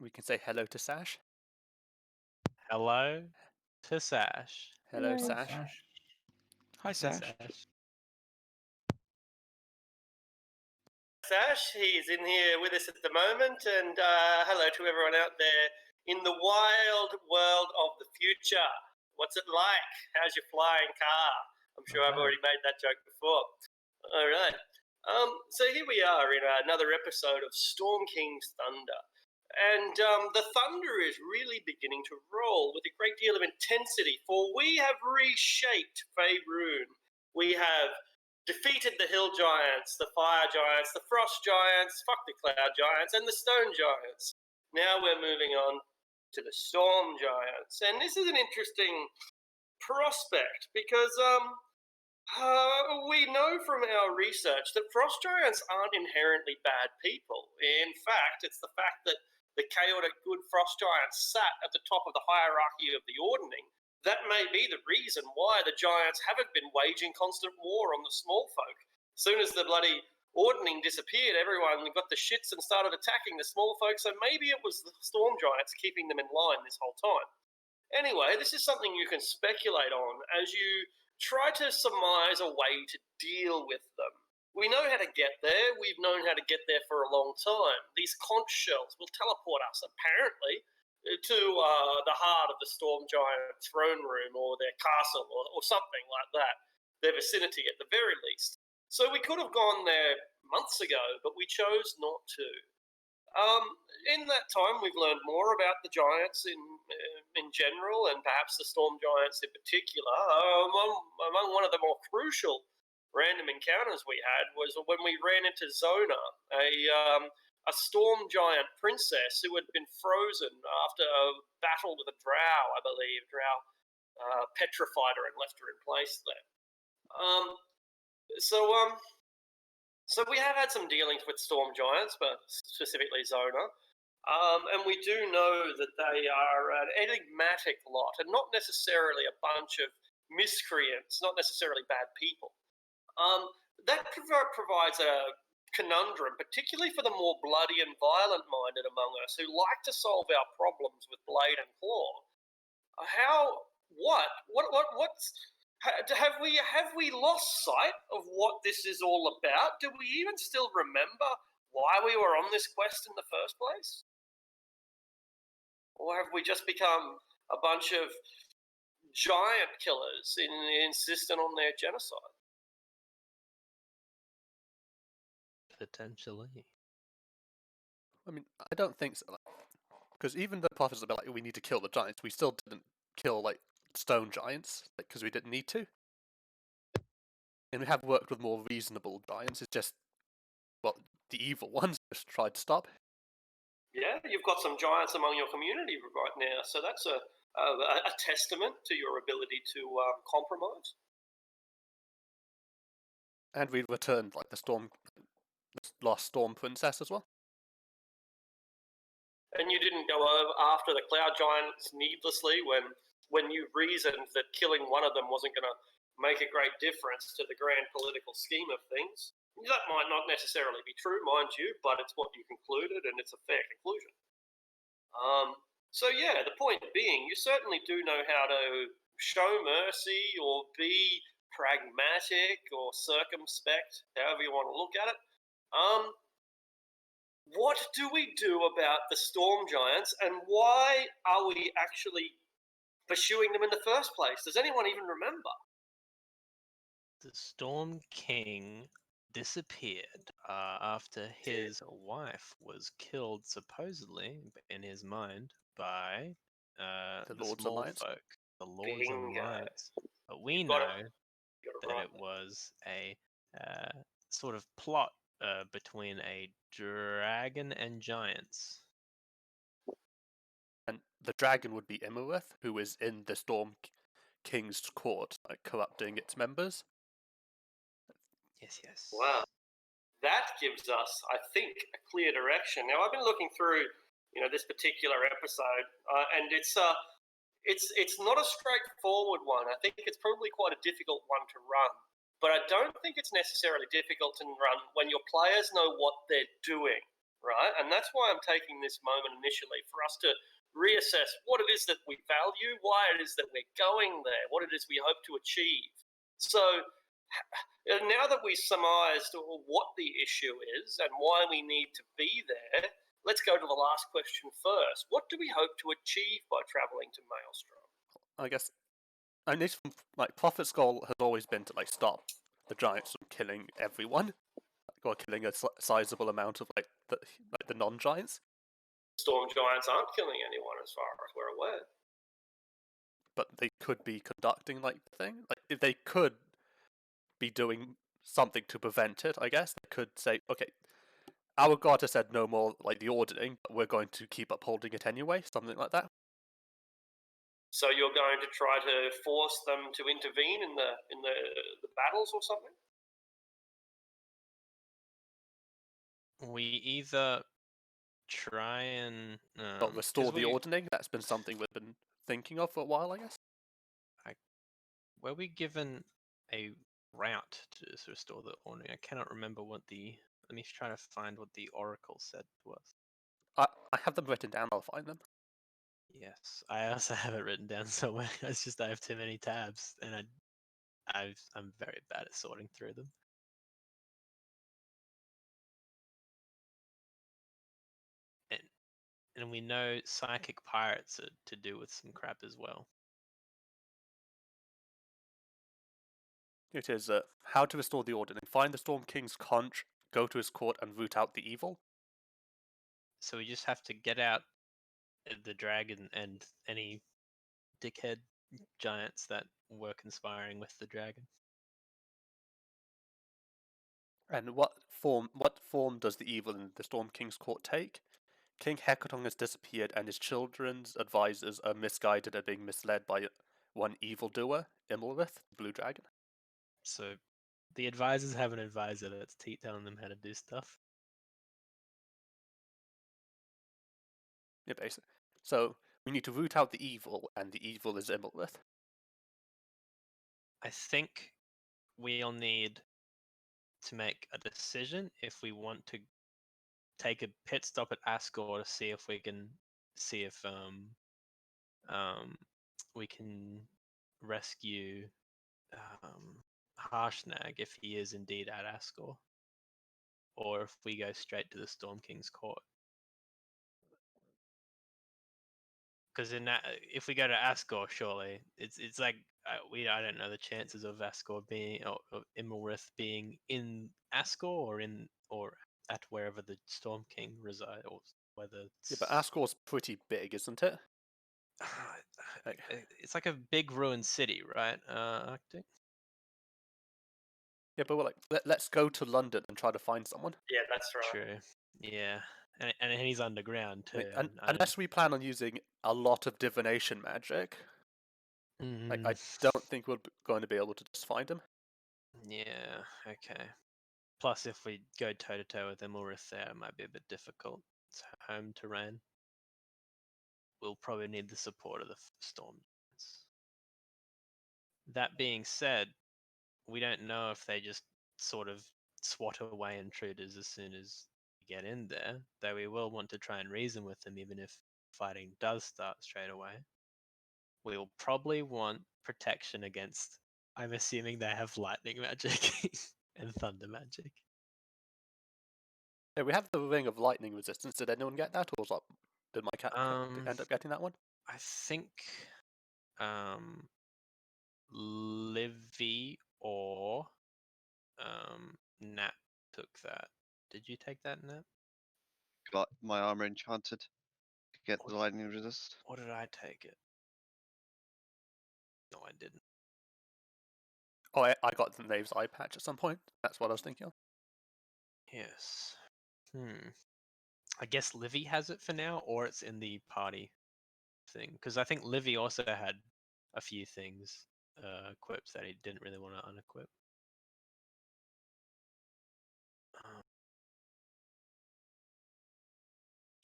We can say hello to Sash. Hello to Sash. Hello, Hello. Sash. Hi, Sash. Sash, he's in here with us at the moment, and hello to everyone out there in the wild world of the future. What's it like? How's your flying car? I'm sure I've already made that joke before. All right. So here we are in another episode of Storm King's Thunder. And the thunder is really beginning to roll with a great deal of intensity, for we have reshaped Faerun. We have defeated the hill giants, the fire giants, the frost giants, fuck the cloud giants, and the stone giants. Now we're moving on to the storm giants. And this is an interesting prospect because we know from our research that frost giants aren't inherently bad people. In fact, it's the fact that the chaotic good frost giants sat at the top of the hierarchy of the Ordning. That may be the reason why the giants haven't been waging constant war on the small folk. As soon as the bloody Ordning disappeared, everyone got the shits and started attacking the small folk, so maybe it was the storm giants keeping them in line this whole time. Anyway, this is something you can speculate on as you try to surmise a way to deal with them. We know how to get there. We've known how to get there for a long time. These conch shells will teleport us, apparently, to the heart of the storm giant throne room or their castle or something like that, their vicinity at the very least. So we could have gone there months ago, but we chose not to. In that time, we've learned more about the giants in general, and perhaps the storm giants in particular. Among one of the more crucial random encounters we had was when we ran into Zona, a storm giant princess who had been frozen after a battle with a drow, I believe. Drow petrified her and left her in place there. So we have had some dealings with storm giants, but specifically Zona. And we do know that they are an enigmatic lot and not necessarily a bunch of miscreants, not necessarily bad people. That provides a conundrum, particularly for the more bloody and violent-minded among us who like to solve our problems with blade and claw. Have we lost sight of what this is all about? Do we even still remember why we were on this quest in the first place? Or have we just become a bunch of giant killers insistent on their genocide? Potentially. I mean, I don't think so. Because even the prophets about we need to kill the giants, we still didn't kill stone giants because we didn't need to. And we have worked with more reasonable giants. It's just the evil ones just tried to stop. Yeah, you've got some giants among your community right now, so that's a testament to your ability to compromise. And we returned the last storm princess as well. And you didn't go after the cloud giants needlessly when you reasoned that killing one of them wasn't going to make a great difference to the grand political scheme of things. That might not necessarily be true, mind you, but it's what you concluded, and it's a fair conclusion. So yeah, the point being, you certainly do know how to show mercy or be pragmatic or circumspect, however you want to look at it. What do we do about the storm giants, and why are we actually pursuing them in the first place? Does anyone even remember? The Storm King disappeared after his wife was killed, supposedly, in his mind, by the Lord's small Alliance. folk, the Lord's Alliance. But we got know that right. it was a sort of plot between a dragon and giants. And the dragon would be Imarith, who is in the Storm King's court, corrupting its members. Yes. Wow. That gives us, I think, a clear direction. Now, I've been looking through, this particular episode, and it's not a straightforward one. I think it's probably quite a difficult one to run. But I don't think it's necessarily difficult to run when your players know what they're doing. right? And that's why I'm taking this moment initially for us to reassess what it is that we value, why it is that we're going there, what it is we hope to achieve. So now that we surmised what the issue is and why we need to be there, let's go to the last question first. What do we hope to achieve by traveling to Maelstrom? I guess, and this like Prophet's goal has always been to like stop the giants from killing everyone, or killing a sizable amount of like the non-giants. Storm giants aren't killing anyone, as far as we're aware. But they could be conducting like the thing. Like if they could be doing something to prevent it, I guess they could say, okay, our god has said no more like the ordering, but we're going to keep upholding it anyway, something like that. So you're going to try to force them to intervene in the battles or something? We either try and Not restore the ordering. That's been something we've been thinking of for a while, I guess. Were we given a route to restore the ordering? I cannot remember what the. Let me try to find what the oracle said to us. I have them written down. I'll find them. Yes, I also have it written down somewhere. It's just I have too many tabs, and I'm very bad at sorting through them. And we know psychic pirates are to do with some crap as well. It is how to restore the ordering. Find the Storm King's conch, go to his court, and root out the evil. So we just have to get out the dragon and any dickhead giants that were conspiring with the dragon. And what form does the evil in the Storm King's court take? King Hecaton has disappeared, and his children's advisors are misguided and being misled by one evildoer, Immelrith, the Blue Dragon. So the advisors have an advisor that's telling them how to do stuff. Yeah, basically. So we need to root out the evil, and the evil is Immelrith. I think we'll need to make a decision if we want to take a pit stop at Asgore to see if we can we can rescue Harshnag if he is indeed at Asgore, or if we go straight to the Storm King's court. Because in that, if we go to Asgore, surely it's like I don't know the chances of Asgore being or Immelrith being in Asgore or at wherever the Storm King resides, or whether Yeah, but Asgore's pretty big, isn't it? it's like a big ruined city, right? Arctic. Yeah, but we're like, let's go to London and try to find someone. Yeah, that's right. True. Yeah, and he's underground too. Unless we plan on using a lot of divination magic, like I don't think we're going to be able to just find him. Yeah. Okay. Plus, if we go toe to toe with Immelrith there, it might be a bit difficult. It's home terrain. We'll probably need the support of the Storm Giants. That being said, we don't know if they just sort of swat away intruders as soon as we get in there, though we will want to try and reason with them even if fighting does start straight away. We will probably want protection against, I'm assuming they have lightning magic and thunder magic. Yeah, we have the Ring of Lightning Resistance. Did anyone get that, or did my cat end up getting that one? I think Livy or Nat took that. Did you take that, Nat? Got my armor enchanted to get the lightning resist. Or did I take it? No, I didn't. Oh, I got the Knave's eye patch at some point. That's what I was thinking of. Yes. I guess Livy has it for now, or it's in the party thing. Because I think Livy also had a few things equipped that he didn't really want to unequip.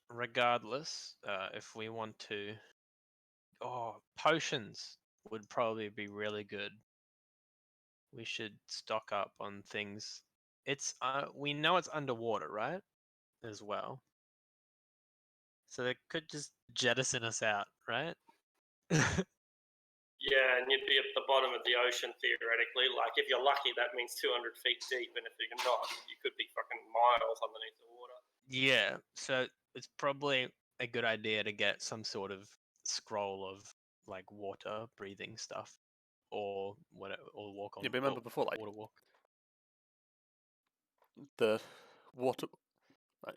Regardless, if we want to... potions would probably be really good. We should stock up on things. It's we know it's underwater, right? As well. So they could just jettison us out, right? Yeah, and you'd be at the bottom of the ocean theoretically. Like, if you're lucky, that means 200 feet deep, and if you're not, you could be fucking miles underneath the water. Yeah, so it's probably a good idea to get some sort of scroll of like water breathing stuff, or whatever, or walk on. Yeah, but remember before, like, water walk. the water, like,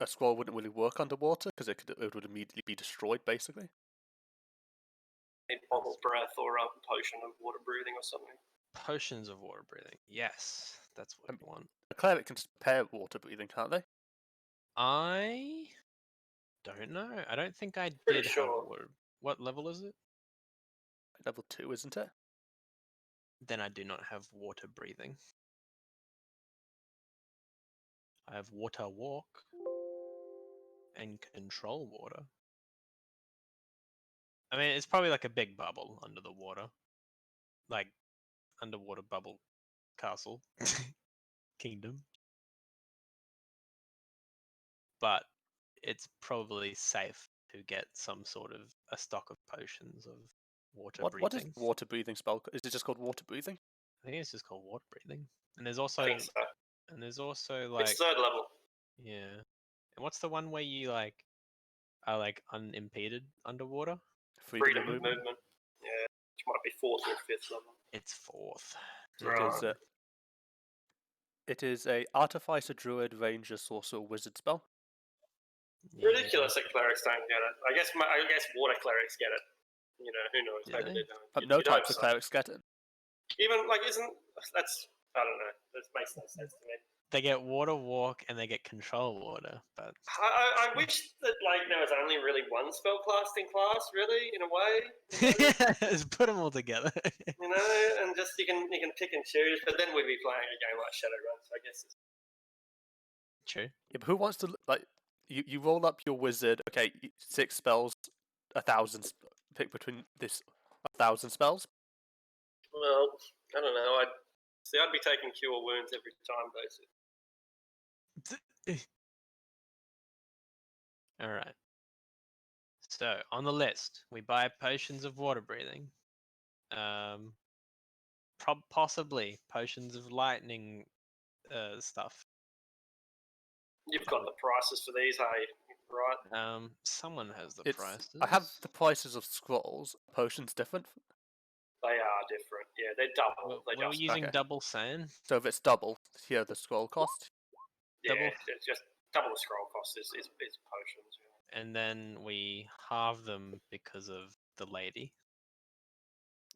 a scroll wouldn't really work underwater because it would immediately be destroyed, basically. Need bottle breath or a potion of water breathing or something. Potions of water breathing. Yes, that's what we want. A cleric can just prepare water breathing, can't they? I don't know. I don't think I Pretty did have sure. water. What level is it? Level 2, isn't it? Then I do not have water breathing. I have water walk and control water. I mean, it's probably like a big bubble under the water, like underwater bubble castle kingdom. But it's probably safe to get some sort of a stock of potions of water breathing. What is water breathing spell? Is it just called water breathing? I think it's just called water breathing. And there's also I think so. like It's third level. yeah. And what's the one where you like are like unimpeded underwater? Freedom of movement. Yeah, which might be 4th or 5th level. It's 4th. Right. It is a artificer, druid, ranger, sorcerer, wizard spell. Yeah. Ridiculous that clerics don't get it. I guess water clerics get it. You know, who knows? Do Maybe they? they don't. But You'd- no you'd hope types of so. clerics get it. Even like that's I don't know. That makes no sense to me. They get water walk and they get control water, but I wish that like there was only really one spellcasting class, really, in a way. just put them all together. You know, and just you can pick and choose. But then we'd be playing a game like Shadowrun, so I guess it's True. Yeah, but who wants to like? You roll up your wizard. Okay, 6 spells, 1,000. Pick between this 1,000 spells. well, I don't know. I'd be taking cure wounds every time, basically. All right. So on the list, we buy potions of water breathing. Possibly potions of lightning stuff. You've got the prices for these, hey, right? Someone has the It's prices. I have the prices of scrolls. Potions different. They are different. Yeah, they're double. We're using okay. double sand. So if it's double, here the scroll cost. Yeah, double- it's just double the scroll cost is potions. Yeah. And then we halve them because of the lady.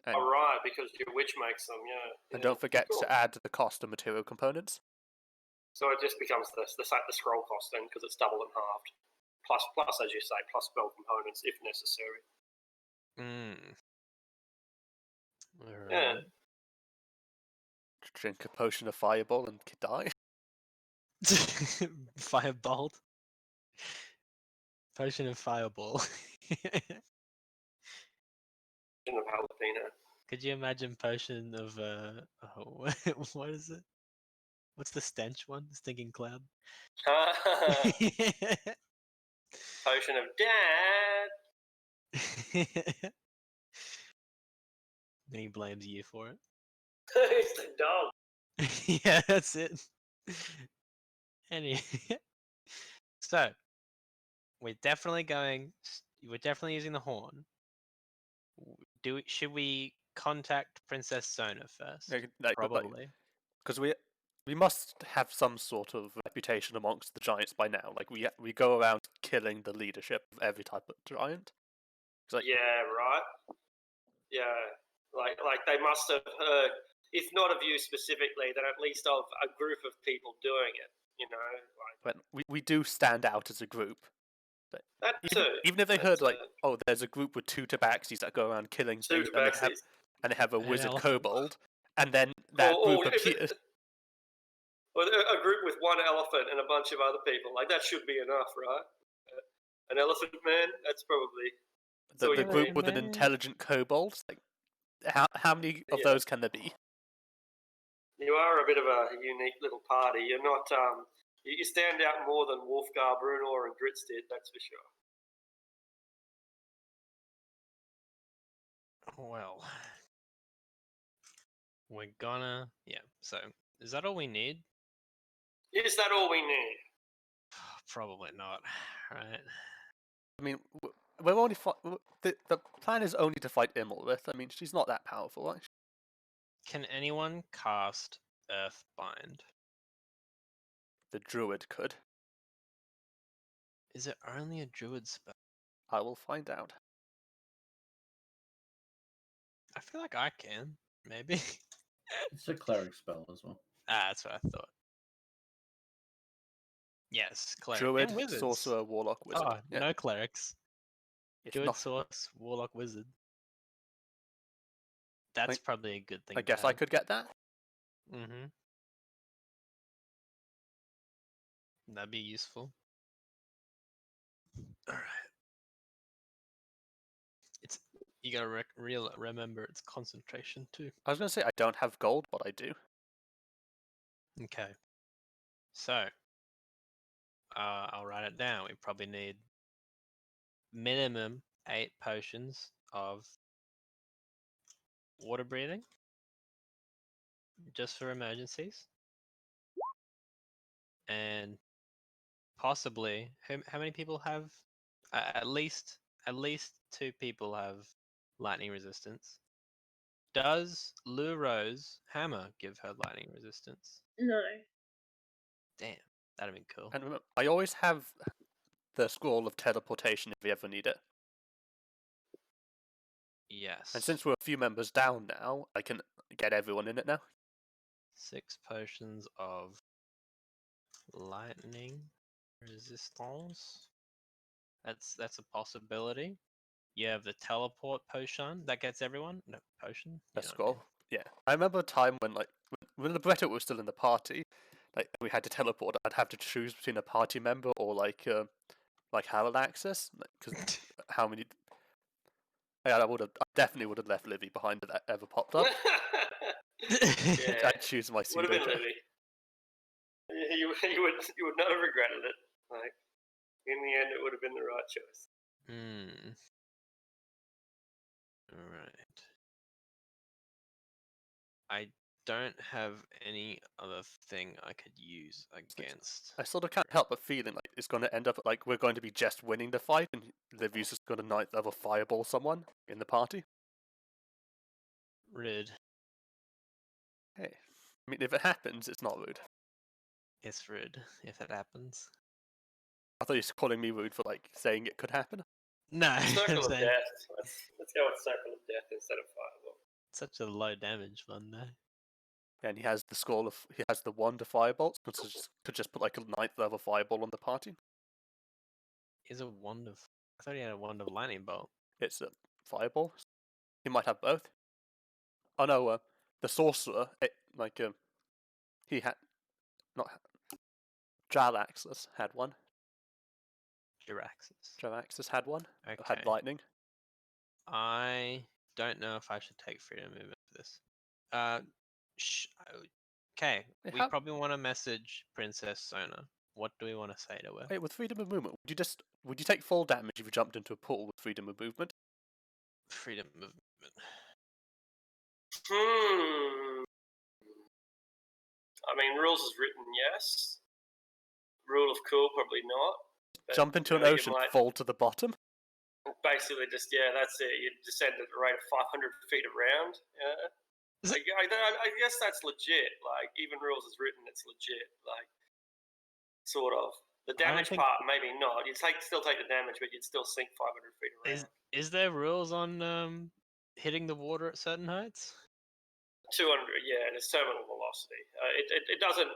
And, Oh, right, because your witch makes them, yeah. and yeah. don't forget Cool. to add the cost of material components. So it just becomes the scroll cost then, because it's double and halved. Plus, as you say, plus spell components if necessary. Alright. Yeah. Drink a potion of fireball and die. Firebolt. Potion of fireball. Of jalapeno. Could you imagine potion of oh, what is it? What's the stench one? Stinking cloud. Potion of dad. Then he blames you for it. It's the dog. Yeah, that's it. So we're definitely using the horn. Should we contact Princess Sona first? Probably. Because we must have some sort of reputation amongst the giants by now. Like we go around killing the leadership of every type of giant. Yeah, right. Yeah, like they must have heard, if not of you specifically, then at least of a group of people doing it. You know, like But we do stand out as a group. that too. Even if they That heard too. like, oh, there's a group with 2 tabaxis that go around killing Two things, tabaxis. and they have a An wizard elephant. kobold, and then that group if appears. or a group with one elephant and a bunch of other people, like that should be enough, right? An elephant man, that's probably so The you group need- with an Man. intelligent kobold. Like, how many of Yeah. those can there be? You are a bit of a unique little party. You're not. You stand out more than Wolfgar, Brunor, and Dritz did. That's for sure. Well, we're gonna. Yeah. So, is that all we need? Is that all we need? Probably not. Right. I mean, we're only the plan is only to fight Immelrith. I mean, she's not that powerful, right? Can anyone cast Earthbind? The druid could. Is it only a druid spell? I will find out. I feel like I can. Maybe. It's a cleric spell as well. That's what I thought. Yes, cleric Druid, and wizards. sorcerer, warlock, wizard. Oh, Yeah, no clerics. it's Druid, not. source, warlock, wizard. That's probably a good thing. I guess I could get that. Mm-hmm. That'd be useful. All right. It's you gotta remember it's concentration too. I was gonna say I don't have gold, but I do. Okay. So, I'll write it down. We probably need minimum 8 potions of water breathing, just for emergencies, and possibly how many people have? At least 2 people have lightning resistance. Does Luro's hammer give her lightning resistance? No. Damn, that'd be cool. And remember, I always have the scroll of teleportation if we ever need it. Yes. And since we're a few members down now, I can get everyone in it now. 6 potions of lightning resistance. That's a possibility. You have the teleport potion that gets everyone. No potion. The you know what I scroll. mean. Yeah, I remember a time when when Libretto was still in the party, like we had to teleport. I'd have to choose between a party member or like Harald access, because how many? Yeah, I definitely would have left Livy behind if that ever popped up. Yeah. I'd choose my Would have been pseudo. Livy. You would not have regretted it. Like in the end, it would have been the right choice. Hmm. All right. I don't have any other thing I could use against. I sort of can't help but feeling like it's going to end up like we're going to be just winning the fight, and Livy's just going to 9th level fireball someone in the party. Rude. Hey, I mean, if it happens, it's not rude. It's rude if it happens. I thought you were calling me rude for like saying it could happen. No, Circle I'm of saying Death. Let's go with Circle of Death instead of Fireball. such a low damage one though. And he has the wand of firebolt, could just put like a 9th level fireball on the party. Is a wand of. I thought he had a wand of lightning bolt. It's a fireball. He might have both. Oh no, the sorcerer, he had not Jalaxus had one. Jiraxis. Jalaxus had one. Okay. Had lightning. I don't know if I should take freedom movement for this. Okay. Wait, We how- probably want to message Princess Sona. What do we want to say to her? Wait, with freedom of movement, would you take full damage if you jumped into a pool with freedom of movement? Freedom movement. I mean, rules is written, yes. Rule of cool, probably not. But, Jump into you an know, you ocean, might fall to the bottom. basically just that's it. You descend at a rate of 500 feet around. Yeah. I guess that's legit. Like even rules is written, it's legit. Like sort of. The I don't damage think- part, maybe not. You'd still take the damage, but you'd still sink 500 feet around. Is there rules on hitting the water at certain heights? 200, yeah, and it's terminal velocity. It doesn't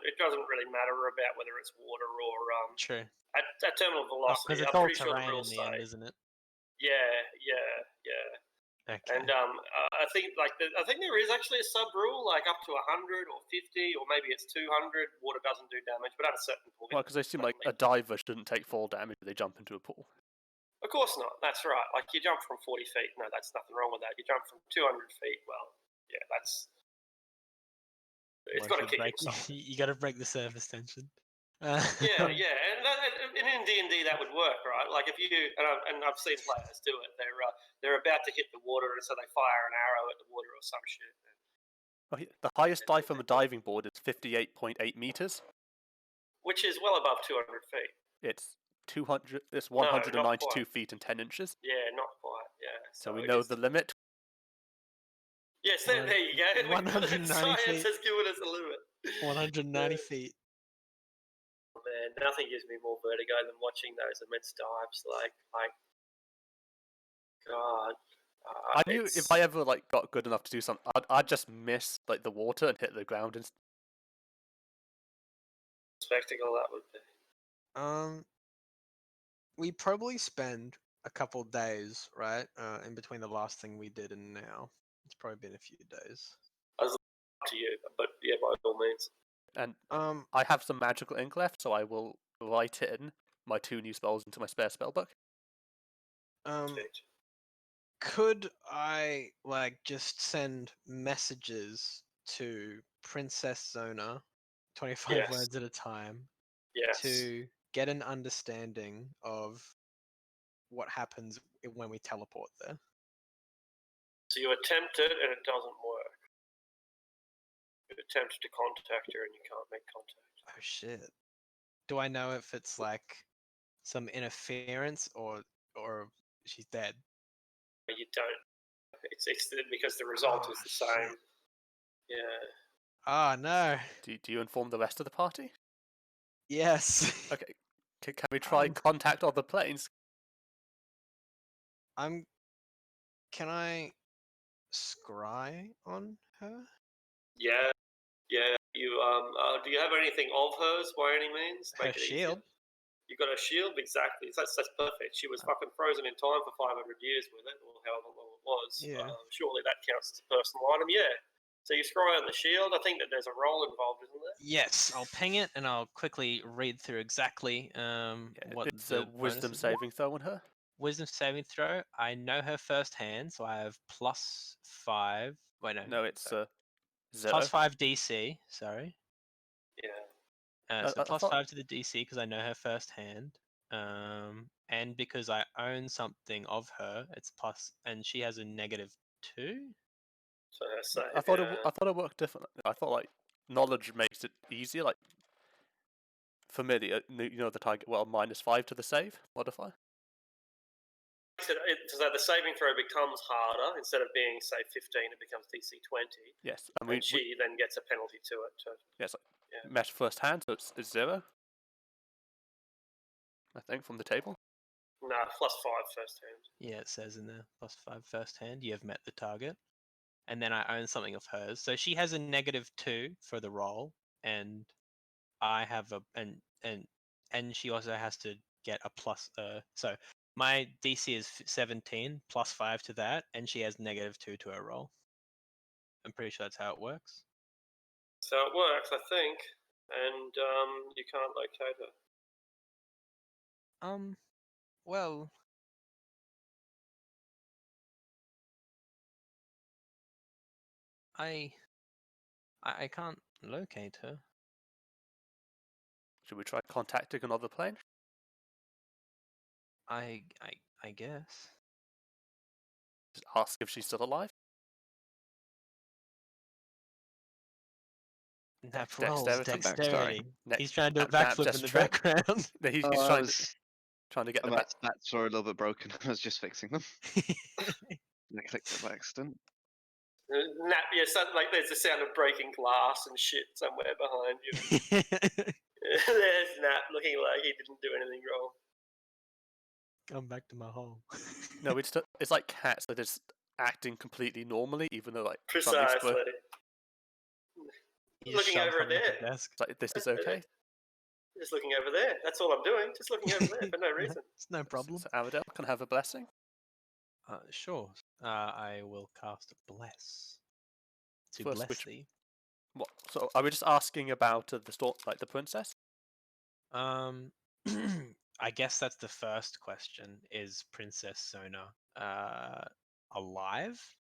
really matter about whether it's water or True. at terminal velocity. Because it's I'm all pretty sure the terrain in rules the end, say. isn't it? Yeah. Okay. And I think I think there is actually a sub rule, like up to 100 or 50 or maybe it's 200. Water doesn't do damage, but at a certain point. Well, because they seem like a certainly. diver shouldn't take full damage if they jump into a pool. Of course not. That's right. Like you jump from 40 feet. No, that's nothing wrong with that. You jump from 200 feet. Well, yeah, that's. It's got to kick you or something. You got to break the surface tension. Yeah, yeah, and in D&D that would work, right? Like if you and I've seen players do it. They're about to hit the water, and so they fire an arrow at the water or some shit. Oh, the highest dive from a diving board is 58.8 meters. Which is well above 200 feet. It's 200. It's not 192 quite. feet and 10 inches. Yeah, not quite. Yeah. So we know the limit. Yes, there you go. 190 Science feet. has given us a limit. 190 feet. Man, nothing gives me more vertigo than watching those immense dives. Like, God. I knew if I ever got good enough to do something, I'd just miss the water and hit the ground. And spectacle that would be. We probably spend a couple days, right, in between the last thing we did and now. It's probably been a few days. Up to you, but yeah, by all means. And I have some magical ink left, so I will write in my 2 new spells into my spare spell book. Could I just send messages to Princess Zona, 25 words at a time, to get an understanding of what happens when we teleport there? So you attempt it and it doesn't work. You attempt to contact her and you can't make contact. Oh shit. Do I know if it's some interference or she's dead? You don't. It's because the result is the same. Shit. Yeah. Ah, no. Do you inform the rest of the party? Yes. Okay. Can we try contact other planes? Can I scry on her? Yeah. Yeah. You do you have anything of hers by any means? Her shield. You got a shield, exactly. That's perfect. She was fucking frozen in time for 500 years with it, or however long it was. Yeah. Surely that counts as a personal item. Yeah. So you scry on the shield. I think that there's a roll involved, isn't there? Yes, I'll ping it and I'll quickly read through exactly what It's a wisdom saving throw on her. Wisdom saving throw. I know her firsthand, so I have +5. Wait, no. No, it's 0. +5 DC. Sorry. Yeah. So I thought- +5 to the DC because I know her firsthand. And because I own something of her, it's plus, and she has a -2. So her save, I thought it worked differently. I thought knowledge makes it easier. For me, the target. Well, -5 to the save modifier. So the saving throw becomes harder. Instead of being, say, 15, it becomes DC 20. Yes, And she then gets a penalty to it. Yes, met first hand, so it's 0. I think from the table. No, +5 first hand. Yeah, it says in there +5 first hand. You have met the target, and then I own something of hers. So she has a -2 for the roll, and I have and she also has to get a plus. So my DC is 17 +5 to that, and she has -2 to her roll. I'm pretty sure that's how it works. So it works, I think, and you can't locate her. Well, I can't locate her. Should we try contacting another plane? I guess. Just ask if she's still alive. Nap rolls Dexterity. dexterity. He's trying to do a Nap backflip just in the trip. background. He's trying to get the My back. stats are a little bit broken. I was just fixing them. I clicked them by accident. Nap, yeah, there's the sound of breaking glass and shit somewhere behind you. There's Nap looking like he didn't do anything wrong. Come back to my home. No, it's like cats that is acting completely normally, even though Precisely. Looking over there. Desk. It's like, this is okay. Just looking over there. That's all I'm doing. Just looking over there for no reason. It's no problem. So Aradel can have a blessing. Sure. I will cast a bless. To First, bless thee. What? So are we just asking about the princess? I guess that's the first question. Is Princess Zona alive?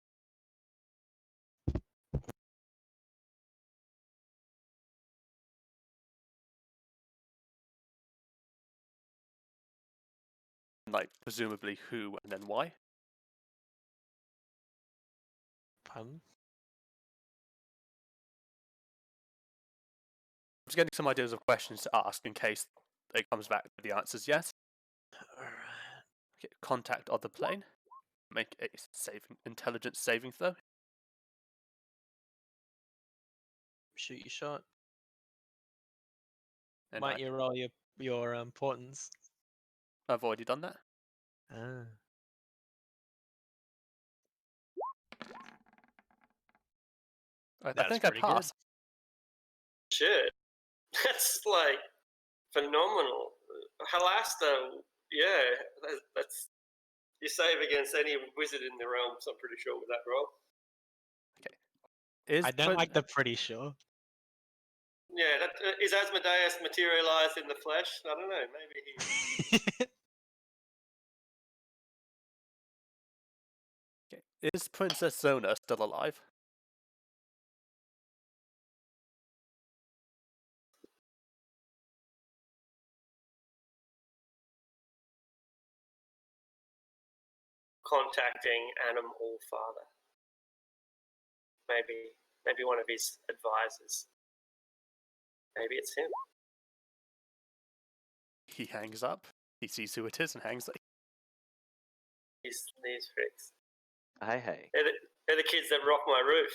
like presumably who and then why. Pardon? Just getting some ideas of questions to ask in case it comes back with the answers yes. Alright. Okay, contact other plane. Make a intelligence saving throw. Shoot your shot. And Might you roll your importance? I've already done that. Ah. I That's think I pretty good. passed. Shit. That's like phenomenal. Halasta, yeah, that's you save against any wizard in the realms, I'm pretty sure, with that roll. I don't like the pretty sure. Yeah, is Asmodeus materialized in the flesh? I don't know, maybe he... Okay. Is Princess Zona still alive? contacting Animal Father. Maybe one of his advisors. Maybe it's him. He hangs up. He sees who it is and hangs up. These freaks. Hey. They're the kids that rock my roof.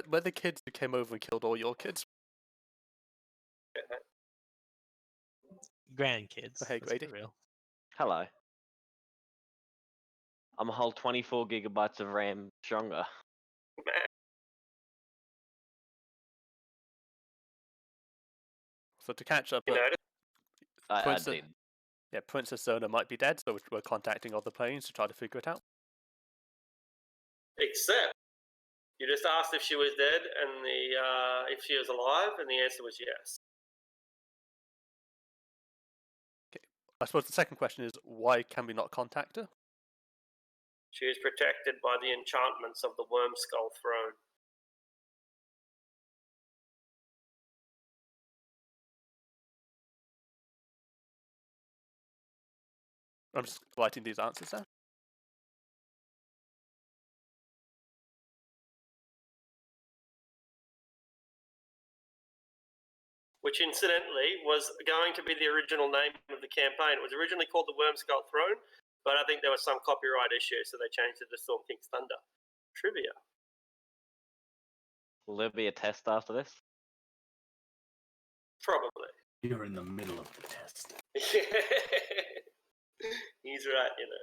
We're the kids who came over and killed all your kids. Grandkids. Oh, hey, let's be Grady. real. Hello. I'm a whole 24 gigabytes of RAM stronger. So to catch up, You notice? I Princess, did. yeah, Princess Zona might be dead, so we're contacting other planes to try to figure it out. Except you just asked if she was dead and if she was alive, and the answer was yes. I suppose the second question is, why can we not contact her? She is protected by the enchantments of the Wormskull throne. I'm just writing these answers down. Which incidentally was going to be the original name of the campaign. It was originally called the Wormskull Throne, but I think there was some copyright issue, so they changed it to Storm King's Thunder. Trivia. Will there be a test after this? Probably. You're in the middle of the test. He's right, you know.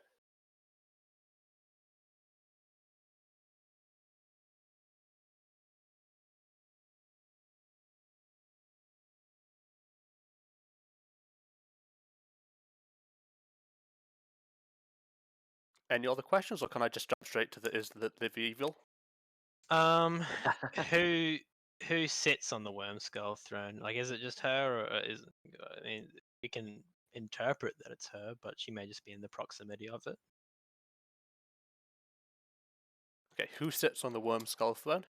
Any other questions, or can I just jump straight to is the live evil? Who sits on the Wormskull throne? Like, is it just her, or is I mean, we can interpret that it's her, but she may just be in the proximity of it. Okay, who sits on the Wormskull throne?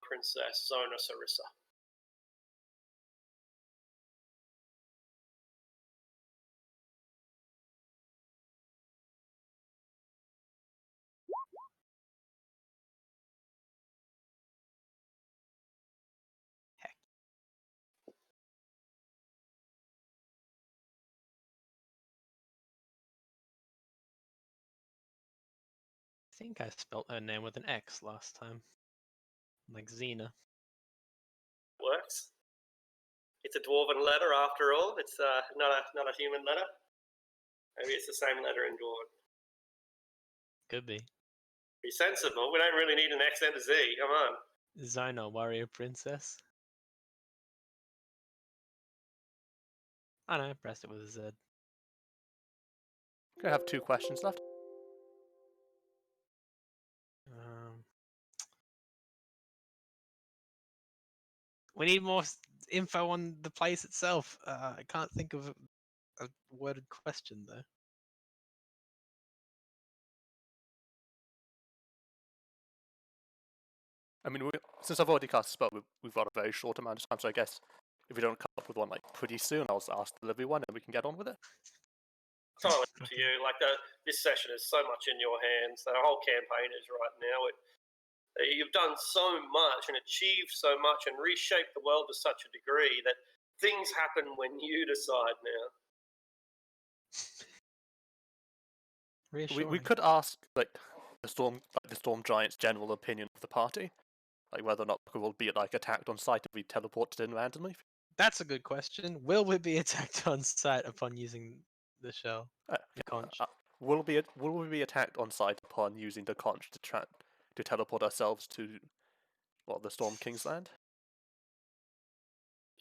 Princess Zona Sarissa. I think I spelt her name with an X last time, like Xena. Works. It's a dwarven letter after all. It's not a human letter. Maybe it's the same letter in dwarven. Could be. Be sensible. We don't really need an X and a Z. Come on. Zona, warrior princess. I know, I pressed it with a Z. I have 2 questions left. We need more info on the place itself. I can't think of a worded question though. I mean, since I've already cast a spell, we've got a very short amount of time, so I guess if we don't come up with one like pretty soon, I'll ask the Livy one and we can get on with it. Entirely up to you. Like this session is so much in your hands. The whole campaign is right now. You've done so much and achieved so much and reshaped the world to such a degree that things happen when you decide now. We could ask like the storm giant's general opinion of the party, like whether or not we will be like attacked on sight if we teleported in randomly. That's a good question. Will we be attacked on sight upon using the shell? The conch? Will we be attacked on sight upon using the conch to teleport ourselves to the Storm King's land?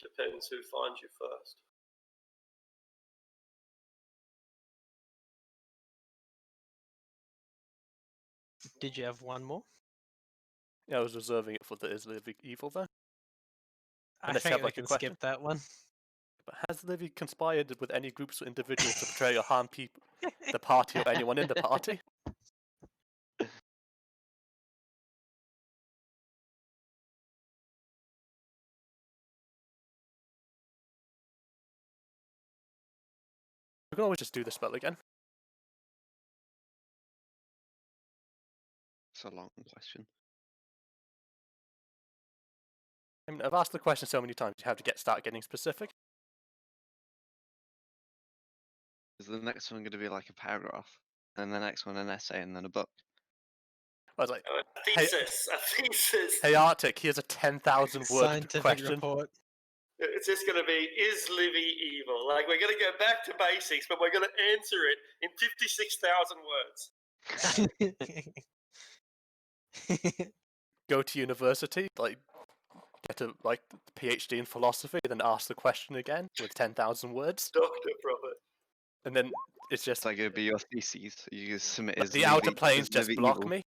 Depends who finds you first. Did you have one more? Yeah, I was reserving it for the Is Livy evil though. I Unless you think have, we like, a can question. skip that one. But has Livy conspired with any groups or individuals to betray or harm people, the party, or anyone in the party? We can always just do the spell again. It's a long question. I mean, I've asked the question so many times, you have to start getting specific. Is the next one going to be like a paragraph, and the next one an essay, and then a book? I was like, A thesis. hey Arctic, here's a 10,000 word Scientific question. report. It's just going to be, is Livy evil? Like, we're going to go back to basics, but we're going to answer it in 56,000 words. Go to university, like get a PhD in philosophy, then ask the question again with 10,000 words, Doctor Prophet. and then it's just It's like it'd be your thesis. You just submit like, as the outer Livy- planes as just Livy block evil. me.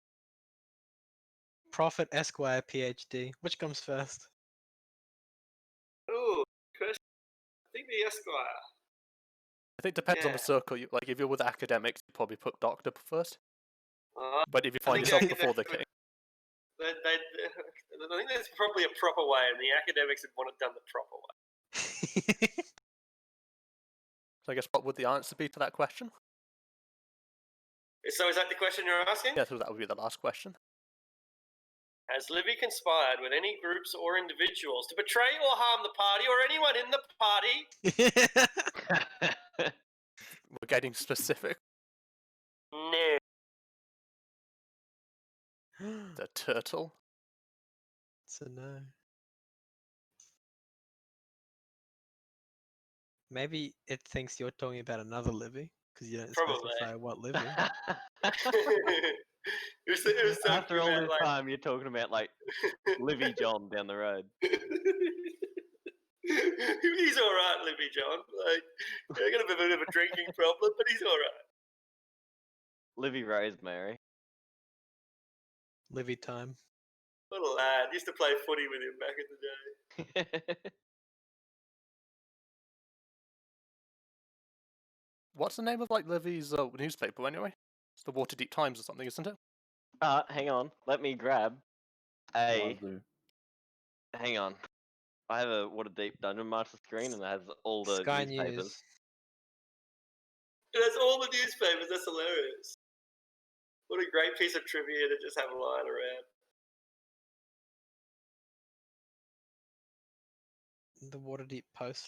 Prophet Esquire PhD. Which comes first? Ooh, question. I think the Esquire. I think it depends on the Yeah. circle. Like if you're with academics, you probably put doctor first. Uh, But if you I find think yourself before the academic- king, I think that's probably a proper way, and the academics would want it done the proper way. so I guess what would the answer be to that question? So is that the question you're asking? Yeah, so that would be the last question. Has Livy conspired with any groups or individuals to betray or harm the party or anyone in the party? We're getting specific. No. The turtle. It's a no. Maybe it thinks you're talking about another Livy because you don't Probably. specify what Livy. It was After all talking this about, time, you're talking about like Livy John down the road. He's all right, Livy John. Like, he's got a bit of a drinking problem, but he's all right. Livy Rosemary. Livy time. What a lad. Used to play footy with him back in the day. What's the name of Livy's newspaper anyway? It's the Waterdeep Times or something, isn't it? Hang on. Let me grab a. Wazoo. Hang on. I have a Waterdeep Dungeon Master screen, and it has all the Sky newspapers. News. That's all the newspapers. That's hilarious. What a great piece of trivia to just have lying around. The Waterdeep Post.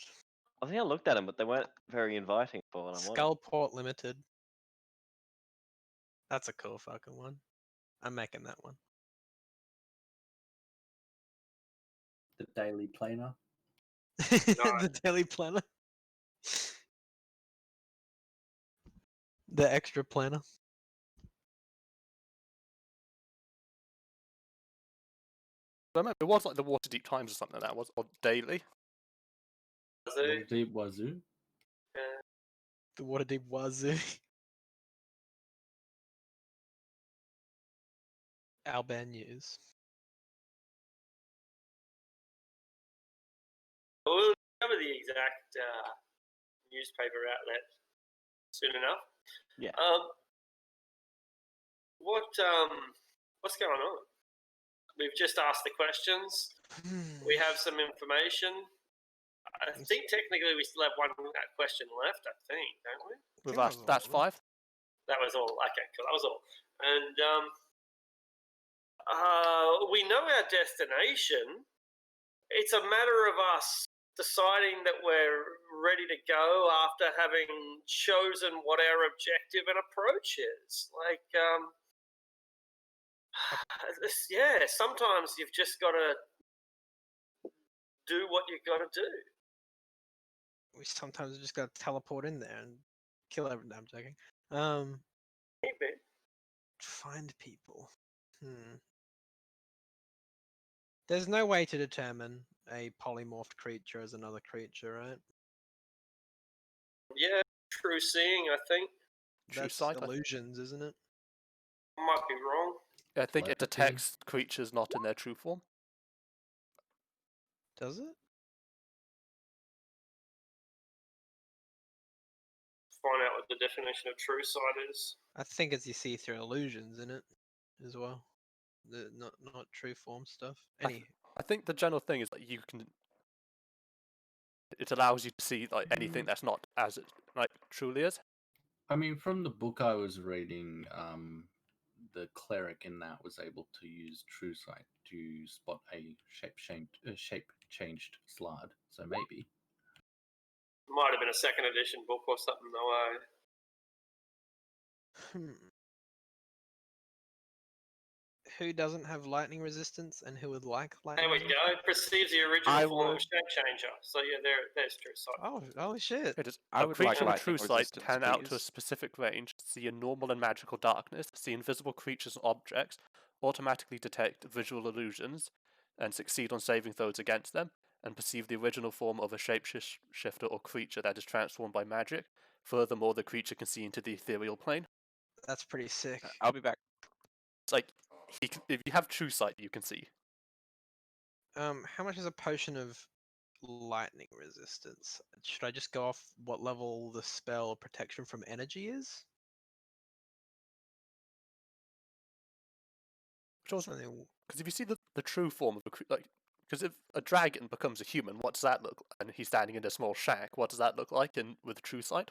I think I looked at them, but they weren't very inviting for what I wanted. Skullport Limited. That's a cool fucking one. I'm making that one. The Daily Planer. The Daily Planner. The Extra Planner. I remember it was like the Waterdeep Times or something like that, or Daily. Wazoo. Deep Wazoo. The Waterdeep Wazoo. Alban News. We'll cover the exact newspaper outlet soon enough. Yeah. What's going on? We've just asked the questions. We have some information. I think technically we still have one question left, I think, don't we? With that us, was all that's of them. 5. That was all. Okay, cool. That was all. And we know our destination. It's a matter of us deciding that we're ready to go after having chosen what our objective and approach is. Like, yeah, sometimes you've just got to do what you've got to do. We sometimes just gotta teleport in there and kill everyone. I'm joking. Maybe. Find people. There's no way to determine a polymorphed creature as another creature, right? Yeah, true seeing, I think. True That's sight, I illusions, isn't it? I might be wrong. I think it Telepathy. detects creatures not in their true form. Does it? Find out what the definition of true sight is. I think it's you see through illusions in it as well. The not true form stuff. Any I think the general thing is that you can. It allows you to see like anything that's not as it like truly is. I mean, from the book I was reading, the cleric in that was able to use true sight to spot a shape-changed slard. So maybe. Might have been a second edition book or something, though. Who doesn't have lightning resistance and who would like lightning? There we resistance? go. Perceives the original I form of a would- shape changer. So yeah, there's true sight. Oh, holy shit! It is I a would like creature with true lightning sight resistance, can out to a please. specific range see in normal and magical darkness, see invisible creatures and objects, automatically detect visual illusions, and succeed on saving throws against them, and perceive the original form of a shapeshifter or creature that is transformed by magic. Furthermore, the creature can see into the ethereal plane. That's pretty sick. I'll be back. It's like if you have true sight, you can see. How much is a potion of lightning resistance? Should I just go off what level the spell protection from energy is? Which also, Something- because if you see the true form of a like, because if a dragon becomes a human, what does that look like? And he's standing in a small shack. What does that look like with true sight?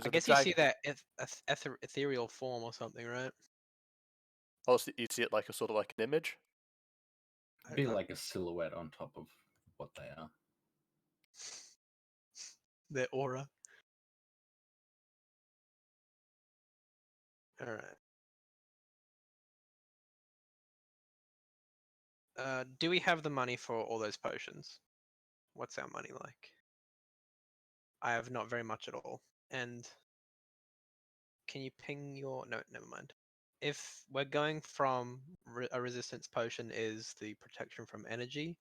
I guess you see that ethereal form or something, right? Also, you see it like a sort of like an image. Be like a silhouette on top of what they are. Their aura. Alright. Do we have the money for all those potions? What's our money like? I have not very much at all. And can you ping your... No, never mind. If we're going from a resistance potion is the protection from energy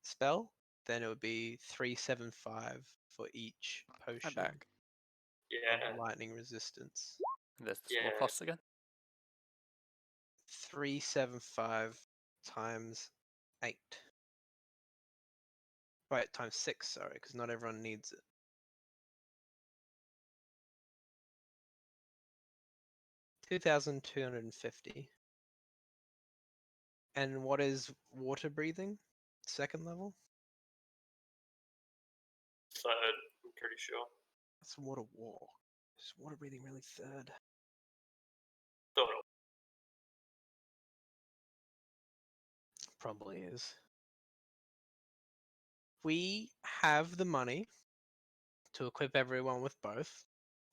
spell, then it would be 375 for each potion I'm back. Yeah. of lightning resistance. And there's the small Yeah. costs again. 375 times 8. Right, times 6, sorry, because not everyone needs it. $2,250. And what is water breathing? Second level? Third, I'm pretty sure. That's water walk. Is water breathing really third? Thought it Probably is. We have the money to equip everyone with both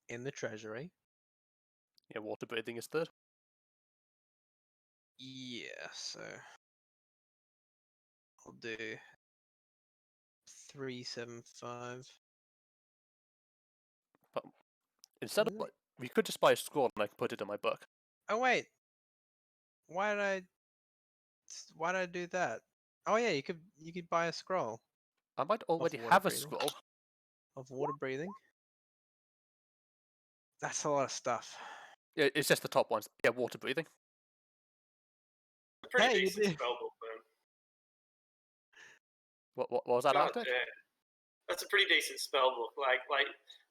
in the treasury. Yeah, water breathing is third. Yeah, so I'll do 375. But instead of Really? like, we could just buy a scroll and I can put it in my book. Oh wait, why did I do that? Oh yeah, you could buy a scroll I might already water have a breathing. scroll. of water breathing. That's a lot of stuff. Yeah, it's just the top ones. Yeah, water breathing. a pretty Hey, you decent did. spell book, man. What was that, God Arctic? damn. That's a pretty decent spell book. Like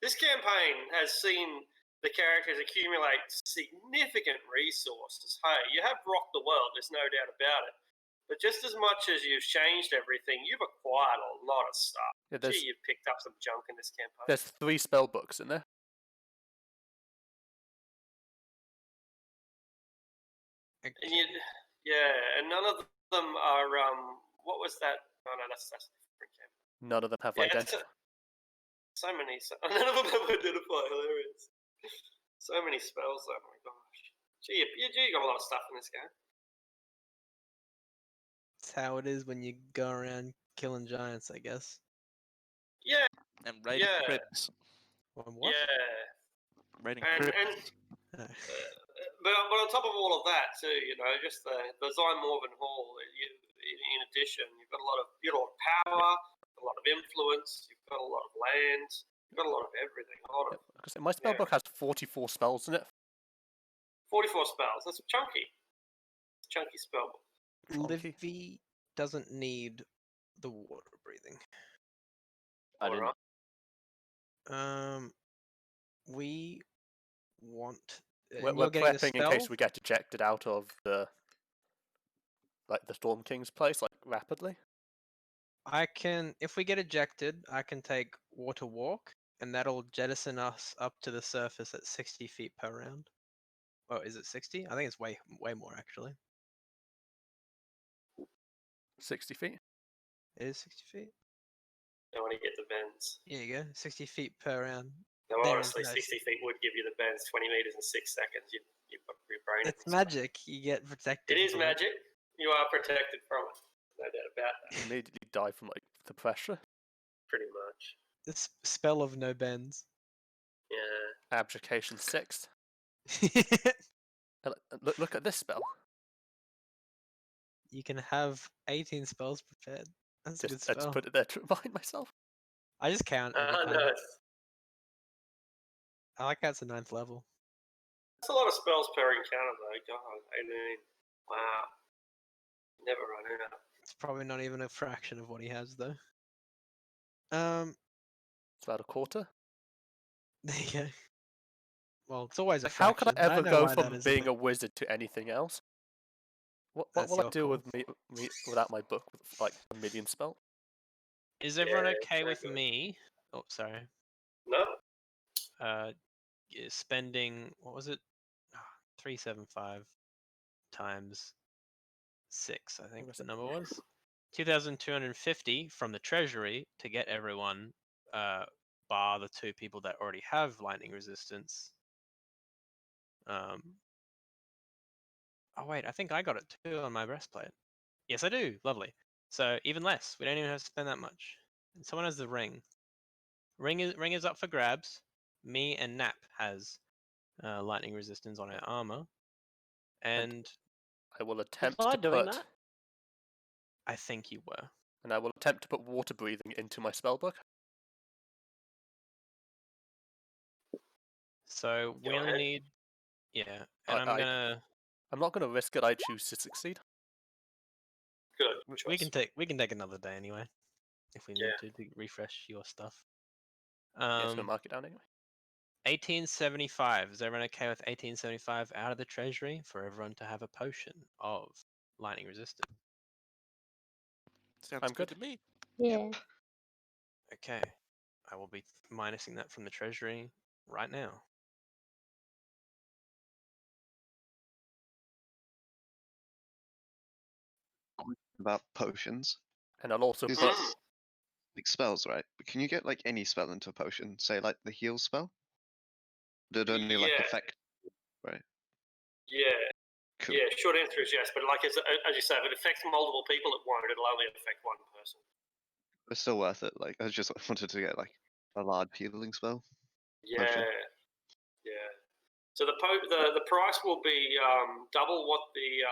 this campaign has seen the characters accumulate significant resources. Hey, you have rocked the world. There's no doubt about it. But just as much as you've changed everything, you've acquired a lot of stuff. Yeah, Gee, you've picked up some junk in this campaign. there's 3 spell books in there. And and none of them are what was that? Oh no, that's a different campaign. None of them have Yeah, identity. so many. None of them have identify. Hilarious. So many spells. Oh my gosh. Gee, you got a lot of stuff in this game. It's how it is when you go around killing giants, I guess. Yeah, And raiding Yeah. crypts. What? What? yeah. Raiding And crypts. No. but on top of all of that too, just the Zion Morven Hall. In addition, you've got a lot of power, a lot of influence. You've got a lot of land. You've got a lot of everything. A lot of Because my spell book has 44 spells in it. 44 spells. That's chunky. Chunky spell book. Chunky. Livy doesn't need the water breathing. I didn't. Alright. We want. We're you're getting the prepping in case spell? we get ejected out of the Storm King's place rapidly. I can, if we get ejected, I can take water walk, and that'll jettison us up to the surface at 60 feet per round. Oh, is it 60? I think it's way more actually. 60 feet. It is 60 feet. Don't want to get the bends. Here you go, 60 feet per round. No, There honestly, is no 60 feet would give you the bends. 20 meters in 6 seconds. You've got your brain. It's magic. You get protected. It is from magic. You are protected from it. No doubt about that. Immediately die from the pressure. Pretty much. The spell of no bends. Yeah. Abjuration 6. Look at this spell. You can have 18 spells prepared. That's a good I just spell. put it there to remind myself. I just count every time. Nice. I like how it's a 9th level. That's a lot of spells per encounter, though. God, 18. Wow. Never run out. It's probably not even a fraction of what he has, though. It's about a quarter. There you go. Well, it's always a How fraction. could I ever know go why that from is, being but a wizard to anything else? What That's will I your do call. with me without my book with a million spell? Is everyone Yeah, okay very with good. me? Oh, sorry. No? Spending, what was it? 375 times 6, I think was the it? number was. 2,250 from the treasury to get everyone, bar the 2 people that already have lightning resistance. Oh wait, I think I got it too on my breastplate. Yes, I do. Lovely. So even less. We don't even have to spend that much. And someone has the ring. Ring is up for grabs. Me and Nap has lightning resistance on our armor, and I will attempt I to doing put. that? I think you were. And I will attempt to put water breathing into my spellbook. So we Go only ahead. need, yeah. And I'm not gonna risk it. I choose to succeed. Good. we choice. can take another day anyway, if we need Yeah. to refresh your stuff. Yeah, it's gonna mark it down anyway. 1875. Is everyone okay with 1875 out of the treasury for everyone to have a potion of lightning resistance? Sounds I'm good good. to me. Yeah. Okay. I will be minusing that from the treasury right now. About potions. And I'll also Is put. it like spells, right? But can you get like any spell into a potion? Say like the heal spell? Did only like Yeah. affect, right? Yeah. Cool. Yeah, short answer is yes. But like as you say, if it affects multiple people, it won't. It'll only affect one person. It's still worth it. Like I just wanted to get like a large healing spell. Yeah. Potion. Yeah. So the price will be double what the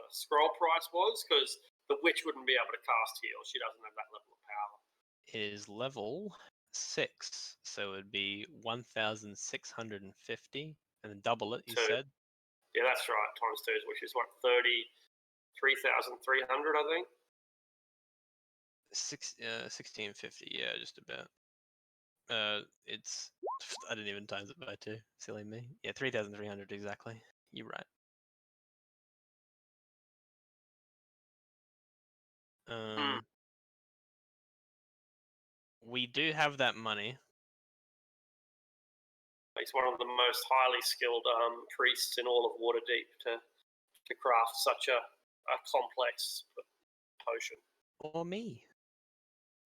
scroll price was, because the witch wouldn't be able to cast heal. She doesn't have that level of power. It is level 6, so it would be 1,650, and then double it, you So- said? Yeah, that's right. Times 2, which is what, 33,300, I think. 1650, yeah, just about. It's, I didn't even times it by 2, silly me. Yeah, 3,300 exactly. You're right. We do have that money. He's one of the most highly skilled priests in all of Waterdeep to craft such a complex potion. Or me.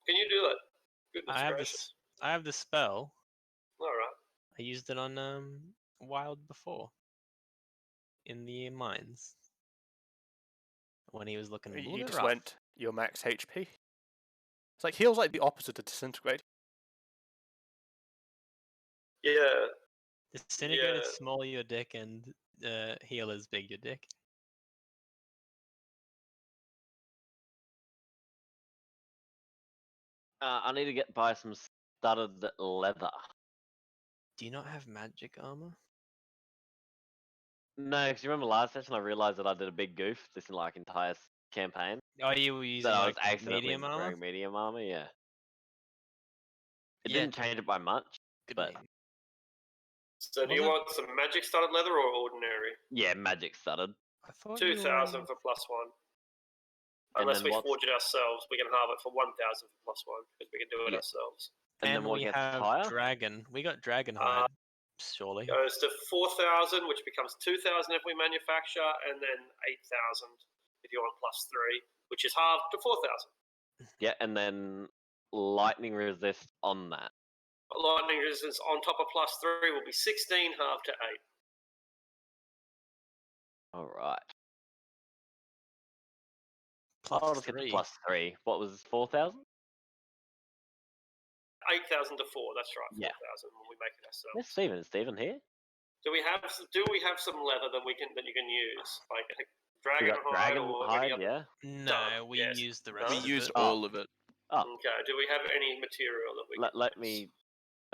Can you do it? Goodness I have gracious. this. I have the spell. All right. I used it on Wild before. In the mines. When he was looking a little You bit just rough. went your max HP. It's like heal's like the opposite of disintegrate. Yeah. Disintegrate is Yeah. small your dick and heal is big your dick. I need to buy some studded leather. Do you not have magic armor? No, because you remember last session I realized that I did a big goof this entire campaign. Oh, you were using That I like was accidentally medium armor? wearing medium armor, yeah. It Yeah, didn't change it by much, Good but name. So do you Was it- want some magic studded leather or ordinary? yeah, magic studded. I thought you were 2,000 for +1. And Unless then we what's- forge it ourselves, we can have it for 1,000 for +1 because we can do it Yeah. ourselves. And then what we gets have higher? dragon. We got dragon Uh, hide, surely. Goes to 4,000, which becomes 2,000 if we manufacture, and then 8,000 if you want +3, which is halved to 4,000. Yeah, and then lightning resist on that. Lightning resistance on top of +3 will be 16, halved to 8. Alright. Plus I'll just get the 3. +3. What was 4,000? 8,000 to 4, that's right, Yeah. 4,000 when we make it ourselves. Where's Steven? Is Steven here? Do we have some leather that you can use? Like We dragon got hide dragon or hide, any other? yeah. No, Done, we yes. used the We rest We of use it. all of it. Oh, Okay, do we have any material that we can let use?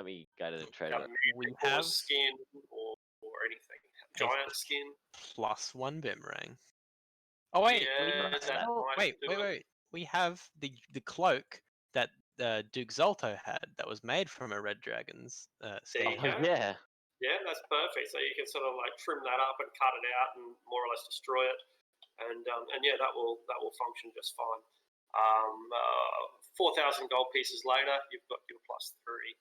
me go to the Like trader. We magic or have skin or anything. Giant skin. +1 boomerang. Oh wait, Yeah, that wait. might do it. We have the cloak that Duke Zolto had that was made from a red dragon's skin. you go. Yeah. Yeah, that's perfect. So you can sort of like trim that up and cut it out and more or less destroy it, and yeah, that will function just fine. 4,000 gold pieces later, you've got your +3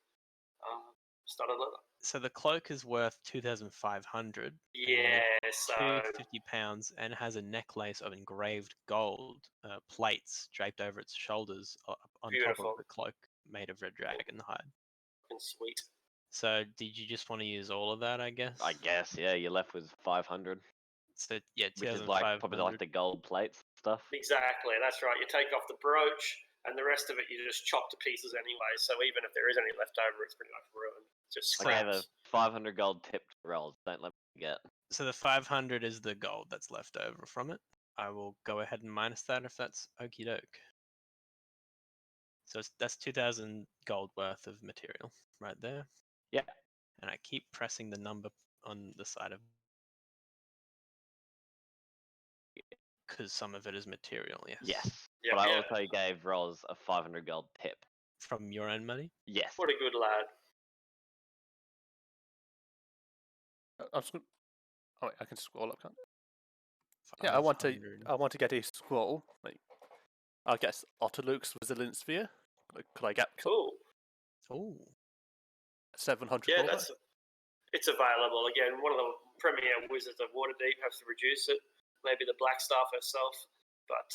studded leather. So the cloak is worth 2,500. Yeah, so 250 pounds and has a necklace of engraved gold plates draped over its shoulders on top Beautiful. of the cloak made of red dragon hide. fucking sweet. So did you just want to use all of that, I guess? I guess, yeah, you're left with 500. So yeah, Which is like probably like 2,500. the gold plates stuff. Exactly, that's right. You take off the brooch, and the rest of it you just chop to pieces anyway. So even if there is any left over, it's pretty much ruined. Just I gave a scraps. 500 gold tip to rolls. Don't let me forget. So the 500 is the gold that's left over from it. I will go ahead and minus that if that's okie doke. So that's 2,000 gold worth of material right there. Yeah. And I keep pressing the number on the side of, because some of it is material. Yes. Yes. Yeah, But I yeah. also gave Rolls a 500 gold tip. From your own money. Yes. What a good lad. I'm just gonna... Oh wait, I can scroll up, can't I? Yeah, I want to get a scroll. Like, I guess Otterluke's Resilience Sphere. Like, could I get Cool. Oh. 700 Yeah, gold? it's available. Again, one of the premier wizards of Waterdeep has to reduce it. Maybe the Blackstaff herself, but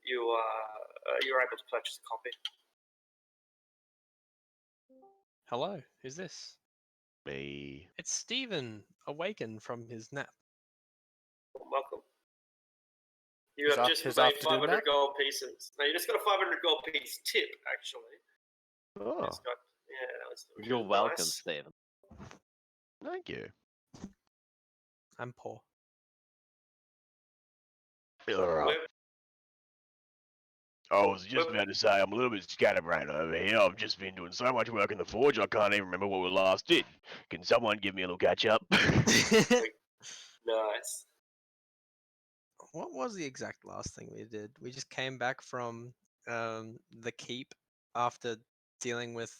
you're able to purchase a copy. Hello. Who's this? Me. It's Stephen, awakened from his nap. Welcome. You His have af- just his made afternoon 500 nap? gold pieces. No, you just got a 500 gold piece tip, actually. Oh, It's got, yeah, it's You're welcome, nice. Stephen. thank you. I'm poor. All right. Where- I was just Well- about to say I'm a little bit scatterbrained over here. I've just been doing so much work in the forge I can't even remember what we last did. Can someone give me a little catch up? Nice. What was the exact last thing we did? We just came back from the keep after dealing with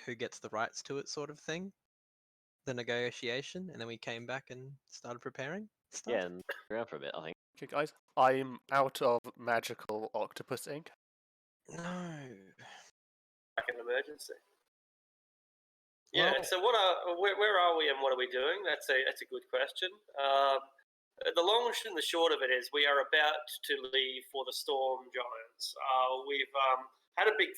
who gets the rights to it, sort of thing. The negotiation, and then we came back and started preparing stuff. Yeah, and around for a bit, I think. Okay, guys, I'm out of magical octopus ink? No. Like an emergency. Yeah. Well- So where are we and what are we doing? That's a good question. The long and the short of it is we are about to leave for the Storm Giants. We've had a big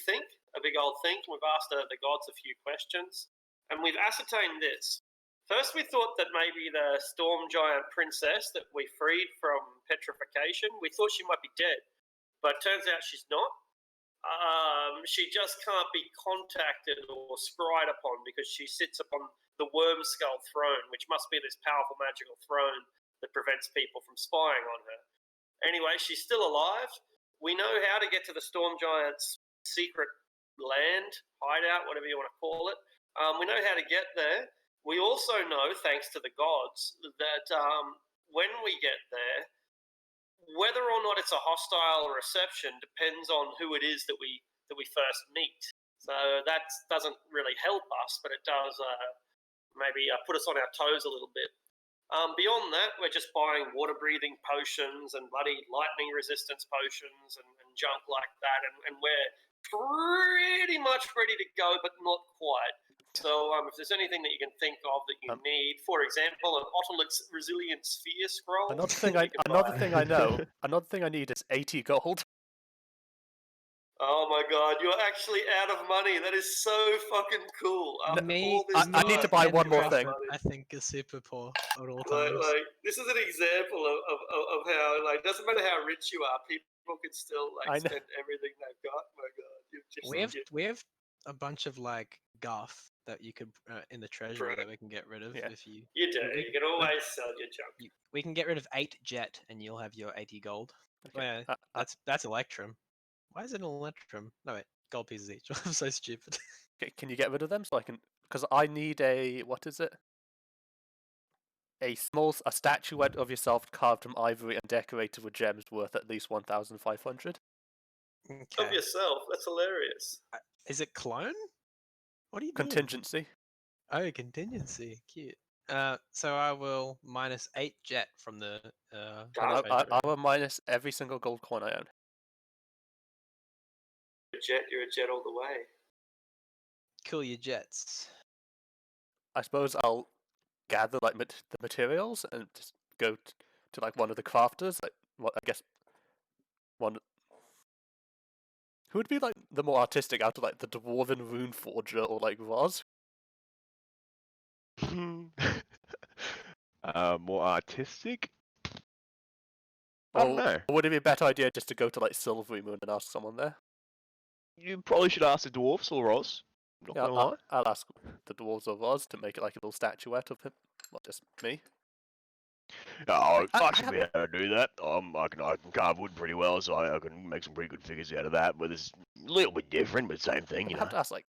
old think. We've asked the gods a few questions, and we've ascertained this. First, we thought that maybe the Storm Giant princess that we freed from petrification, we thought she might be dead, but turns out she's not. She just can't be contacted or scryed upon because she sits upon the Worm Skull throne, which must be this powerful magical throne that prevents people from spying on her. Anyway, she's still alive. We know how to get to the Storm Giants' secret land, hideout, whatever you want to call it. We know how to get there. We also know, thanks to the gods, that when we get there, whether or not it's a hostile reception depends on who it is that we first meet. So that doesn't really help us, but it does maybe put us on our toes a little bit. Beyond that, we're just buying water-breathing potions and bloody lightning resistance potions and junk like that, and we're pretty much ready to go, but not quite. So if there's anything that you can think of that you need, for example, an Otolix Resilient Sphere scroll. Another thing I need is 80 gold. Oh my god, you're actually out of money. That is so fucking cool. After Me, all this I need to buy time, one more you're out of thing. money. I think is super poor at all times. Like this is an example of how, like, doesn't matter how rich you are, people can still I like know. spend everything they've got. My god, you've just We have a bunch of like guff that you could in the treasury Right. that we can get rid of Yeah. if you. you do. we- You can always sell your junk. We can get rid of 8 jet and you'll have your 80 gold. Okay. Yeah, that's Electrum. Why is it an Electrum? No wait, gold pieces each. I'm so stupid. Okay, can you get rid of them so I can? Because I need a what is it? A statuette of yourself carved from ivory and decorated with gems worth at least 1,500. Of Okay. yourself. That's hilarious. Is it clone? What are you doing? Contingency. Oh, contingency. Cute. So I will minus 8 jet from the And Done. I will minus every single gold coin I own. You're a jet all the way. Kill your jets. I suppose I'll gather like the materials and just go to like one of the crafters. Like what I guess one. Who would be like the more artistic out of like the Dwarven Rune Forger or like Roz? More artistic? I don't know. Or would it be a better idea just to go to like Silvery Moon and ask someone there? You probably should ask the dwarfs or Ross. Not Yeah, gonna lie. I'll ask the dwarves of Roz to make it like a little statuette of him. Not just me. Oh, I I should be able to do that. I can carve wood pretty well, so I can make some pretty good figures out of that. But it's a little bit different, but same thing, you I know. have to ask like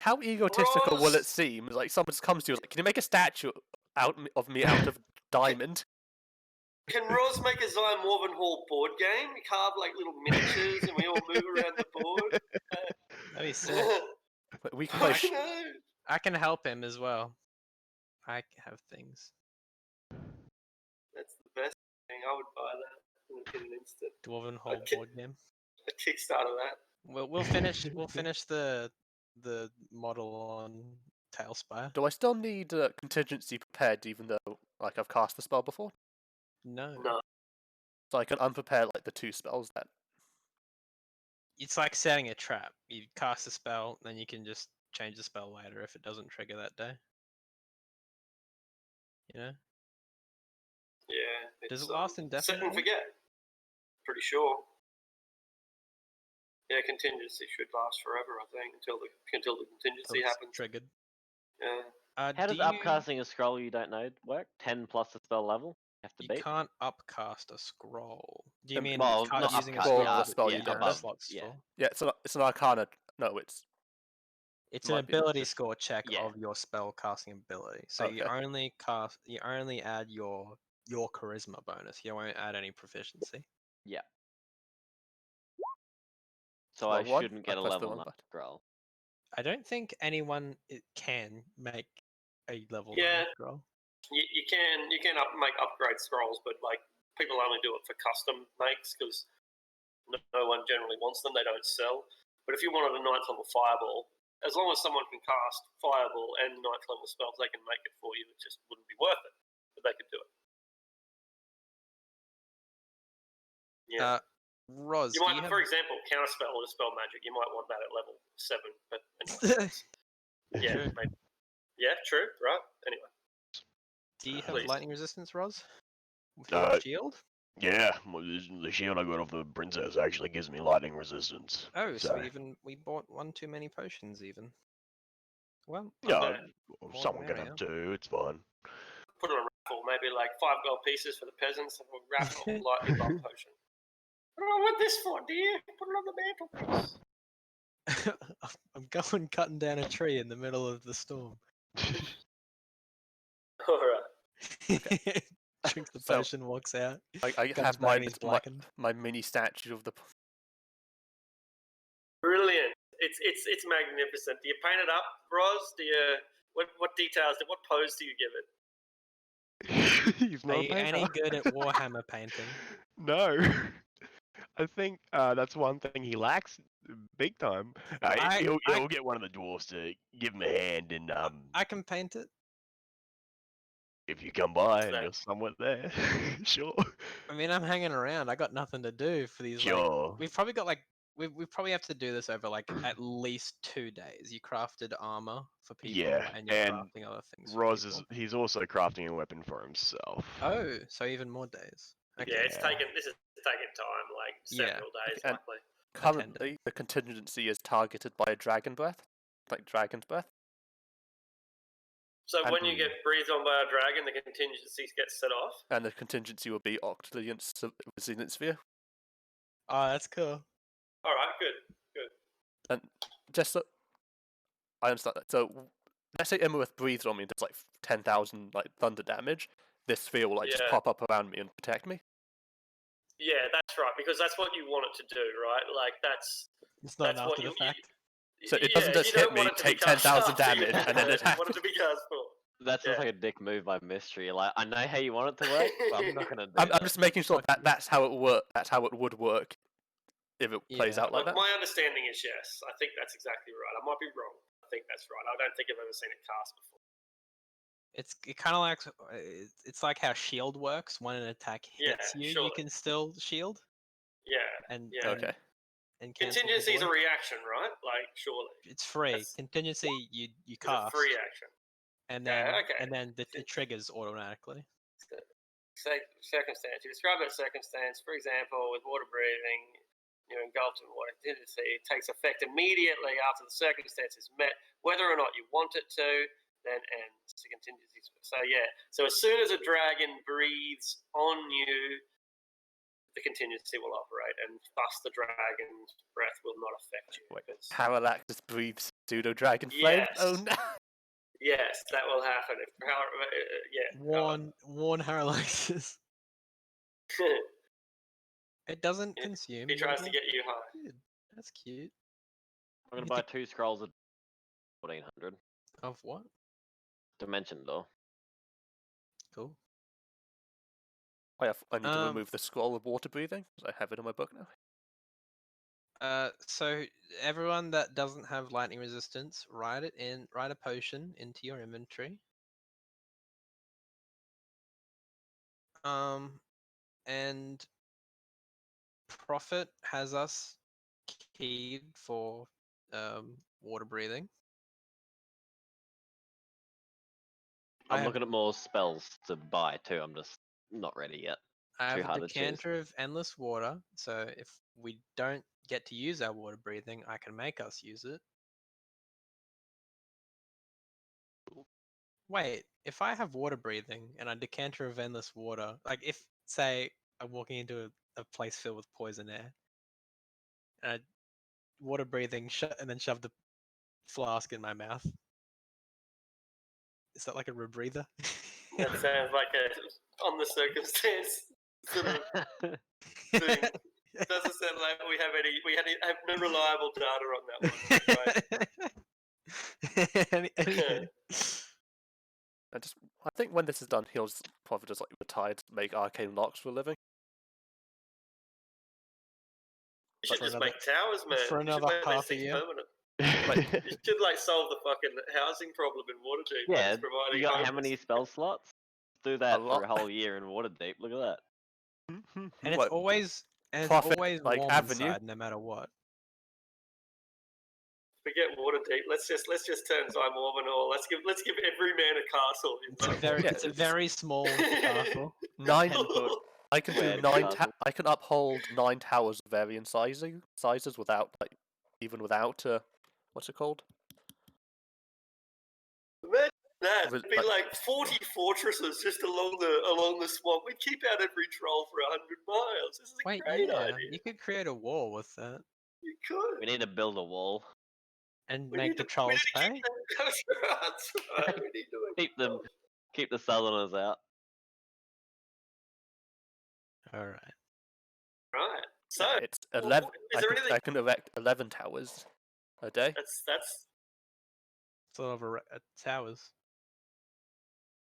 how egotistical will it Roz! seem? Like someone just comes to you like, can you make a statue of me out of diamond? Can Roz make a Zion Morvenhall board game? We carve like little miniatures and we all move around the board. That'd be sick. We can play. I know. I can help him as well. I have things. That's the best thing. I would buy that in an instant. Dwarven Hall Okay. board game. A Kickstarter that. We'll finish the model on Tailspire. Do I still need contingency prepared, even though like I've cast the spell before? No. No. So I can unprepare like the 2 spells then. It's like setting a trap. You cast a spell, then you can just change the spell later if it doesn't trigger that day. You know? Yeah. Does it's, it last set and indefinitely? forget. Pretty sure. Yeah, contingency should last forever, I think, until the Till contingency it's happens. triggered. Yeah. How do does upcasting a scroll you don't know work? 10 plus the spell level? Have to You beat? can't upcast a scroll. Do you Um, mean well, cast not using a upcast, spell? yeah, that- spell you yeah, don't a know. slot Yeah. scroll. Yeah, it's an Arcana. No, it's It's an Might be ability just- score check Yeah. of your spell casting ability. So you Okay. only add your charisma bonus. You won't add any proficiency. So I level 1. shouldn't get a press the level 1 up button. scroll. I don't think anyone can make a level Yeah. 9 scroll. You can make upgrade scrolls, but like people only do it for custom makes because no one generally wants them. They don't sell. But if you wanted a 9th level fireball, as long as someone can cast fireball and 9th level spells, they can make it for you. It just wouldn't be worth it, but they could do it. Yeah. Roz, You do might, you have... for example, counterspell or dispel magic. You might want that at level 7. But anyway, yeah, True. maybe. Yeah, true. Right. Anyway, Do you have Please. lightning resistance, Roz? With your shield? Yeah, well, the shield I got off the princess actually gives me lightning resistance. Oh, so So- we bought one too many potions even. Well, Yeah, Okay. or More someone the can have merrier. 2, it's fine. put on a raffle. Maybe like 5 gold pieces for the peasants, and we'll raffle a lightning bolt potion. What do I want this for, dear? Put it on the mantelpiece. I'm going cutting down a tree in the middle of the storm. All right. Drinks the So- potion, walks out. I Comes have back and he's blackened. my mini statue of the. Brilliant. It's magnificent. Do you paint it up, Roz? Do you what details? What pose do you give it? He's Are not a you any painter. good at Warhammer painting? No. I think that's one thing he lacks big time. He'll get one of the dwarves to give him a hand, and I can paint it. if you come by and that? you're somewhere there, sure. I mean, I'm hanging around. I got nothing to do for these. Sure. We've probably got we probably have to do this over like at least 2 days. You crafted armor for people, Yeah, and you're and crafting other things. for Roz people. he's also crafting a weapon for himself. Oh, so even more days. Okay. Yeah, Yeah. this is taking time, like Yeah. several days, And- likely. Currently, the contingency is targeted by a dragon breath, like dragon's breath. So And- when you get breathed on by a dragon, the contingency gets set off. And the contingency will be Octiliant's resilience sphere. Oh, that's cool. All right, good. And just so I understand that. So let's say Immerith breathes on me and does like 10,000 like thunder damage. This sphere will like just Yeah. pop up around me and protect me. Yeah, that's right, because that's what you want it to do, right? Like that's It's not that's after what the fact. So it doesn't just you hit don't me, want it to be take cast 10,000 after you damage, and then want attack it to be cast for. That's just Yeah. like a dick move by Mystery. Like, I know how you want it to work, but I'm not gonna do I'm that. just making sure that that's how it work. That's how it would work if it plays Yeah. out like Look, that. my understanding is yes. I think that's exactly right. I might be wrong. I think that's right. I don't think I've ever seen it cast before. It kind of like it's like how shield works. When an attack hits Yeah, you, surely. you can still shield Yeah. and Yeah. Okay. and cancel Contingency is a before. reaction, right? Like surely. It's free. that's- Contingency you It's cast a free action. and Yeah, then okay. and then it triggers automatically. Circumstance. You describe that circumstance, for example, with water breathing, you're engulfed in water. Contingency it takes effect immediately after the circumstance is met, whether or not you want it to, then ends the contingency. So yeah, so as soon as a dragon breathes on you, the contingency will operate, and thus the dragon's breath will not affect you. Wait, because- Parallax just breathes pseudo dragon flame. Oh Yes. no! yes, that will happen. Yeah. Warn Haralaxes. It doesn't Yeah, consume. he tries to water. get you high. Good. That's cute. I'm gonna you buy think- 2 scrolls at 1400. Of what? Dimension door. Cool. I need to Um, remove the scroll of water breathing. 'Cause I have it in my book now. So everyone that doesn't have lightning resistance, write a potion into your inventory. And Prophet has us keyed for water breathing. I I'm have- looking at more spells to buy too. I'm just not ready yet. I Too have a hard to choose. decanter of endless water, so if we don't get to use our water breathing, I can make us use it. Wait, if I have water breathing and a decanter of endless water, like if, say, I'm walking into a place filled with poison air, and I water breathing and then shove the flask in my mouth, is that like a rebreather? That sounds like a on the circumstance sort of thing. Doesn't sound like we have no reliable data on that one. Right? Anyway. I think when this is done, he'll probably just like retired to make arcane locks for a living. You should For just another- make towers, man. for You should another make those half a things year. permanent. You should like solve the fucking housing problem in Waterdeep. by Yeah, just providing you got how homes. many spell slots? Do that for lot. a whole year in Waterdeep. Look at that. And it's What, always Profit, always like, warm Avenue? inside, no matter what. Forget Waterdeep. Let's just turn Zymormanor. Let's give every man a castle. In It's a Zymormanor. very Yeah, it's a it's- very small castle. 9. 10-foot I can do square 9. castle. I can uphold 9 towers of varying sizes without even without what's it called? Imagine that. Was it It'd be like 40 fortresses just along the swamp. We'd keep out every troll for 100 miles. This is a Wait, great yeah, idea. you could create a wall with that You could. We need to build a wall. and We make need the to- we trolls need to pay. keep them- That's right. We need to make Keep them, keep the southerners out. All right. Right. So It's well, 11. is there anything? I can erect 11 towers a day. That's Sort of towers.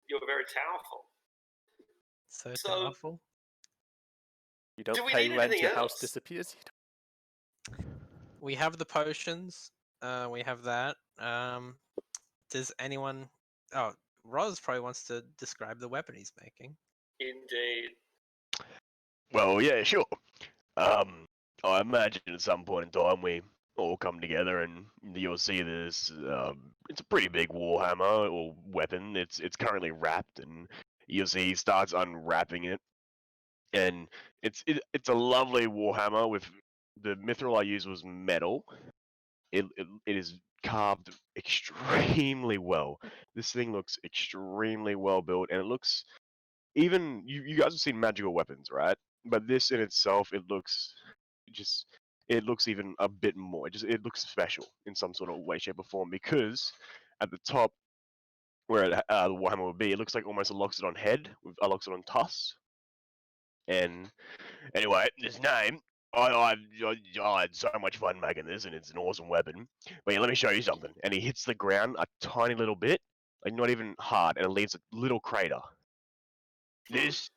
you're very powerful. So So- powerful. You don't do we pay need rent, anything your house else? disappears. We have the potions. We have that. Does anyone? Oh, Roz probably wants to describe the weapon he's making. Indeed. Well, yeah, sure. I imagine at some point in time we all come together and you'll see this. It's a pretty big warhammer or weapon. It's currently wrapped, and you'll see he starts unwrapping it, and it's a lovely warhammer with the mithril I used was metal. It is carved extremely well. This thing looks extremely well built, and it looks even you guys have seen magical weapons, right? But this in itself, it looks even a bit more. It looks special in some sort of way, shape, or form, because at the top where the warhammer would be, it looks like almost a Loxodon head with a Loxodon tusk. And anyway, this name, I had so much fun making this, and it's an awesome weapon. But yeah, let me show you something. And he hits the ground a tiny little bit, like not even hard, and it leaves a little crater. This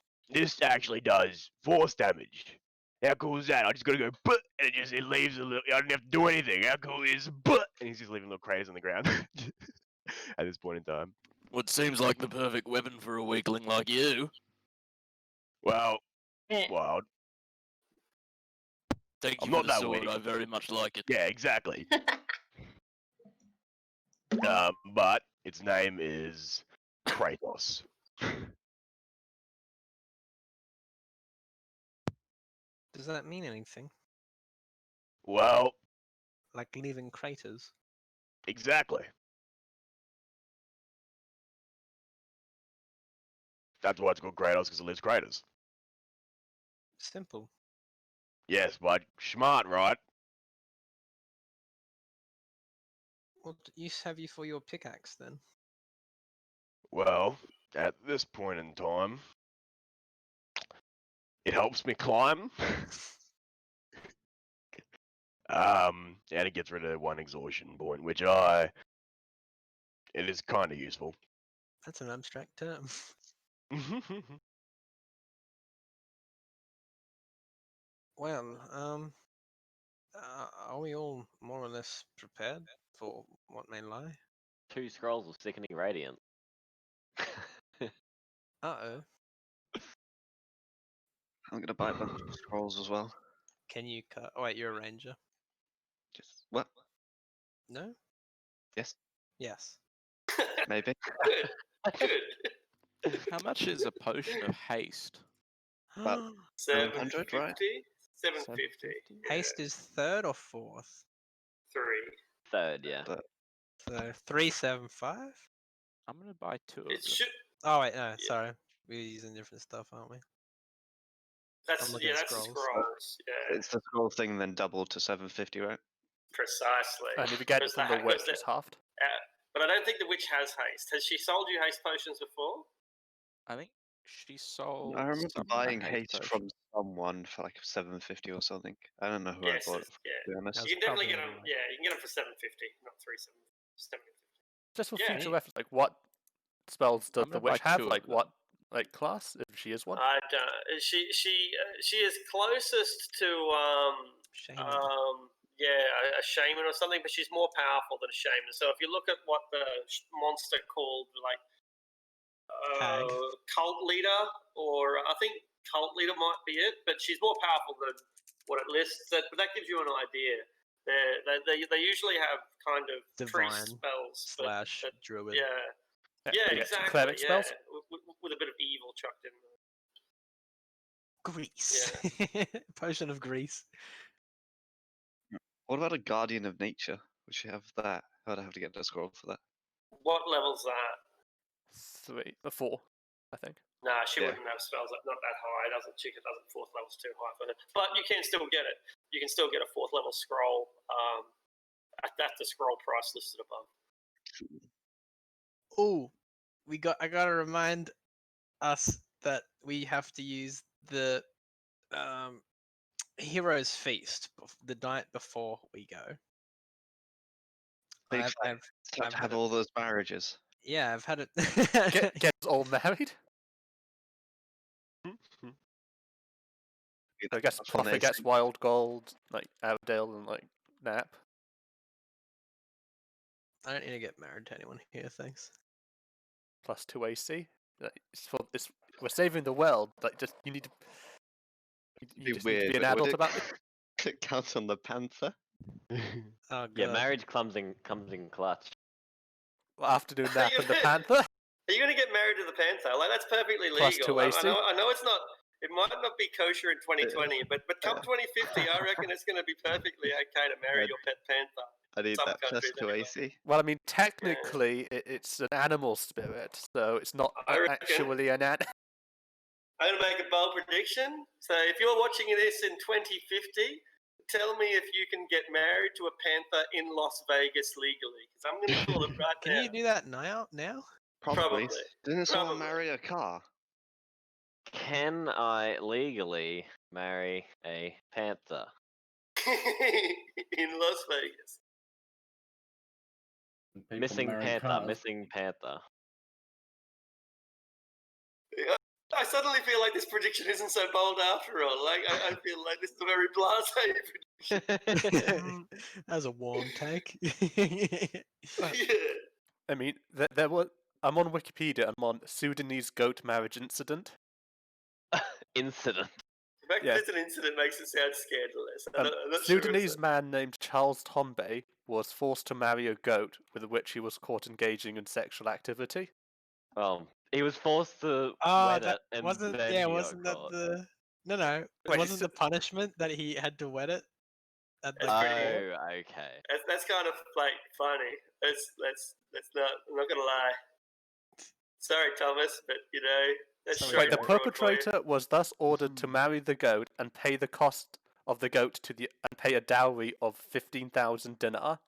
actually does force damage. How cool is that? I just gotta go, but and it leaves a little. I don't have to do anything. How cool is but? And he's just leaving little craters on the ground at this point in time. What seems like the perfect weapon for a weakling like you. Well, wild. Thank I'm you for not the that sword. weak. I very much like it. Yeah, exactly. But its name is Kratos. Does that mean anything? Well, Like leaving craters? exactly. That's why it's called Kratos, because it leaves craters. Simple. Yes, but smart, right? What use have you for your pickaxe then? Well, at this point in time, it helps me climb. And it gets rid of one exhaustion point, which it is kind of useful. That's an abstract term. Well, are we all more or less prepared for what may lie? 2 scrolls of sickening radiance. Uh-oh. I'm gonna buy a bunch of scrolls as well. Can you cut? Oh wait, you're a ranger. Just what? No? Yes, Yes. maybe. Good. Good. How much is a potion of haste? About 700, right? 750. Haste is third or fourth? 3. Third, yeah. So 375? I'm gonna buy 2 of them. It should. Oh wait, no, sorry. We're using different stuff, aren't we? That's looking yeah. at That's the scrolls. scrolls. Yeah. It's the scroll thing, then doubled to 750, right? Precisely. And if you get it Because from the the ha- witch, because the- it's halved. But I don't think the witch has haste. Has she sold you haste potions before? I think she sold. I remember some buying haste haste potion. from someone for like 750 or something. I don't know who Yes. I bought it from, Yeah. to be honest. That's You can definitely get probably them. right. Yeah, you can get them for 750, not 350. Just for Yeah. future reference, like what spells does I'm the gonna buy witch have? 2 of Like them. what like class if she is one? I don't. She is closest to Shaman. a shaman or something, but she's more powerful than a shaman. So if you look at what the monster called, like Hag. cult leader, or I think cult leader might be it, but she's more powerful than what it lists. But that gives you an idea. They usually have kind of priest Divine spells, /druid. yeah, We get exactly. cleric Yeah, spells? with a bit of evil chucked in there. Grease. Potion of grease. What about a Guardian of Nature? Would she have that? I'd have to get the scroll for that. What level's that? 4, I think. Nah, she Yeah. wouldn't have spells not that high. Doesn't 4th level's too high for her. But you can still get it. You can still get a 4th level scroll at the scroll price listed above. Oh, I gotta remind us that we have to use the Heroes Feast the night before we go. Big I've It's time I've to had have it. all those marriages. Yeah, I've had it. Get us all married? I guess That's one Profit gets AC. Wild Gold, like Avdale and like Nap. I don't need to get married to anyone here, thanks. Plus 2 AC. We're saving the world. Like, just you need to. You Be just need to weird. be an but would adult it about it. count on the Panther? Oh god. Yeah, marriage comes in clutch. Afternoon Nap and the gonna- Panther. Are you going to get married to the Panther? Like that's perfectly Plus legal. 2 AC? I know it's not. It might not be kosher in 2020, but come 2050, I reckon it's going to be perfectly okay to marry I'd- your pet panther. I need Some that plus countries 2 anyway. AC. Well, I mean, technically, it's an animal spirit, so it's not I reckon. actually an animal. I'm going to make a bold prediction. So if you're watching this in 2050, tell me if you can get married to a panther in Las Vegas legally, because I'm going to call it right Can now. you do that now? Probably. Probably. Didn't someone Probably. marry a car? Can I legally marry a panther? in Las Vegas. People Missing marry panther. cars. Missing panther. I suddenly feel like this prediction isn't so bold after all. Like I feel like this is a very blasé prediction. That was a warm take. Yeah. I mean, there were. I'm on Wikipedia. I'm on Sudanese goat marriage incident. Incident. The fact Yeah. that it's an incident makes it sound scandalous. I'm not Sudanese sure man named Charles Tombe was forced to marry a goat with which he was caught engaging in sexual activity. Well, he was forced to Oh, wed that it, and wasn't. then Yeah, he wasn't got that caught. the? No. Wait, Wasn't so- the punishment that he had to wed it? At That's the pretty- court? Oh, okay. that's kind of like funny. That's not. I'm not gonna lie. Sorry, Thomas, but you know that's Sorry, straight Wait, the Right. abroad for you. perpetrator was thus ordered to marry the goat and pay the cost of the goat and pay a dowry of 15,000 dinar.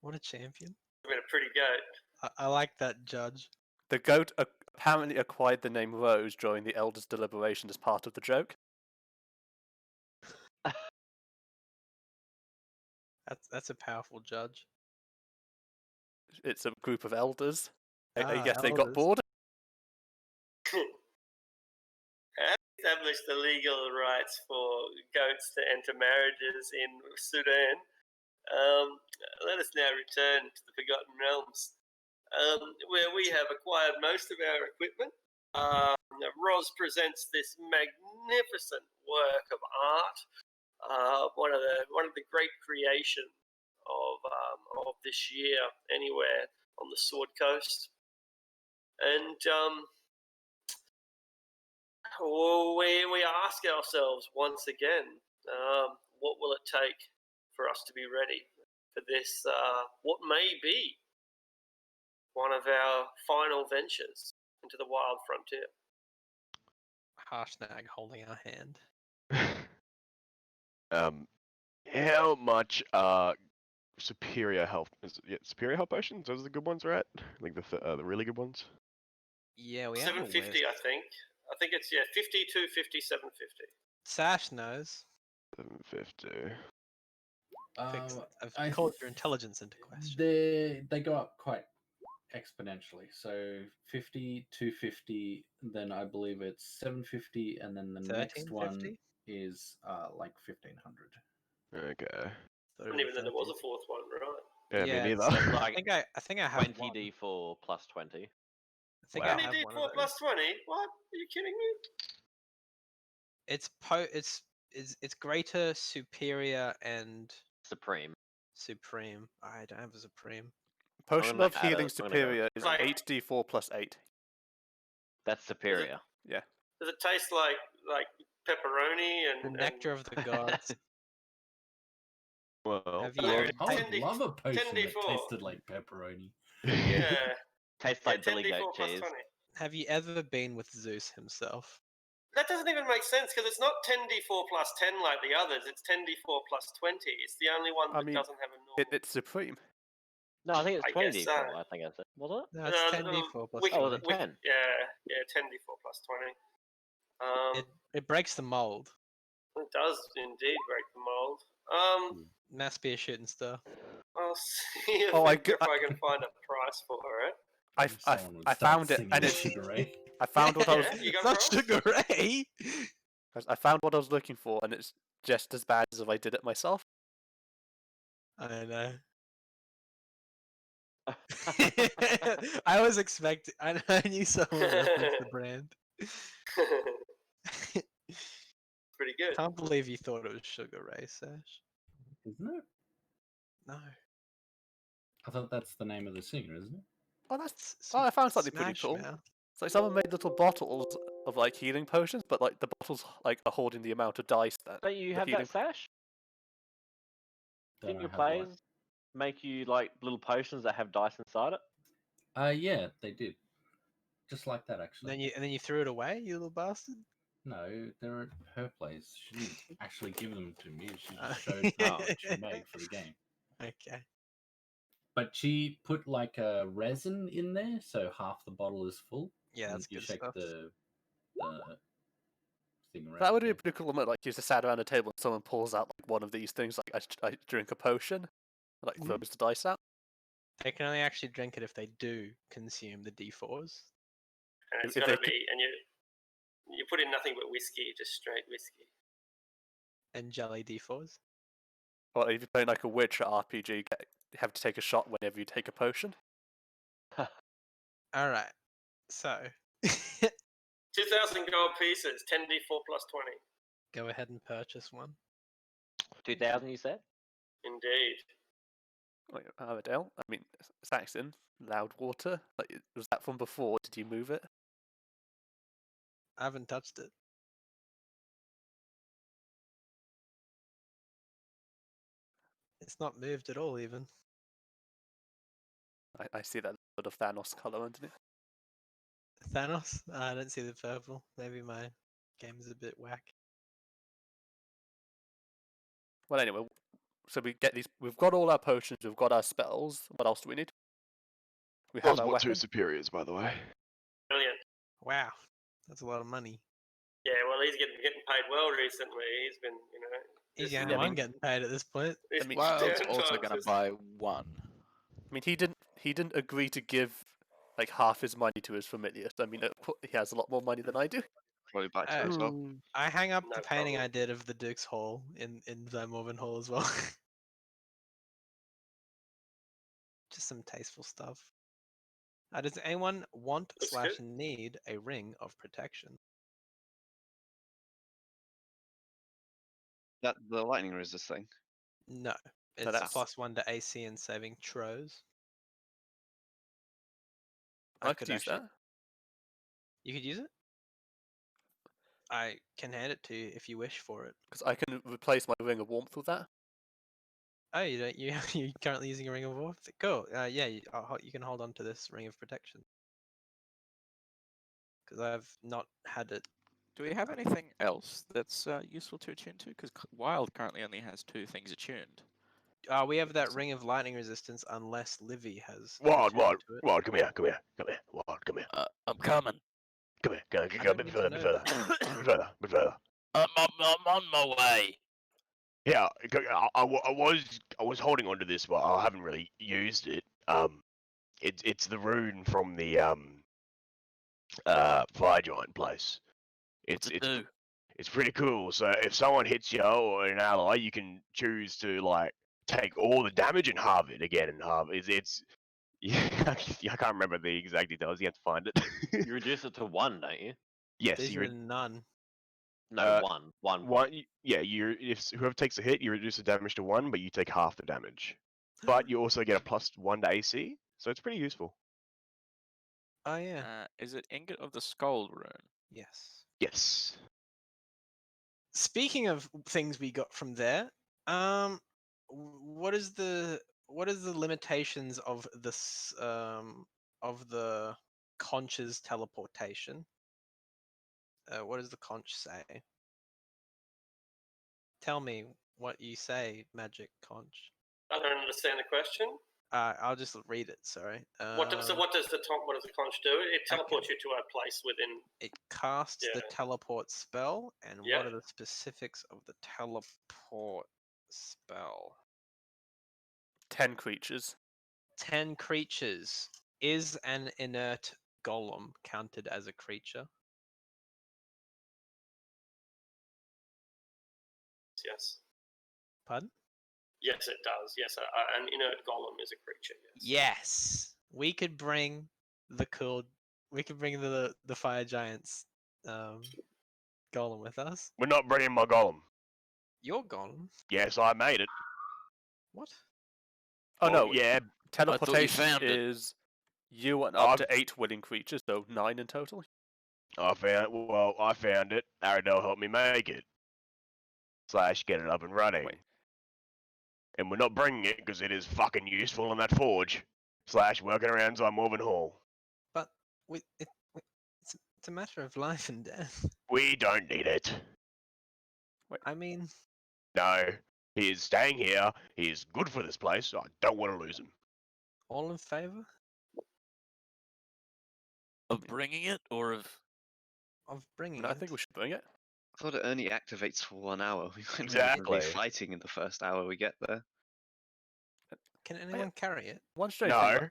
What a champion! I mean, a pretty goat. I like that judge. The goat apparently acquired the name Rose during the elders' deliberation as part of the joke. That's a powerful judge. It's a group of elders. I Ah, guess they got elders. bored. Established the legal rights for goats to enter marriages in Sudan. Let us now return to the Forgotten Realms, where we have acquired most of our equipment. Roz presents this magnificent work of art, one of the great creations of this year anywhere on the Sword Coast, and we ask ourselves once again, what will it take for us to be ready for this, what may be one of our final ventures into the wild frontier? Harshnag holding our hand. How much superior health superior health potions? Those are the good ones, right? Like the really good ones. Yeah, we have a 750, I think. I think it's 50, 250, 750. Sash knows. 750. I've I called your intelligence into question. They go up quite exponentially. So 50, 250, then I believe it's 750, and then the next one 1350? is like 1500. Okay. Thought I it didn't even know there was 13. a fourth one, right? Yeah, Yeah, me it's neither. It's I like think I have 20 one. D4 plus 20. I think Wow. I 20 have one of D4 plus those. 20? What? Are you kidding me? It's greater, superior, and Supreme. supreme. I don't have a supreme. Potion gonna of add a- Healing I'm gonna go- Superior is Like- 8d4 plus 8. That's superior. Does it taste like pepperoni The and nectar of the gods. Well, Have you Look, ever I would 10D love a potion that 10d4. tasted like pepperoni. Yeah, Tastes yeah, like Billy 10d4 Goat plus cheese. 20. Have you ever been with Zeus himself? That doesn't even make sense because it's not 10d4 plus 10 like the others. It's 10d4 plus 20. It's the only one I that mean, doesn't have a normal. It's supreme. No, I think it's I 20 guess D4. so. I think I said. Was it? No, it's 10d4 plus Oh, was 20. it 10? Yeah, 10d4 plus 20. It breaks the mold. It does indeed break the mold. Must be a shooting star. I'll see if, Oh, I if I can find a price for it. Someone would I start found it, singing and it's Sugar Ray. I found what I was Yeah, you got It's not price? Sugar Ray. I found what I was looking for, and it's just as bad as if I did it myself. I know. I was expecting. I knew someone would reference the brand. Pretty good. Can't believe you thought it was Sugar Ray, Sash. Isn't it? No. I thought that's the name of the singer, isn't it? Oh, I found something pretty Smash cool. Mouth. It's like someone made little bottles of like healing potions, but like the bottles like are holding the amount of dice that. Don't you the have healing- that sash? Don't Didn't know your how to like- players make you like little potions that have dice inside it? Yeah, they did. Just like that, And actually. then you threw it away, you little bastard. No, they're her plays. She didn't actually give them to me. She Oh. just showed how she made for the game. Okay. But she put like a resin in there, so half the bottle is full. Yeah, and that's you good shake stuff. the thing around. That would be yeah. a pretty cool moment. Like you just sat around a table and someone pulls out like one of these things. Like I drink a potion, like Mhm. throws the dice out. They can only actually drink it if they do consume the D4s. And it's If got to they be, and you put in nothing but whiskey, just straight whiskey. And jelly D4s. Or if you're playing like a Witcher RPG, you have to take a shot whenever you take a potion. Alright. So 2,000 gold pieces, 10d4 plus 20. go ahead and purchase one. 2000, you said? Indeed. Like Armadale, I mean Saxon, Loudwater. Like was that from before? Did you move it? I haven't touched it. It's not moved at all even. I see that bit of Thanos color underneath. Thanos? I don't see the purple. Maybe my game is a bit whack. Well, anyway, so we get these. We've got all our potions. We've got our spells. What else do we need? We have Those our were two weapon. superiors, by the way. Brilliant. Wow. That's a lot of money. Yeah, well, he's getting paid well recently. He's been, He's just the only Yeah, I one mean- getting paid at this point. he's I mean, Wild's down also times, going to just- buy one. I mean, he didn't agree to give like half his money to his familiar. So I mean, he has a lot more money than I do. Probably back to it as well. I hang up No the painting problem. I did of the Duke's Hall in Morven Hall as well. Just some tasteful stuff. Does anyone want Looks slash good. need a ring of protection? That the lightning resist thing. No. It's that's- +1 to AC and saving throws. I could use that. You could use it? I can hand it to you if you wish for it. Because I can replace my ring of warmth with that. Oh, you don't. You're currently using a ring of warmth. Cool. Yeah, you can hold on to this ring of protection. Because I've not had it. Do we have anything else that's useful to attune to? Because Wild currently only has 2 things attuned. We have that ring of lightning resistance, unless Livy has. Wild, attuned Wild, to it. Wild, come here, come here, come here, Wild, come here, I'm coming. come here, go, I go a don't bit need to further, know bit further, that. bit further, bit further. I'm on my way. Yeah, I was holding on to this, but I haven't really used it. it's the rune from the fire giant place. What's it do? It's pretty cool. So if someone hits you or an ally, you can choose to like take all the damage and halve it again and halve. It's yeah, I can't remember the exact details. You have to find it. You reduce it to 1, don't you? Yes, These you are none. No, Uh, 1. yeah, if whoever takes a hit, you reduce the damage to 1, but you take half the damage. But you also get a +1 to AC, so it's pretty useful. Oh yeah. Is it Ingot of the Skull rune? Yes. Yes. Speaking of things we got from there, what is the limitations of this of the conch's teleportation? What does the conch say? Tell me what you say, magic conch. I don't understand the question. I'll just read it. Sorry. What does the conch do? It teleports you to a place within. It casts the Yeah. teleport spell, and Yep. what are the specifics of the teleport spell? 10 creatures. 10 creatures. Is an inert golem counted as a creature? Yes. Pardon? Yes, it does. Yes, an inert golem is a creature. Yes. Yes. We could bring the fire giants golem with us. We're not bringing my golem. Your golem? Yes, I made it. What? Oh Well, no, yeah. teleportation found it. is you and up I've- to 8 willing creatures, so 9 in total. I found it. Aradel helped me make it. / get it up and running. Wait. And we're not bringing it because it is fucking useful in that forge. / working around Zymorvan Hall. But it's a matter of life and death. We don't need it. I mean, No. He is staying here. He is good for this place. I don't want to lose him. all in favor Of bringing it or of? of bringing No, I it? think we should bring it. I thought it only activates for 1 hour. We might Exactly. be fighting in the first hour we get there. Can anyone carry it? One strange thing No. about,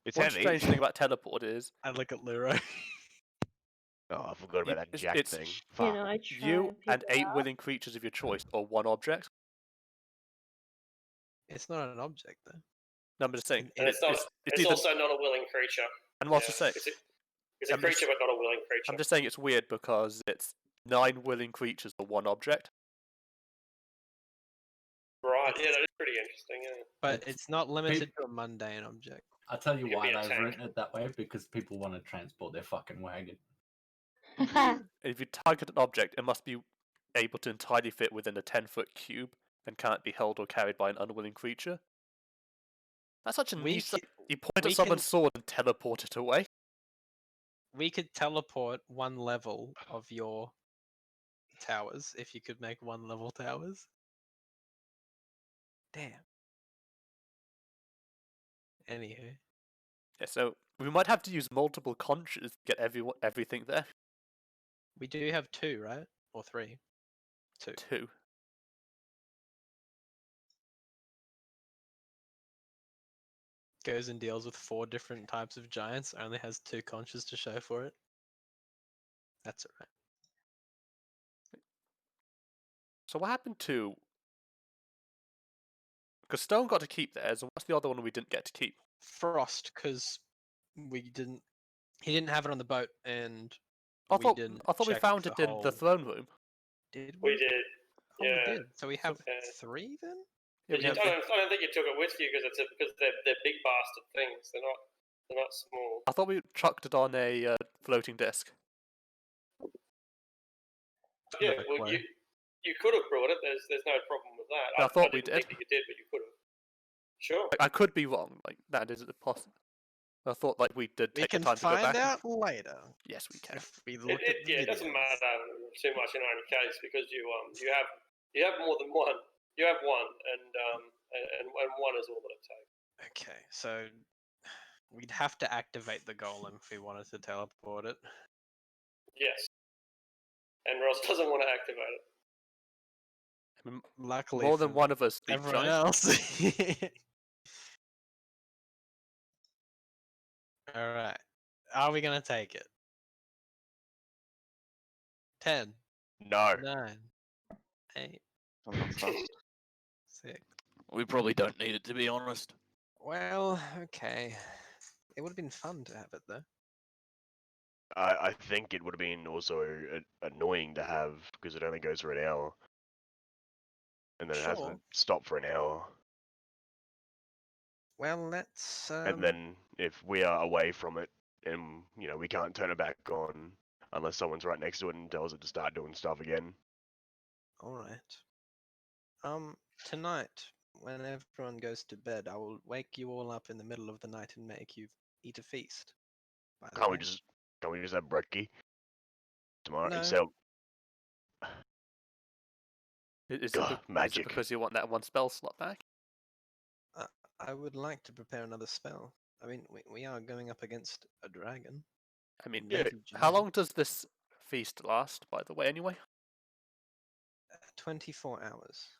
It's one heavy. strange thing about teleport is I look at Leroy. Oh, I forgot about that It's- jack it's- thing. You Fuck. know, I try you and people 8 out. willing creatures of your choice, or 1 object. It's not an object though. No, I'm just saying. And it's not. It's either, also not a willing creature. and what's Yeah, to say? It's a I'm creature, just- but not a willing creature. I'm just saying it's weird because it's 9 willing creatures for 1 object. Right. Yeah, that is pretty interesting. Yeah. But it's not limited to a mundane object. I'll tell you It could why be a they've tank. written it that way, because people want to transport their fucking wagon. If you target an object, it must be able to entirely fit within a 10-foot cube and can't be held or carried by an unwilling creature. That's such a We neat. ca- You point we at someone's can- sword and teleport it away. We could teleport 1 level of your towers if you could make 1 level towers. Damn. Anywho, Yeah, so we might have to use multiple conches to get everything there. we do have 2, right? Or 3? 2. 2. Goes and deals with 4 different types of giants, only has 2 conches to show for it. That's alright. So what happened to? Because Stone got to keep theirs, and what's the other one we didn't get to keep? Frost, because he didn't have it on the boat, and I we thought didn't we check found the it in the whole- throne room. Did We did. Oh, yeah. we did. So we have Okay. 3 then? Yeah, I don't think you took it with you because they're big bastard things. They're not small. I thought we chucked it on a floating disc. Yeah, Like well, where? you could have brought it. There's no problem with that. I thought we didn't think did. that you did, but you could have. Sure. I could be wrong. Like that is possible. I thought like we did We take the can time to go find back. out later. Yes, we can. If we look at the Yeah, it doesn't videos. matter too much in our case because you have more than one. You have one, and one is all that it takes. Okay, so we'd have to activate the golem if we wanted to teleport it. Yes. And Ross doesn't want to activate it. I mean, Luckily, more than for one of us speak everyone giant. else. All right. Are we gonna take it? 10, No. 9, 8, I'm not fast. 6. We probably don't need it, to be honest. Well, okay. It would have been fun to have it though. I think it would have been also annoying to have because it only goes for an hour. And then it Sure. hasn't stopped for an hour. Well, let's. And then if we are away from it and, we can't turn it back on unless someone's right next to it and tells it to start doing stuff again. All right. Tonight, when everyone goes to bed, I will wake you all up in the middle of the night and make you eat a feast. By the Can't we way. just have brekkie tomorrow No. instead of Is God, it magic. because you want that one spell slot back? I would like to prepare another spell. I mean, we are going up against a dragon. I mean, Yeah. how long does this feast last, by the way, anyway? 24 hours.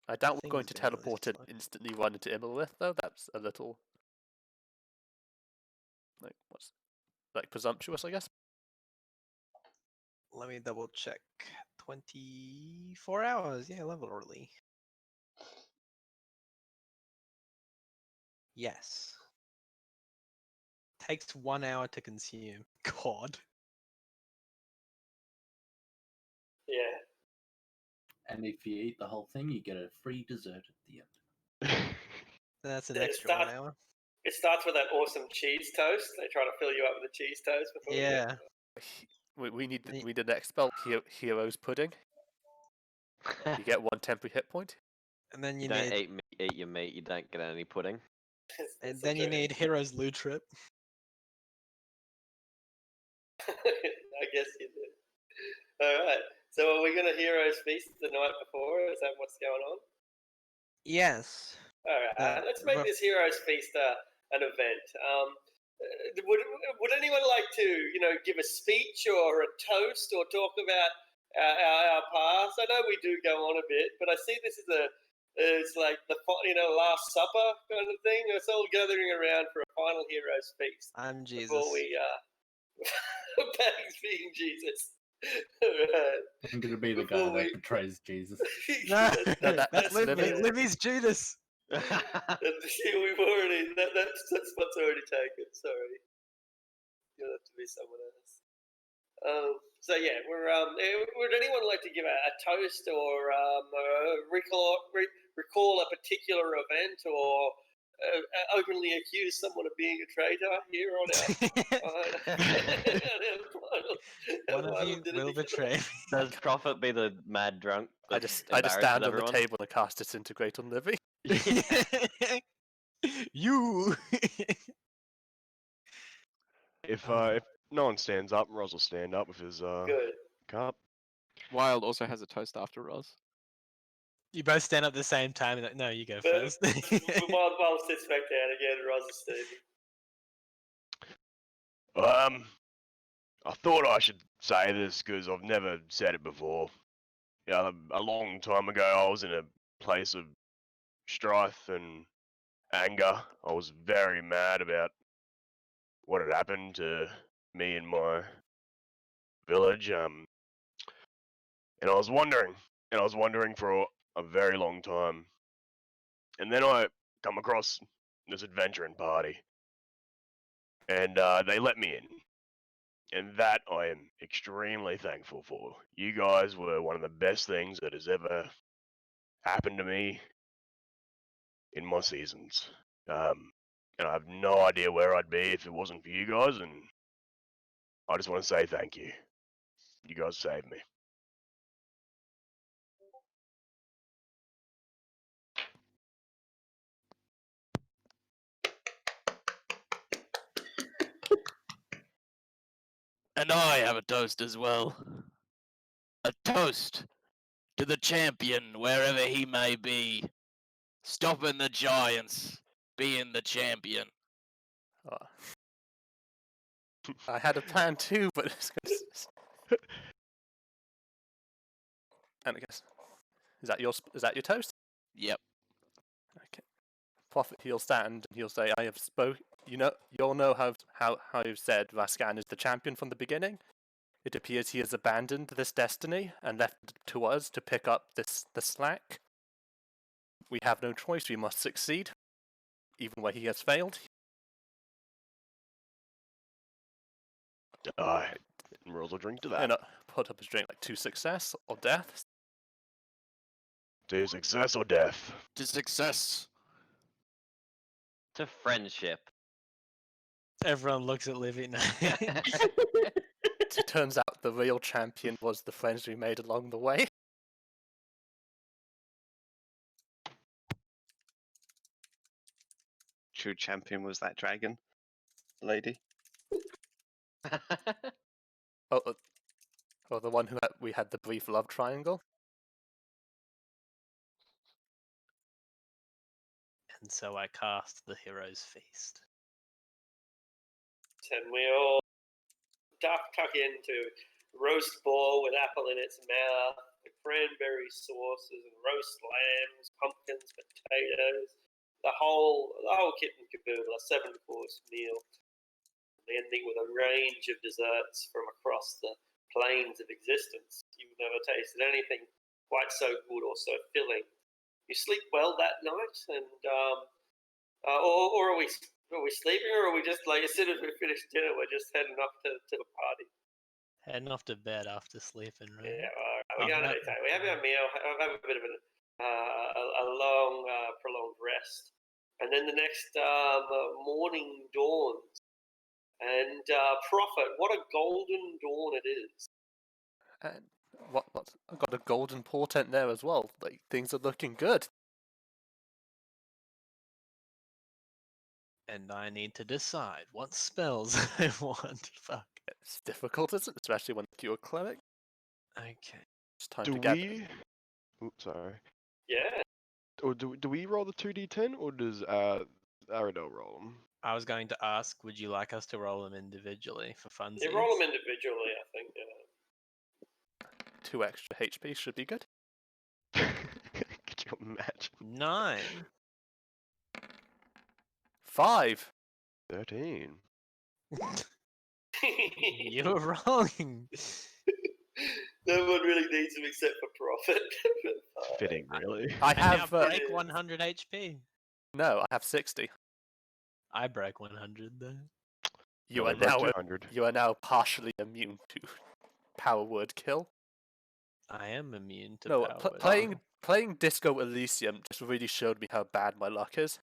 I doubt we're going Things to go really teleport and slow. instantly run into Immelith, though. That's a little presumptuous, I guess. Let me double check. 24 hours. Yeah, level early. Yes. Takes 1 hour to consume. God. Yeah. And if you eat the whole thing, you get a free dessert at the end. That's an It extra 1 starts- hour. It starts with that awesome cheese toast. They try to fill you up with the cheese toast before you Yeah. We need Ye- the next spell, Hero's Pudding. You get 1 temporary hit point. And then You you don't need eat your meat, you don't get any pudding. and then you need Hero's Loot Trip. I guess you do. Alright. So are we going to Heroes Feast the night before? Is that what's going on? Yes. Alright. Let's make but- this Heroes Feast an event. Would anyone like to, give a speech or a toast or talk about our past? I know we do go on a bit, but I see this is it's like the Last Supper kind of thing. It's all gathering around for a final Heroes Feast I'm Jesus. before we Bags being Jesus. Alright. I'm gonna be the guy Before that we- betrays Jesus. No, that's that's Libby. Libby. Libby's Judas. We've already that spot's already taken. Sorry, you'll have to be someone else. So yeah, would anyone like to give a toast or recall a particular event or openly accuse someone of being a traitor here on our One of you will betray Does Prophet be the mad drunk? I that just embarrasses stand on everyone? the table and cast Disintegrate on Livy. me. You. If no one stands up, Roz will stand up with his Good. cup. Wild also has a toast after Roz. You both stand up at the same time. And like, no, you go But- first. While sits back down again, Roz is Stevie. I thought I should say this because I've never said it before. Yeah, a long time ago, I was in a place of strife and anger. I was very mad about what had happened to me and my village. And I was wondering for a very long time. And then I come across this adventuring party, and they let me in. And that I am extremely thankful for. You guys were one of the best things that has ever happened to me in my seasons. And I have no idea where I'd be if it wasn't for you guys, and I just want to say thank you. You guys saved me. And I have a toast as well. A toast to the champion, wherever he may be. Stopping the giants, being the champion. Oh. I had a plan too, but it's gonna... And I guess is that your toast? Yep. Okay. Prophet, he'll stand and he'll say, "I have spoke. You'll know how you've said Raskan is the champion from the beginning. It appears he has abandoned this destiny and left it to us to pick up the slack. We have no choice. We must succeed, even where he has failed." Rolls will drink to that. And put up his drink like to success or death. To success or death. To success. To friendship. Everyone looks at Livy now. It turns out the real champion was the friends we made along the way. True champion was that dragon lady. Or the one we had the brief love triangle. And so I cast the Hero's Feast. And we all tuck into roast boar with apple in its mouth, with cranberry sauces and roast lambs, pumpkins, potatoes, the whole kit and caboodle, a 7-course meal, ending with a range of desserts from across the plains of existence. You've never tasted anything quite so good or so filling. You sleep well that night, and or are we sleeping, or are we just like as soon as we finish dinner, we're just heading off to the party? Heading off to bed after sleeping, right? Yeah, we got another time. We have a meal, have a bit of a long, prolonged rest, and then the next morning dawns. And Prophet, what a golden dawn it is! And I've got a golden portent there as well. Like, things are looking good. And I need to decide what spells I want. Fuck. It's difficult, isn't it? Especially when you're a cleric. Okay. It's time Do to gather. we? Oops, sorry. Yeah. Or do we roll the 2d10 or does Aradel roll them? I was going to ask, would you like us to roll them individually for funsies? You roll them individually, I think. Yeah. 2 extra HP should be good. Could you imagine? 9. 5. 13. You're wrong. No one really needs them except for Prophet. Fitting, really. I And have now break 100 HP. no. I have 60. I broke 100 though. You Well, are I broke now 200. you are now partially immune to power word kill. I am immune to No, power. word playing Disco Elysium just really showed me how bad my luck is.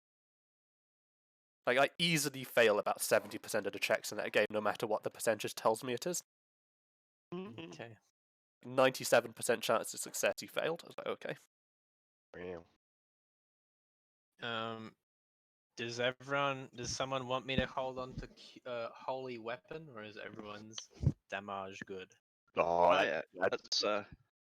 Like, I easily fail about 70% of the checks in that game, no matter what the percentage tells me it is. Okay. 97% chance of success, you failed. I was like, okay. Damn. Does someone want me to hold on to Holy Weapon, or is everyone's damage good? Oh, Yeah, that's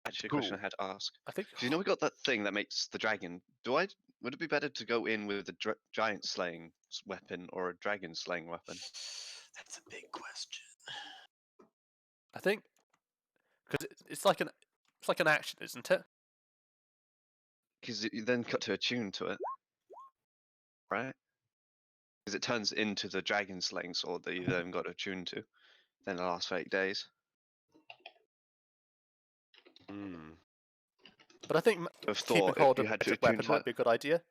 actually a question I cool. had to ask. I think 'Cause you know we got that thing that makes the dragon. Would it be better to go in with a giant slaying weapon or a dragon slaying weapon? That's a big question. I think because it's like an action, isn't it? Because you then got to attune to it, right? Because it turns into the dragon slaying sword that you then got to attune to. Then it lasts for 8 days. But I think I've keeping thought hold if of you had to magic attune weapon to might it. be a good idea.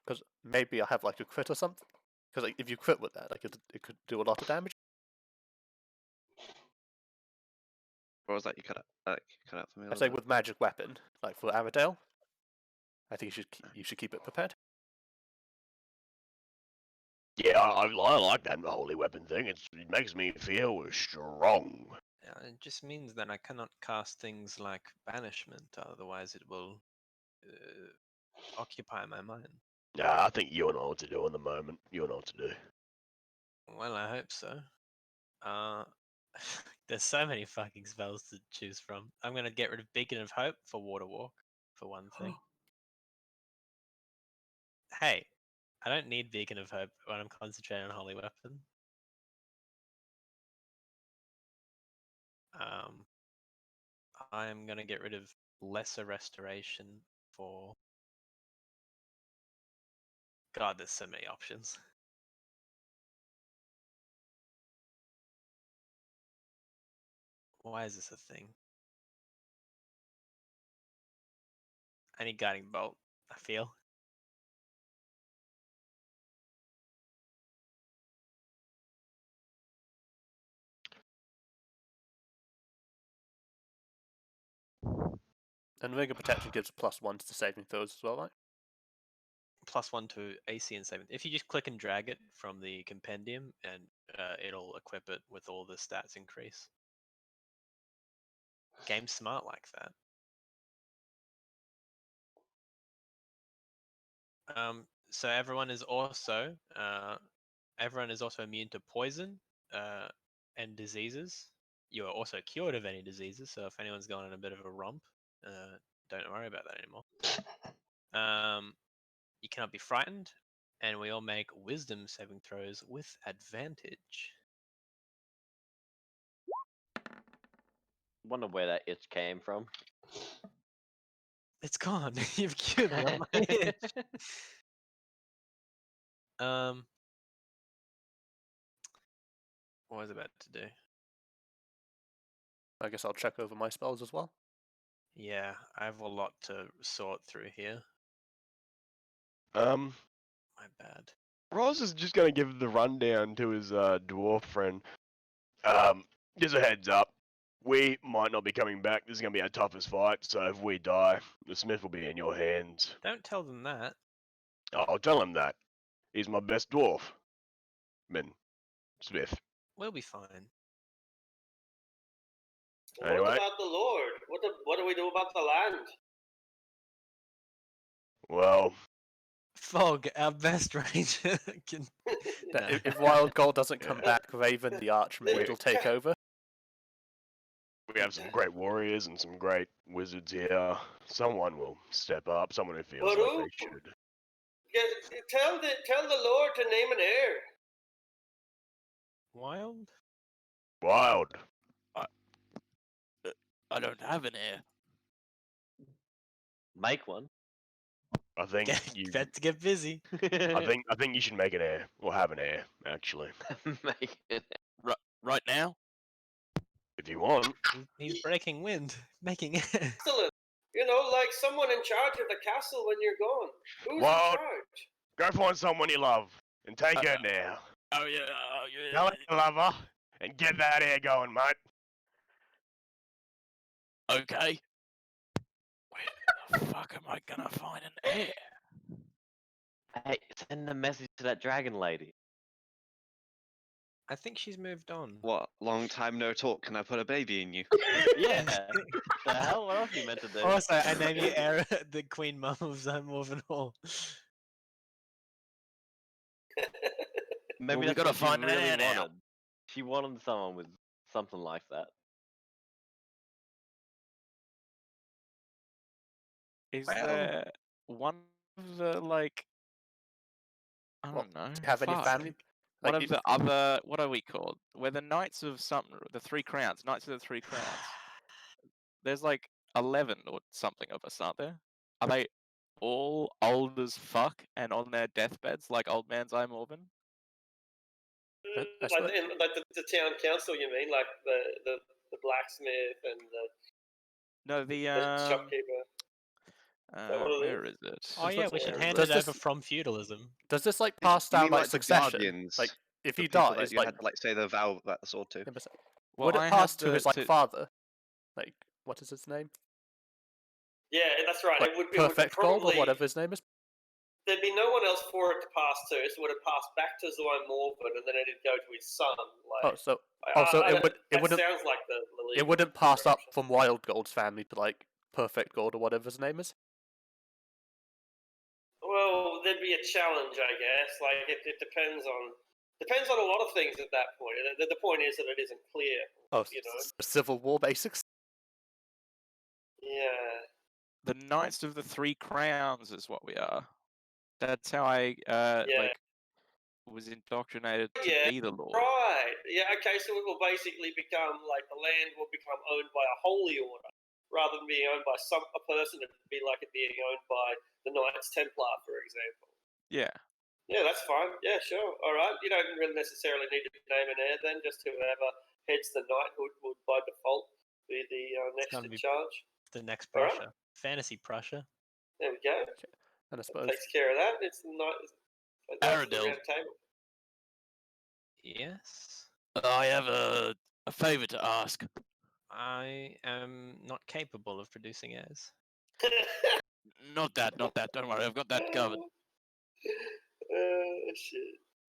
Because maybe I have like a crit or something. Because like, if you crit with that, it could do a lot of damage. Or was that you cut out for me? I was say it? with magic weapon, like for Aradale, I think you should keep it prepared. Yeah, I like that holy weapon thing. It makes me feel strong. It just means that I cannot cast things like banishment, otherwise it will occupy my mind. Yeah, I think you'll know what to do in the moment. You'll know what to do. Well, I hope so. There's so many fucking spells to choose from. I'm gonna get rid of Beacon of Hope for Water Walk, for one thing. Hey, I don't need Beacon of Hope when I'm concentrating on Holy Weapon. I'm gonna get rid of Lesser Restoration for God, there's so many options. Why is this a thing? I need guiding bolt, I feel. And Ring of Protection gives +1 to saving throws as well, right? +1 to AC and saving. If you just click and drag it from the compendium, and it'll equip it with all the stats increase. Game's smart like that. So everyone is also immune to poison and diseases. You are also cured of any diseases. So if anyone's going on a bit of a romp, don't worry about that anymore. You cannot be frightened, and we all make wisdom saving throws with advantage. Wonder where that itch came from. It's gone. You've cured me of my itch. What was I about to do? I guess I'll check over my spells as well. Yeah, I have a lot to sort through here. Um, My bad. Roz is just gonna give the rundown to his dwarf friend. Just a heads up. We might not be coming back. This is gonna be our toughest fight. So if we die, the smith will be in your hands. Don't tell them that. I'll tell him that. He's my best dwarf. Smith. We'll be fine. Anyway. What about the Lord? What do we do about the land? Well, Fog, our best ranger, can. If Wild Gold doesn't come back, Raven the Archmage will take over. we have some great warriors and some great wizards here. Someone will step up. Someone who feels like Baruch. they should. Tell the Lord to name an heir. Wild? Wild. I don't have an heir. Make one. I think you. Better to get busy. I think you should make an heir or have an heir, actually, Make it. Right now? if you want. He's breaking wind, making it. Excellent. You know, like someone in charge of the castle when you're gone. Who's Well, in charge? Go find someone you love and take her now. Oh yeah. Tell her you love her and get that heir going, mate. Okay. Where the fuck am I gonna find an heir? Hey, send a message to that dragon lady. I think she's moved on. What? Long time no talk. Can I put a baby in you? Yeah. The hell? What else are you meant to do? Also, I name you Era, the Queen Mum of Zymorphan Hall. Maybe we that's gotta what she find an really heir now. wanted. She wanted someone with something like that. Is Well- there one of the like? I Well, don't know. Do you have any fuck. family? One Like, of the other, what are we called? We're the Knights of something, the Three Crowns, Knights of the Three Crowns. There's like 11 or something of us, aren't there? Are they all old as fuck and on their deathbeds like Old Man Zymorphan? That's Like, what- like the town council, you mean? Like the blacksmith and No, the the shopkeeper. that what it where is it? Oh yeah, we should hand Does it over this- from feudalism. Does this like pass You down mean like the succession? guardians, Like if the he people dies, that you like, had to say the vow that sword to. Well, would it I pass have to his like to- father? Like what is his name? Yeah, that's right. Like it would Perfect Gold probably, or whatever his name is. There'd be no one else for it to pass to, so it would have passed back to Zymorphan, and then it'd go to his son. Oh, Like, so that it wouldn't sounds like the it legal wouldn't pass up direction. from Wild Gold's family to like Perfect Gold or whatever his name is. Well, there'd be a challenge, I guess. Like it depends on a lot of things at that point. The point is that it isn't clear. Oh, You know. Civil War basics. Yeah. The Knights of the Three Crowns is what we are. That's how I Yeah. like was indoctrinated to Yeah, be the Lord. Right. Yeah. Okay. So it will basically become like the land will become owned by a holy order rather than being owned by a person. It'd be like it being owned by the Knights Templar, for example. Yeah. Yeah, that's fine. Yeah, sure. All right. You don't really necessarily need to name an heir then. Just whoever heads the knighthood would by default be the next gonna in be- charge. The next All right. Prussia. Fantasy Prussia. There we go. And I suppose Takes care of that. It's the knight. It's the Aradil. round table. Yes. I have a favor to ask. I am not capable of producing heirs. Not that. Don't worry, I've got that covered. Shit.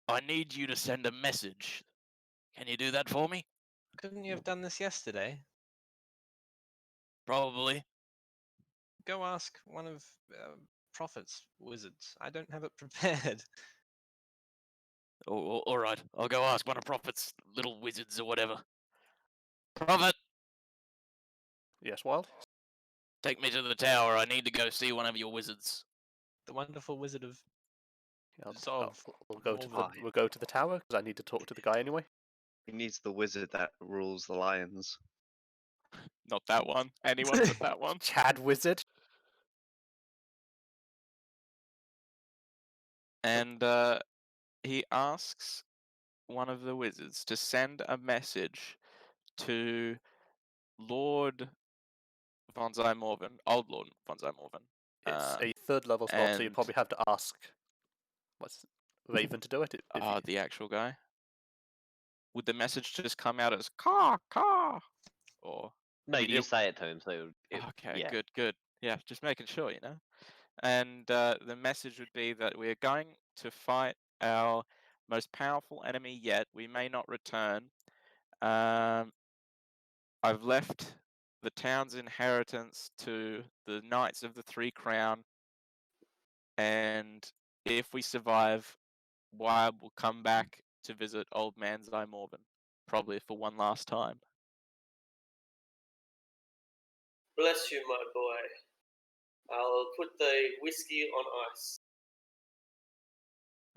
I need you to send a message. Can you do that for me? Couldn't you have done this yesterday? Probably. Go ask one of Prophet's wizards. I don't have it prepared. All right, I'll go ask one of Prophet's little wizards or whatever. Prophet, yes, Wild. take me to the tower. I need to go see one of your wizards. The wonderful wizard of Yeah, Zov. we'll go to the Why? we'll go to the tower because I need to talk to the guy anyway. He needs the wizard that rules the lions. Not that one. Anyone but that one. Chad Wizard. And he asks one of the wizards to send a message to Lord von Zymorven, Old Lord von Zymorven. It's a third level spell, so you and- probably have to ask what's Raven to do it. If you- The actual guy. Would the message just come out as "car, car"? Or No, mean, you it- say it to him, so okay, yeah. good. Yeah, just making sure, you know. And the message would be that we are going to fight our most powerful enemy yet. We may not return. I've left the town's inheritance to the Knights of the Three Crown, and if we survive, Wyab will come back to visit Old Man Zymorven, probably for one last time. Bless you, my boy. I'll put the whiskey on ice.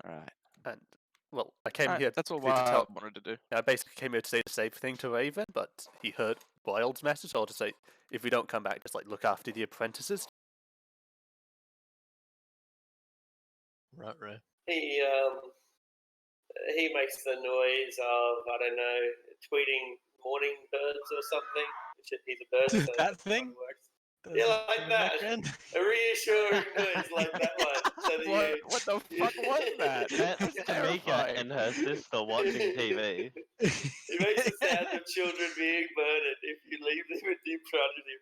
All right. and well, I came Alright, here. that's all to tell. I wanted to do. I basically came here to say the safe thing to Raven, but he heard Wild's message, or to say if we don't come back, just like look after the apprentices. Right. He makes the noise of, I don't know, tweeting morning birds or something. He's a bird. So That thing? works. Does Yeah, it like in the that. background? A reassuring noise like that one. So that What, you, what the fuck was that? That's That's Tamika terrifying. and her sister watching TV. He makes the sound of children being murdered if you leave them in deep charge of the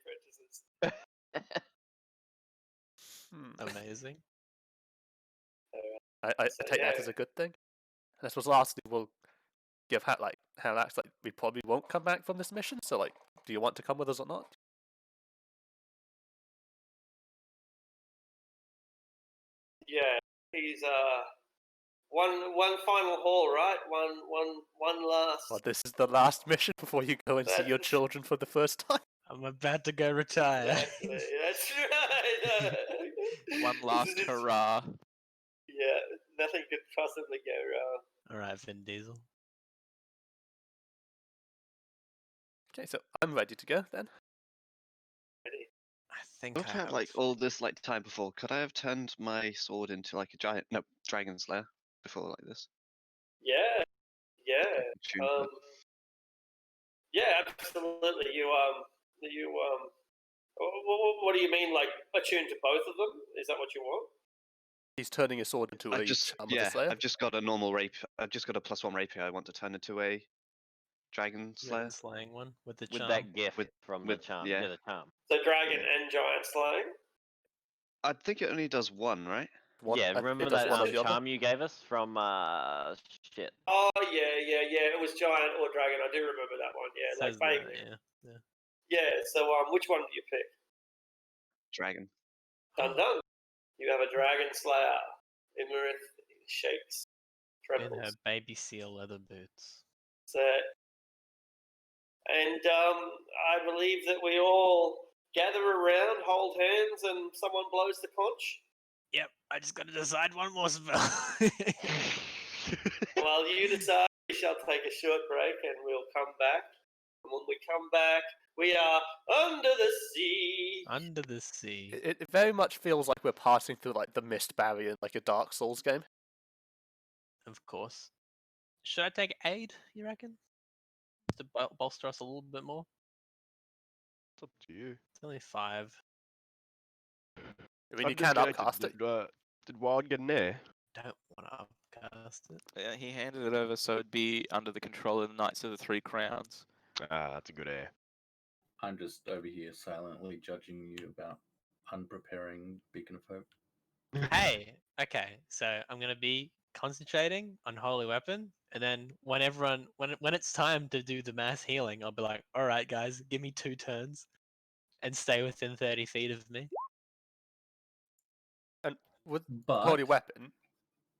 apprentices. Amazing. I So, take that yeah. as a good thing. And I suppose lastly, we'll give how that's like we probably won't come back from this mission. So like, do you want to come with us or not? Yeah, he's one final haul, right? One last. Well, this is the last mission before you go and see your That's- children for the first time. I'm about to go retire. Exactly, that's right. One last This is- hurrah. Yeah, nothing could possibly go wrong. All right, Vin Diesel. Okay, so I'm ready to go then. I think I've had like all this like time before. Could I have turned my sword into like a dragon slayer before like this? Yeah, yeah, Tune to it. yeah, absolutely. What do you mean, like attune to both of them? Is that what you want? He's turning his sword into a charm of the Slayer. I've just got a normal rapier. I've just got a +1 rapier. I want to turn into a dragon slayer. slaying one with the With charm. that gift from the with- charm. yeah. Yeah, the charm. So dragon and giant slaying. I think it only does one, right? Yeah, I- it remember does that one or the other. charm you gave us from shit. Oh yeah. It was giant or dragon. I do remember that one. Yeah, Says like that, vaguely. yeah. Yeah. So which one do you pick? Dragon. Done. You have a dragon slayer. Imarith shakes, In her trembles. baby seal leather boots. So, and I believe that we all gather around, hold hands, and someone blows the conch. Yep, I just got to decide one more spell. While you decide, we shall take a short break and we'll come back. And when we come back, we are under the sea. Under the sea. It very much feels like we're passing through like the mist barrier in like a Dark Souls game. of course. Should I take aid, you reckon? To bolster us a little bit more? It's up to you. It's only 5. I mean, you I'm can disconnected. upcast it. Did Wild get an air? Don't want to upcast it. Yeah, he handed it over so it'd be under the control of the Knights of the Three Crowns. Ah, that's a good air. I'm just over here silently judging you about unpreparing Beacon of Hope. Hey, okay, so I'm gonna be concentrating on Holy Weapon, and then when it's time to do the mass healing, I'll be like, all right, guys, give me 2 turns, and stay within 30 feet of me. And with But Holy Weapon,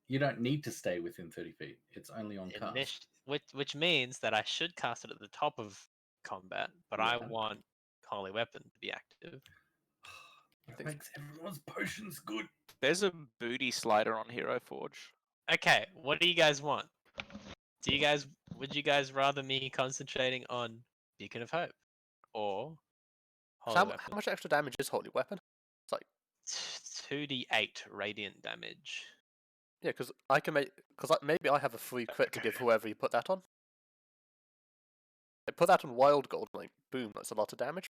you don't need to stay within 30 feet. It's only on cast. Which means that I should cast it at the top of combat, but I Yeah. want Holy Weapon to be active. It makes everyone's potions good. There's a booty slider on Hero Forge. Okay, what do you guys want? Would you guys rather me concentrating on Beacon of Hope or Holy how Weapon? much extra damage is Holy Weapon? It's like 2d8 radiant damage. yeah, because I can make maybe I have a free crit to give whoever you put that on. Put that on Wild Gold, like boom, that's a lot of damage.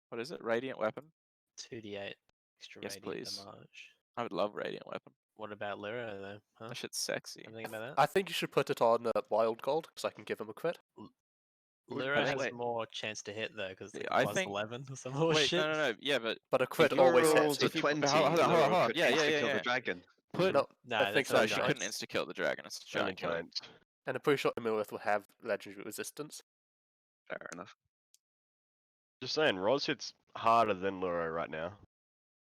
What is it? Radiant Weapon? 2d8 extra Yes, radiant please. damage. I would love Radiant Weapon. What about Lyra though? Huh? That shit's sexy. Something about that? I think you should put it on Wild Gold because I can give him a crit. Lyra has wait. more chance to hit though because Yeah, like I plus think- 11 or some Wait, bullshit. no. Yeah, but But a crit If always Laura hits. rolls a If you- 20, hold on, Laura could yeah, insta-kill yeah. the dragon. No, No, I think that's so. not no, she nice. couldn't insta kill the dragon. It's a Only giant killer. giants. And a pretty sure Imilith will have legendary resistance. Fair enough. Just saying, Roz hits harder than Luro right now.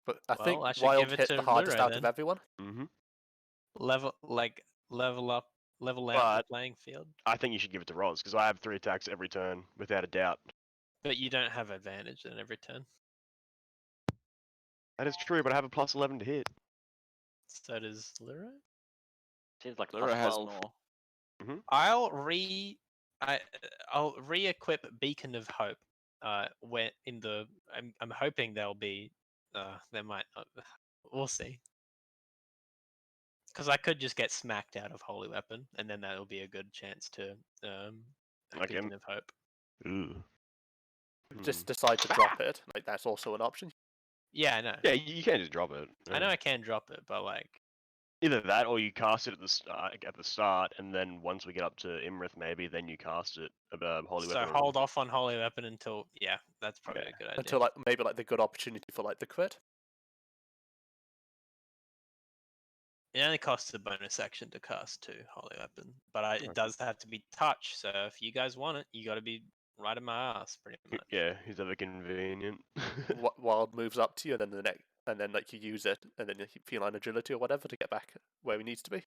But I Well, think I should Wild give it hit to the hardest Lyra out of then. everyone. Mm-hmm. Level out But- the playing field. I think you should give it to Roz because I have 3 attacks every turn without a doubt. But you don't have advantage in every turn. That is true, but I have a plus 11 to hit. So does Lyra. Seems like Lyra plus has 12. more. I'll re-equip Beacon of Hope. Where in the I'm hoping there'll be there might not. We'll see. Because I could just get smacked out of Holy Weapon, and then that'll be a good chance to Like him? Beacon of Hope. Ooh. Just decide to drop it. Like that's also an option. Yeah, I know. Yeah, you can't just drop it. I know I can drop it, but like, Either that, or you cast it at the start, and then once we get up to Imrith, maybe then you cast it about Holy so Weapon. hold off on Holy Weapon until that's probably Yeah. a good idea. Until like maybe like the good opportunity for like the crit. It only costs a bonus action to cast to Holy Weapon, but Okay. it does have to be touch. So if you guys want it, you got to be right in my ass, pretty much. Yeah, who's ever convenient. Wild moves up to you, and then the next, and then like you use it, and then you feline agility or whatever to get back where he needs to be.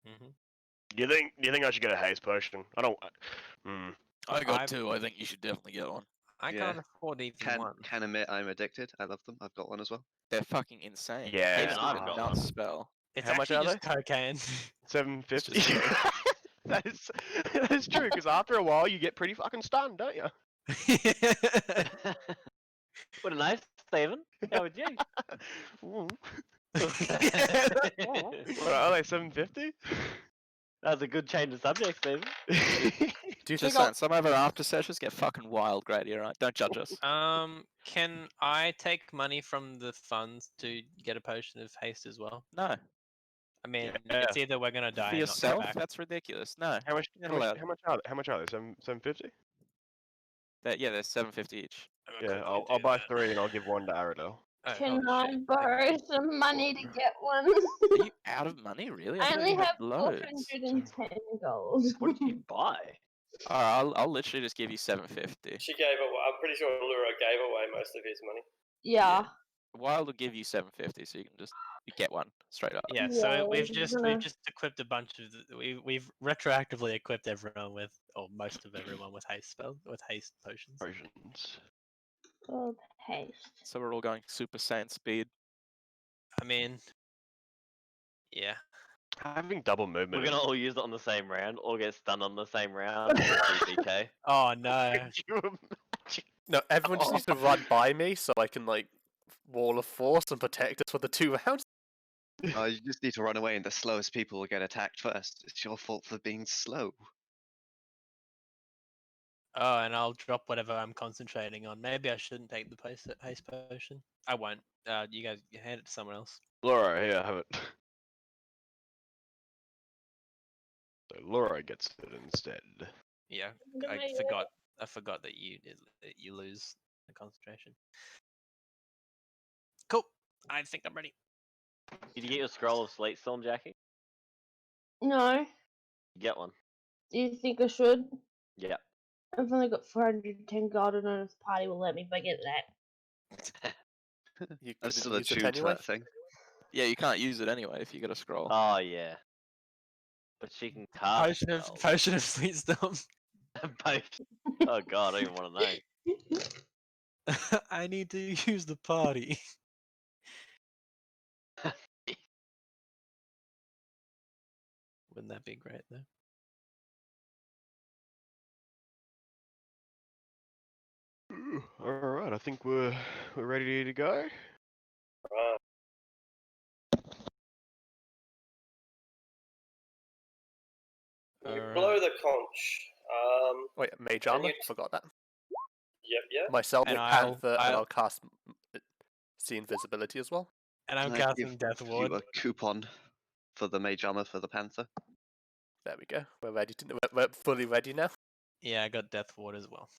Hmm. Do you think I should get a haste potion? I don't. I got I've- 2. I think you should definitely get one. I Yeah. can't afford even one. Can admit I'm addicted. I love them. I've got one as well. They're fucking insane. Yeah. Haste Even is I've a got nuts one. spell. It's How much actually are just cocaine. 750. just that is true because after a while you get pretty fucking stunned, don't you? What a nice Stephen. How would you? Ooh. What are they? 750? That's a good change of subject, Stephen. Do you Just think saying, some of our after sessions get fucking wild, Grady, alright? Don't judge us. Can I take money from the funds to get a potion of haste as well? No. I mean, Yeah. it's either we're gonna die For and not come yourself? back. That's ridiculous. No. How much? You're How not much, allowed. how much are they? How much are they? 750? Yeah, they're 750 each. I'm Yeah, quickly I'll do buy that. 3 and I'll give 1 to Aradel. Oh, Can oh, I shit. borrow some money to get one? Are you out of money, really? I thought only you had have loads. 410 gold. What did you buy? Alright, I'll literally just give you 750. She gave away. I'm pretty sure Luro gave away most of his money. Yeah. Wild will give you 750, so you can just get one straight up. Yeah, so Yeah, we've we're just gonna- equipped a bunch of we've retroactively equipped everyone with, or most of everyone with haste potions. Potions. Gold haste. So we're all going Super Saiyan speed. I mean, yeah. Having double movement. We're gonna is- all use it on the same round, or get stunned on the same round. PK. Oh no. Could you imagine? No, everyone just needs to run by me so I can like wall of force and protect us for the 2 rounds. You just need to run away, and the slowest people will get attacked first. It's your fault for being slow. Oh, and I'll drop whatever I'm concentrating on. Maybe I shouldn't take the haste potion. I won't. You guys hand it to someone else. Laura, here, have it. So Laura gets it instead. Yeah, Do I I- forgot. I forgot that you lose the concentration. Cool. I think I'm ready. Did you get your scroll of Slate Storm, Jackie? No. Get one. Do you think I should? Yeah. I've only got 410 gold. I don't know if the party will let me if I get that. You I'm couldn't still use it attuned to anyway. that thing. Yeah, you can't use it anyway if you get a scroll. Oh yeah. But she can cast spells. Potion of Sleet Storm. Oh god, I don't even want to know. I need to use the party. Wouldn't that be great though? All right, I think we're ready to go. Right. You Alright. blow the conch. Wait, mage And armor? you- Forgot that. Yep. Myself, And Panther, and I'll- I'll cast see invisibility as well. And I'm Can I casting give Death you Ward. a coupon for the mage armor for the panther. There we go. We're ready to. We're fully ready now. Yeah, I got Death Ward as well.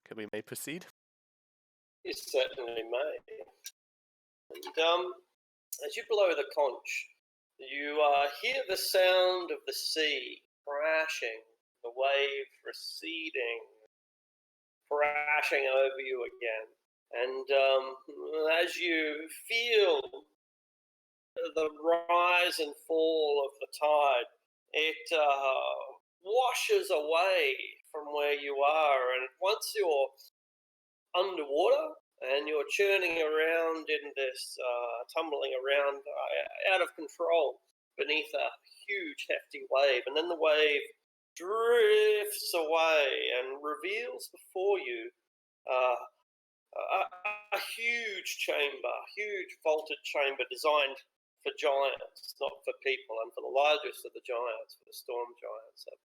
Can we may proceed? You certainly may. And as you blow the conch, you hear the sound of the sea crashing, the wave receding, crashing over you again. And as you feel the rise and fall of the tide, it washes away from where you are. And once you're underwater and you're churning around in this, tumbling around out of control beneath a huge, hefty wave. And then the wave drifts away and reveals before you a huge chamber, huge vaulted chamber designed for giants, not for people, and for the largest of the giants, for the storm giants. A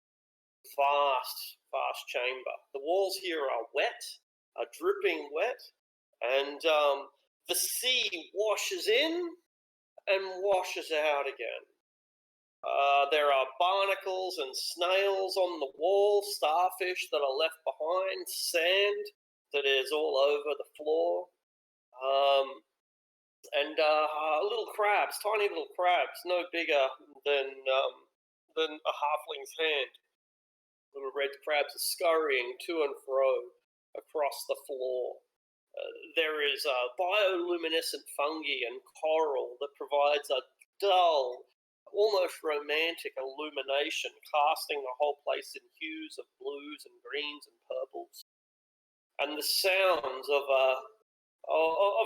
vast chamber. The walls here are wet, are dripping wet, and the sea washes in and washes out again. There are barnacles and snails on the wall, starfish that are left behind, sand that is all over the floor, and little crabs, tiny little crabs, no bigger than a halfling's hand. Little red crabs are scurrying to and fro across the floor. There is bioluminescent fungi and coral that provides a dull, almost romantic illumination, casting the whole place in hues of blues and greens and purples. And the sounds of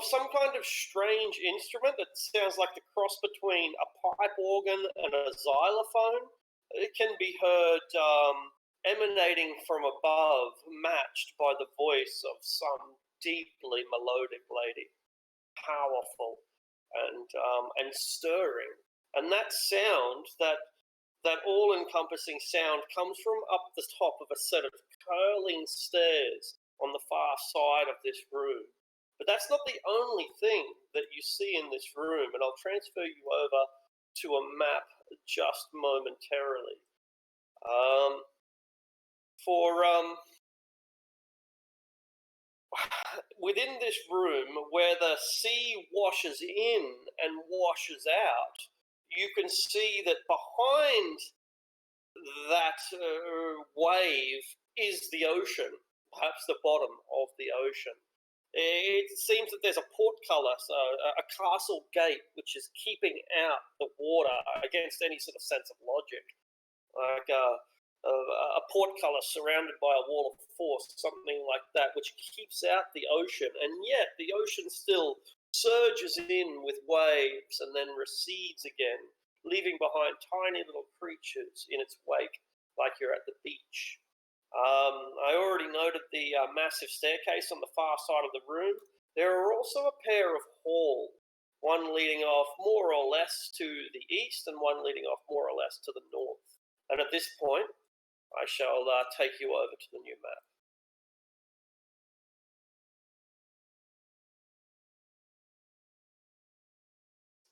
some kind of strange instrument that sounds like the cross between a pipe organ and a xylophone. It can be heard emanating from above, matched by the voice of some deeply melodic lady, powerful and stirring. And that sound, that all-encompassing sound, comes from up the top of a set of curling stairs on the far side of this room. But that's not the only thing that you see in this room, and I'll transfer you over to a map just momentarily. Within this room, where the sea washes in and washes out, you can see that behind that wave is the ocean, perhaps the bottom of the ocean. It seems that there's a portcullis, a castle gate, which is keeping out the water against any sort of sense of logic. Like a portcullis surrounded by a wall of force, something like that, which keeps out the ocean. And yet the ocean still surges in with waves and then recedes again, leaving behind tiny little creatures in its wake, like you're at the beach. I already noted the massive staircase on the far side of the room. There are also a pair of halls, one leading off more or less to the east and one leading off more or less to the north. And at this point, I shall take you over to the new map.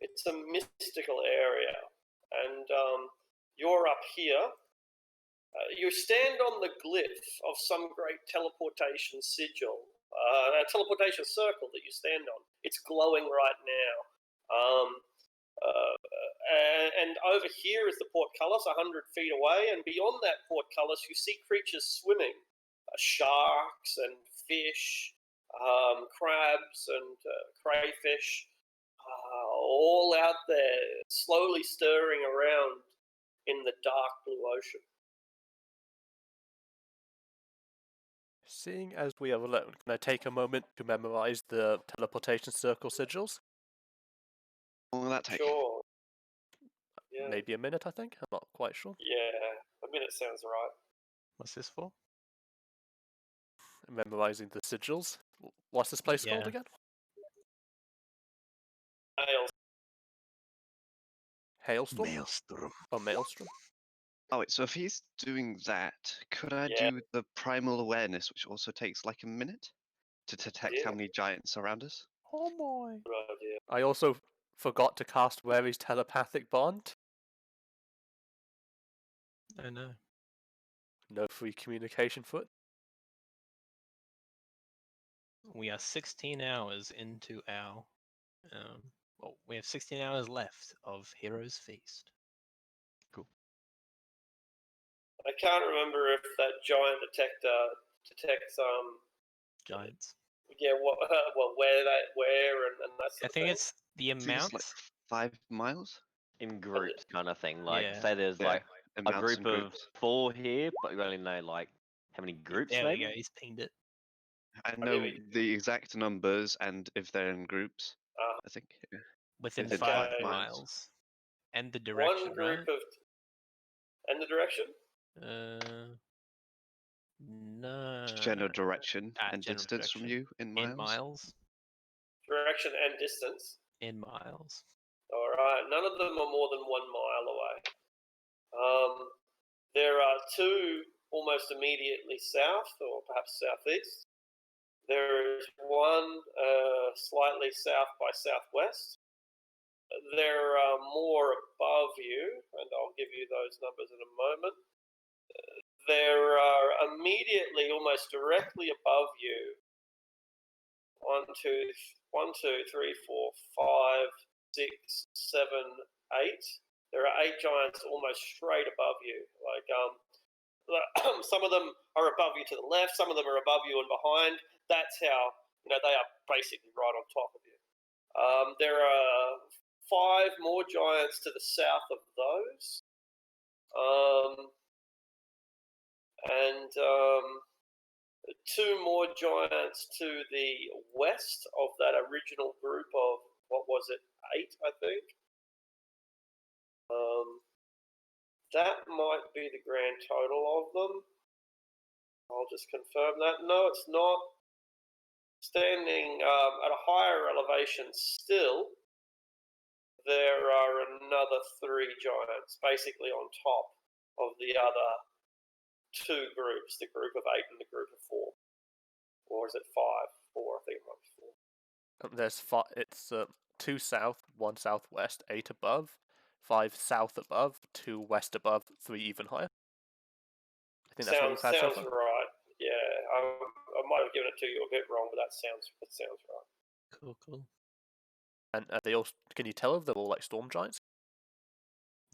It's a mystical area, and you're up here. You stand on the glyph of some great teleportation sigil, a teleportation circle that you stand on. It's glowing right now. And over here is the portcullis, 100 feet away, and beyond that portcullis, you see creatures swimming, sharks and fish, crabs and crayfish, all out there, slowly stirring around in the dark blue ocean. Seeing as we are alone, can I take a moment to memorize the teleportation circle sigils? How long will that take? Sure. Yeah. Maybe a minute, I think. I'm not quite sure. Yeah, a minute sounds right. What's this for? Memorizing the sigils. What's this place called Yeah. again? Nails. Hailstorm? Maelstrom. Oh, Maelstrom. Oh wait, so if he's doing that, could I Yeah. do the primal awareness, which also takes like a minute to detect how Yeah. many giants are around us? Oh boy. Good idea. I also forgot to cast Wary's telepathic bond. I know. No free communication for it. We are 16 hours into our. Well, we have 16 hours left of Heroes Feast. I can't remember if that giant detects Giants. yeah what well where and that sort I of think thing. it's the I think amount. it's like 5 miles. In groups kind of thing. Like, Yeah. say there's Yeah, like a amounts group and of groups. 4 here, but you only know like how many groups There maybe? we go. He's pinged it. I mean, know the exact numbers and if they're in groups. I think. Yeah. Within Within 5 5 miles. miles. And the direction, One group right? of and the direction. No. General direction and general distance from direction. you in In miles. miles. Direction and distance. In miles. All right. None of them are more than 1 mile away. There are 2 almost immediately south, or perhaps southeast. There is one slightly south by southwest. There are more above you, and I'll give you those numbers in a moment. There are immediately, almost directly above you, 1, 2, 3, 4, 5, 6, 7, 8. There are 8 giants almost straight above you. Like some of them are above you to the left, some of them are above you and behind. That's how they are basically right on top of you. There are 5 more giants to the south of those, and 2 more giants to the west of that original group of, what was it, 8, I think. That might be the grand total of them. I'll just confirm that. No, it's not. Standing at a higher elevation still, there are another 3 giants, basically on top of the other 2 groups, the group of 8 and the group of 4. Or is it 5? 4, I think it might be 4. There's 5. It's 2 south, 1 southwest, 8 above, 5 south above, 2 west above, 3 even higher. I think that's what we've had so Sounds far. right. Yeah, I might have given it to you a bit wrong, but that sounds right. Cool. And are they all? Can you tell if they're all like storm giants?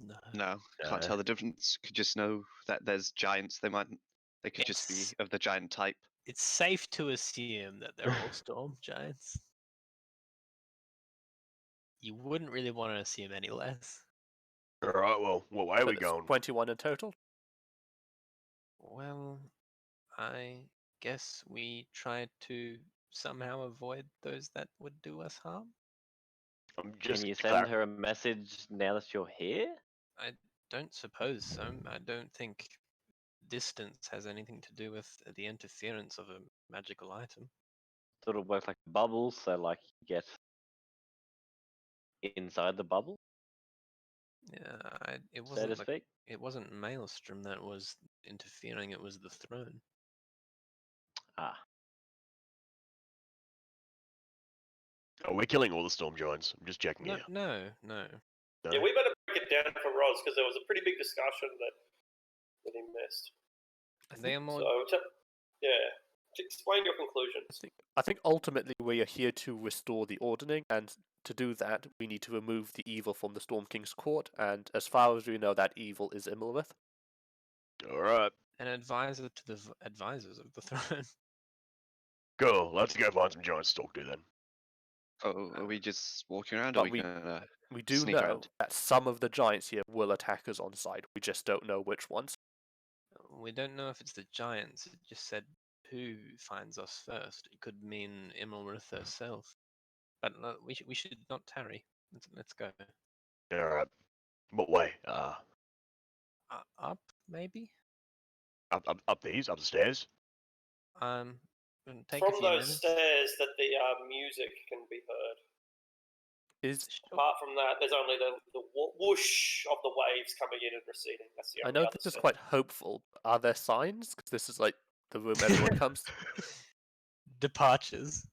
No. No, can't tell the difference. Could just know that there's giants. They could just It's- be of the giant type. It's safe to assume that they're all storm giants. You wouldn't really want to assume any less. Alright, well, what way are So we there's going? 21 in total. Well, I guess we try to somehow avoid those that would do us harm. I'm just Can you send her a message now that you're here? I don't suppose so. I don't think distance has anything to do with the interference of a magical item. Sort of works like bubbles, so like you get inside the bubble, Yeah, it so to wasn't speak. it wasn't Maelstrom that was interfering. It was the throne. Ah, Oh, we're killing all the storm giants. I'm just checking No, here. no. No? Yeah, we better break it down for Roz because there was a pretty big discussion that he missed. They are more. So, explain your conclusions. I think ultimately we are here to restore the ordering, and to do that, we need to remove the evil from the Storm King's court. And as far as we know, that evil is Immelrith. All right. An advisor to the advisors of the throne. Cool. Let's go find some giants to talk to then. Oh, are we just walking around? Or But are we gonna We do sneak know around? that some of the giants here will attack us on sight. We just don't know which ones. We don't know if it's the giants. It just said who finds us first. It could mean Immelrith herself. But we should not tarry. Let's go. All right. What way? Up maybe. Up these, up the stairs. Take From a few those minutes. stairs that the music can be heard. Is Apart from that, there's only the whoosh of the waves coming in and receding. That's the I only know other this is step. quite hopeful. Are there signs? Because this is like the room everyone comes. Departures.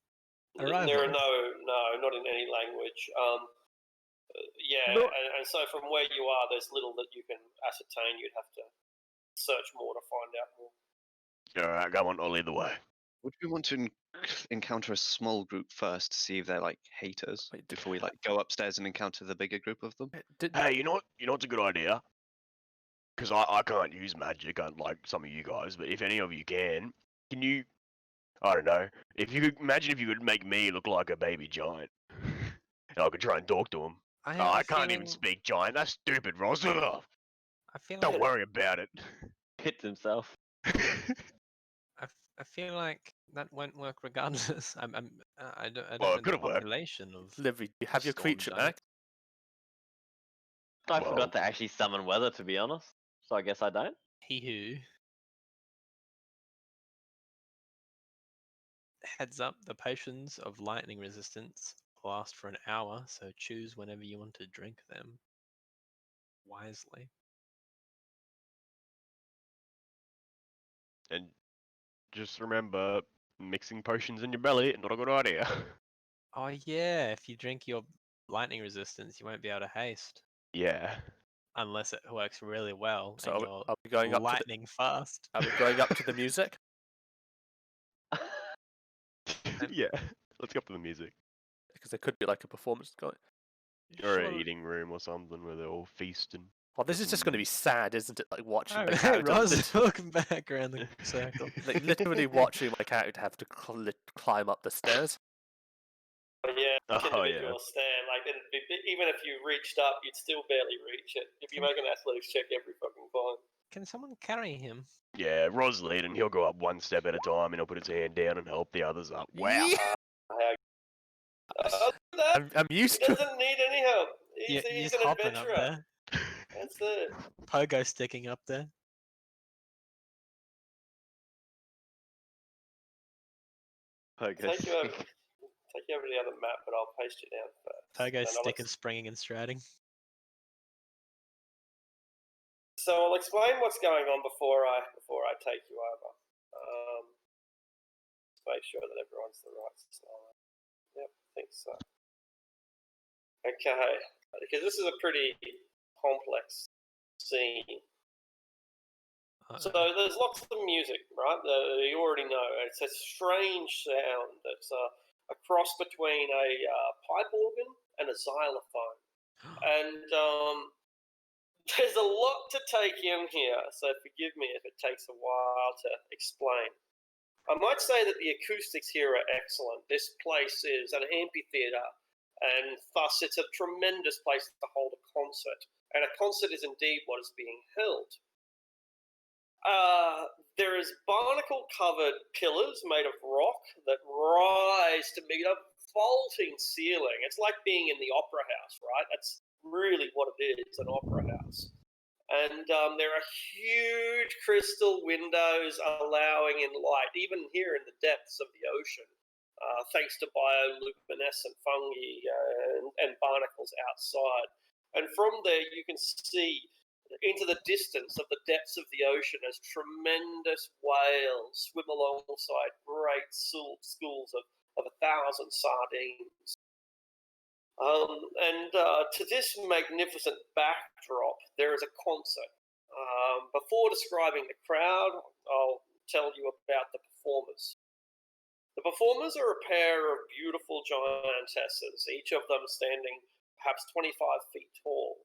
There are Arrival. no, not in any language. No. and so from where you are, there's little that you can ascertain. You'd have to search more to find out more. All right, come on, I'll lead the way. Would we want to encounter a small group first to see if they're like haters Wait, before we like go upstairs and encounter the bigger group of them? Hey, you know what? You know what's a good idea? Because I can't use magic, unlike some of you guys. But if any of you can you? I don't know. If you could imagine if you could make me look like a baby giant, and I could try and talk to him. I can't even speak giant. That's stupid, Ross. Ugh. I feel Don't like worry about it. hits himself. I feel like that won't work regardless. I don't Well, know it the could've worked. population of. Livery, do you have your Storm creature giant. back? I Well- forgot to actually summon weather, to be honest. So I guess I don't. He who. Heads up, the potions of lightning resistance last for an hour, so choose whenever you want to drink them wisely. And just remember, mixing potions in your belly, not a good idea. Oh yeah, if you drink your lightning resistance, you won't be able to haste Yeah. unless it works really well So and are we going you're up to the, lightning fast. are we going up to the music? Yeah. Let's go up to the music. Because there could be like a performance going. Or Sure. an eating room or something where they're all feasting. Well, this is just going to be sad, isn't it? Like watching the Hey, character, Roz, welcome back around the circle. like literally watching my character have to climb up the stairs. But yeah, Oh, individual stand. Like, even if you reached up, you'd still barely reach it. If you make an athletics check every fucking time. Can someone carry him? Yeah, Ros lead, and he'll go up one step at a time, and he'll put his hand down and help the others up. Wow. Other than that, I'm he used to. doesn't need any help. Yeah, He's he's an hopping up adventurer. there. That's it. Pogo sticking up there. Okay. Take you over to the other map, but I'll paste you down first. Pogo And I'll sticking, springing, and striding. So I'll explain what's going on before I take you over. Just make sure that everyone's the right slide. Yep, I think so. Okay, because this is a pretty complex scene. So there's lots of music, right? You already know. It's a strange sound. It's a cross between a pipe organ and a xylophone. And there's a lot to take in here, so forgive me if it takes a while to explain. I might say that the acoustics here are excellent. This place is an amphitheatre, and thus it's a tremendous place to hold a concert. And a concert is indeed what is being held. There is barnacle-covered pillars made of rock that rise to meet a vaulting ceiling. It's like being in the opera house, right? That's really what it is, an opera house. And there are huge crystal windows allowing in light, even here in the depths of the ocean, thanks to bioluminescent fungi and barnacles outside. And from there, you can see into the distance of the depths of the ocean as tremendous whales swim alongside great schools of 1,000 sardines. To this magnificent backdrop, there is a concert. Before describing the crowd, I'll tell you about the performers. The performers are a pair of beautiful giantesses, each of them standing perhaps 25 feet tall.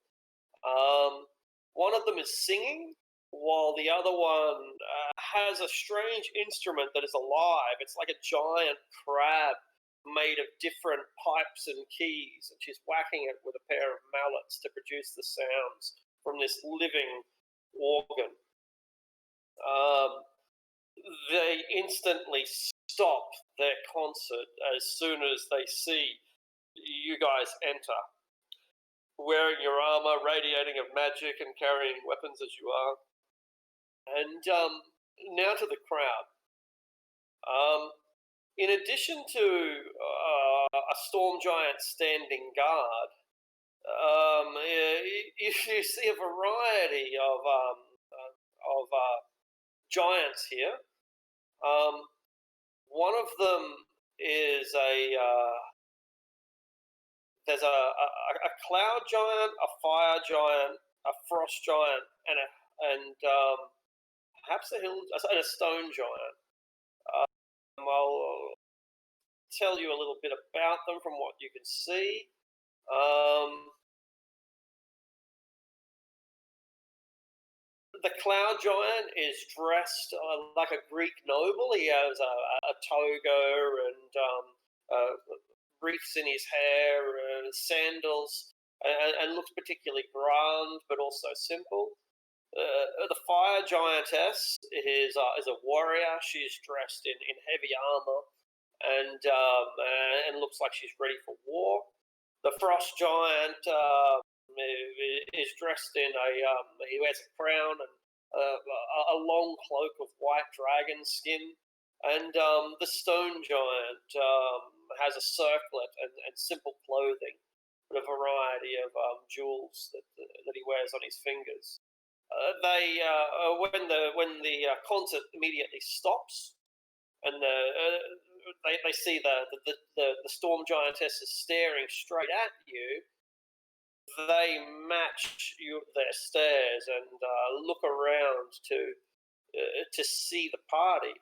One of them is singing, while the other one has a strange instrument that is alive. It's like a giant crab made of different pipes and keys, and she's whacking it with a pair of mallets to produce the sounds from this living organ. They instantly stop their concert as soon as they see you guys enter, wearing your armor, radiating of magic, and carrying weapons as you are. And now to the crowd. In addition to a storm giant standing guard, you see a variety of giants here. One of them is there's a cloud giant, a fire giant, a frost giant, and perhaps a stone giant. I'll tell you a little bit about them from what you can see. The cloud giant is dressed like a Greek noble. He has a toga and wreaths in his hair, sandals, and looks particularly grand, but also simple. The fire giantess is a warrior. She's dressed in heavy armor and looks like she's ready for war. The frost giant is dressed in he wears a crown and a long cloak of white dragon skin. And the stone giant has a circlet and simple clothing, with a variety of jewels that he wears on his fingers. When the concert immediately stops, and they see the storm giantess is staring straight at you, they match their stares and look around to see the party.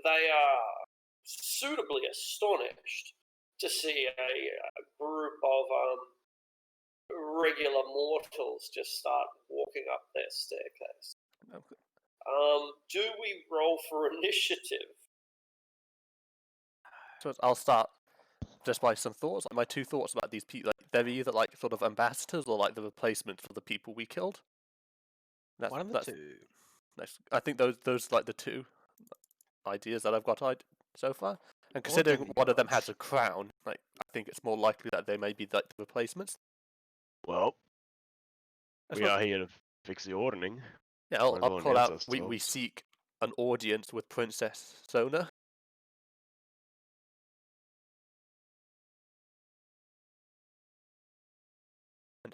They are suitably astonished to see a group of regular mortals just start walking up their staircase. Okay. Do we roll for initiative? So I'll start just by some thoughts. My two thoughts about these people, they're either sort of ambassadors or the replacement for the people we killed. One of the two. I think those the two ideas that I've got so far. And considering one of them has a crown, I think it's more likely that they may be the replacements. Well, we are here to fix the ordering. Yeah, I'll call out. We seek an audience with Princess Sona. And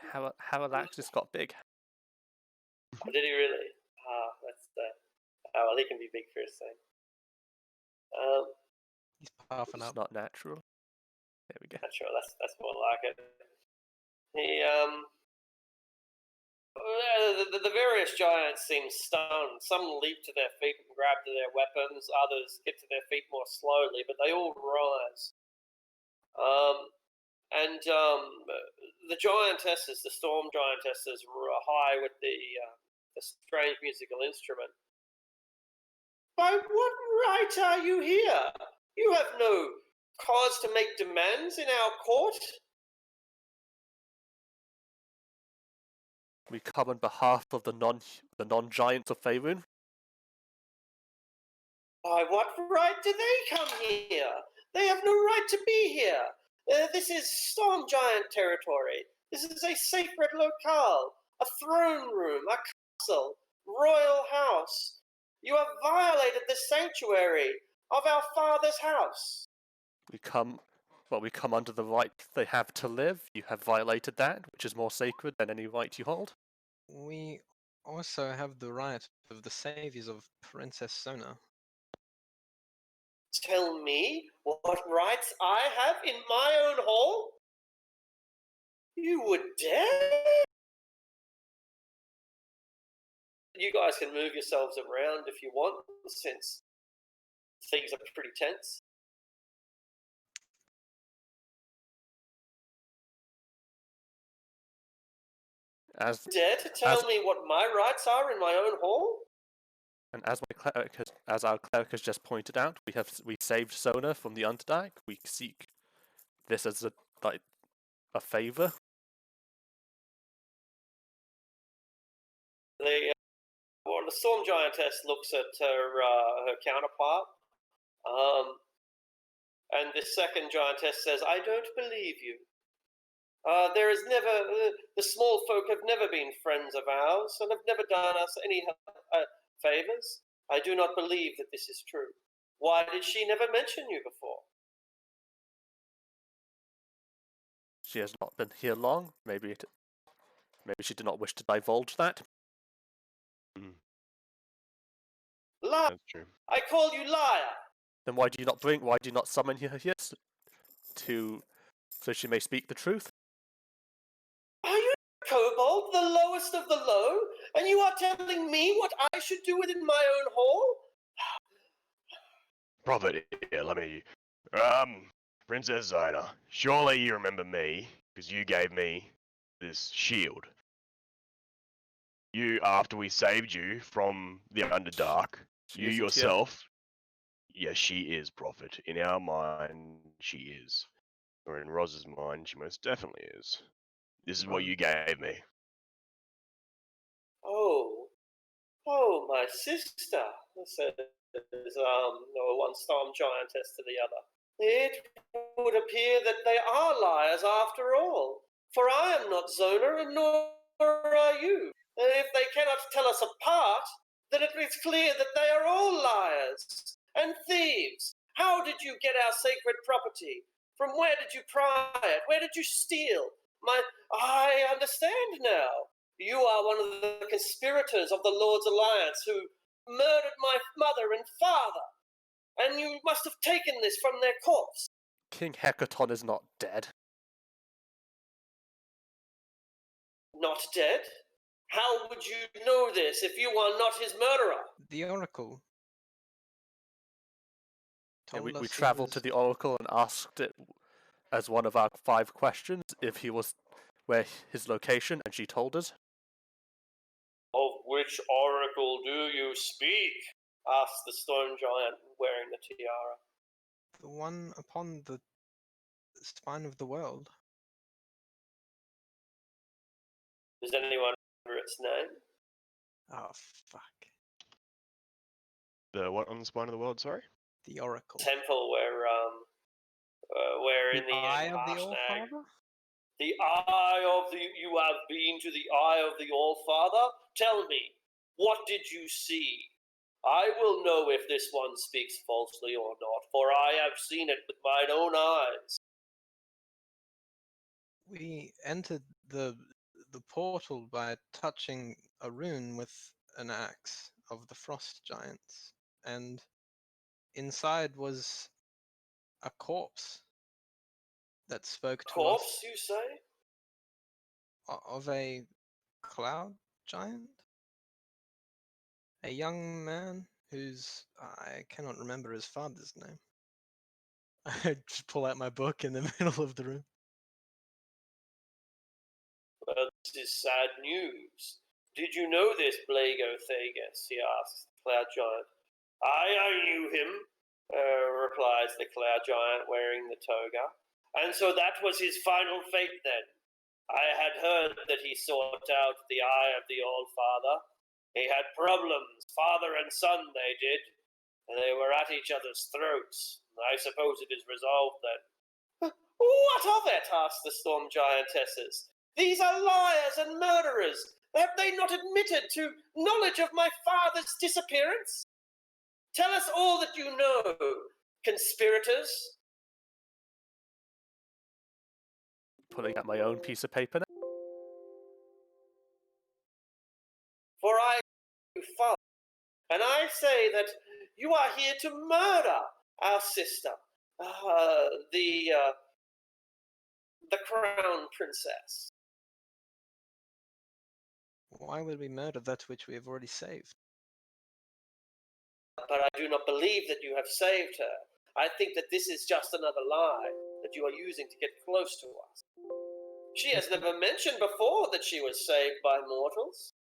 Haralaxis got big. Did he really? That's well, he can be big for his thing. He's puffing It's up. not natural. There we go. Natural. That's more like it. The various giants seem stunned. Some leap to their feet and grab to their weapons. Others get to their feet more slowly, but they all rise. The giantesses, the storm giantesses, were high with the strange musical instrument. By what right are you here? You have no cause to make demands in our court. We come on behalf of the non-giants of Faerun. By what right do they come here? They have no right to be here. This is storm giant territory. This is a sacred locale. a throne room, a castle, royal house. You have violated the sanctuary of our father's house. We come under the right they have to live. You have violated that, which is more sacred than any right you hold. We also have the right of the saviors of Princess Sona. Tell me what rights I have in my own hall? You would dare? You guys can move yourselves around if you want, since things are pretty tense. Dare to tell me what my rights are in my own hall? And as our cleric has just pointed out, we saved Sona from the Underdark. We seek this as a favor. The Storm Giantess looks at her counterpart, and this second giantess says, "I don't believe you. There is never the small folk have never been friends of ours and have never done us any favors. I do not believe that this is true. Why did she never mention you before?" She has not been here long. Maybe she did not wish to divulge that. Liar! That's true. I call you liar! Then why do you not summon her here so she may speak the truth? Are you a kobold, the lowest of the low, and you are telling me what I should do within my own hall? Prophet, here, let me. Princess Zona, surely you remember me, because you gave me this shield. You, after we saved you from the Underdark, you isn't yourself. Yes, she is, Prophet. In our mind, she is. Or in Roz's mind, she most definitely is. This is what you gave me. Oh, my sister, says one storm giantess to the other. It would appear that they are liars after all, for I am not Zona, and nor are you. If they cannot tell us apart, then it is clear that they are all liars and thieves. How did you get our sacred property? From where did you pry it? Where did you steal? I understand now. You are one of the conspirators of the Lord's Alliance who murdered my mother and father, and you must have taken this from their corpse. King Hecaton is not dead. Not dead? How would you know this if you are not his murderer? The Oracle. We travelled to the Oracle and asked it as one of our 5 questions if he was where his location, and she told us. Of which oracle do you speak? Asked the stone giant wearing the tiara. The one upon the spine of the world. Does anyone remember its name? Oh, fuck. The what on the spine of the world, sorry? The Oracle. Temple where in the Eye of the Harshnag. All-Father? The Eye of the... You have been to the Eye of the All-Father? Tell me, what did you see? I will know if this one speaks falsely or not, for I have seen it with mine own eyes. We entered the portal by touching a rune with an axe of the frost giants, and inside was a corpse that spoke to Corpse, us. you say? Of a cloud giant? A young man whose I cannot remember his father's name. I just pull out my book in the middle of the room. Well, this is sad news. Did you know this, Blago Thegus? He asked the cloud giant. I knew him, replies the cloud giant wearing the toga. And so that was his final fate then. I had heard that he sought out the Eye of the All-Father. He had problems, father and son they did, and they were at each other's throats. I suppose it is resolved then. What of it? Asked the storm giantesses. These are liars and murderers. Have they not admitted to knowledge of my father's disappearance? Tell us all that you know, conspirators. Pulling out my own piece of paper now. For I am your father, and I say that you are here to murder our sister, the crown princess. Why would we murder that which we have already saved? But I do not believe that you have saved her. I think that this is just another lie that you are using to get close to us. She has never mentioned before that she was saved by mortals.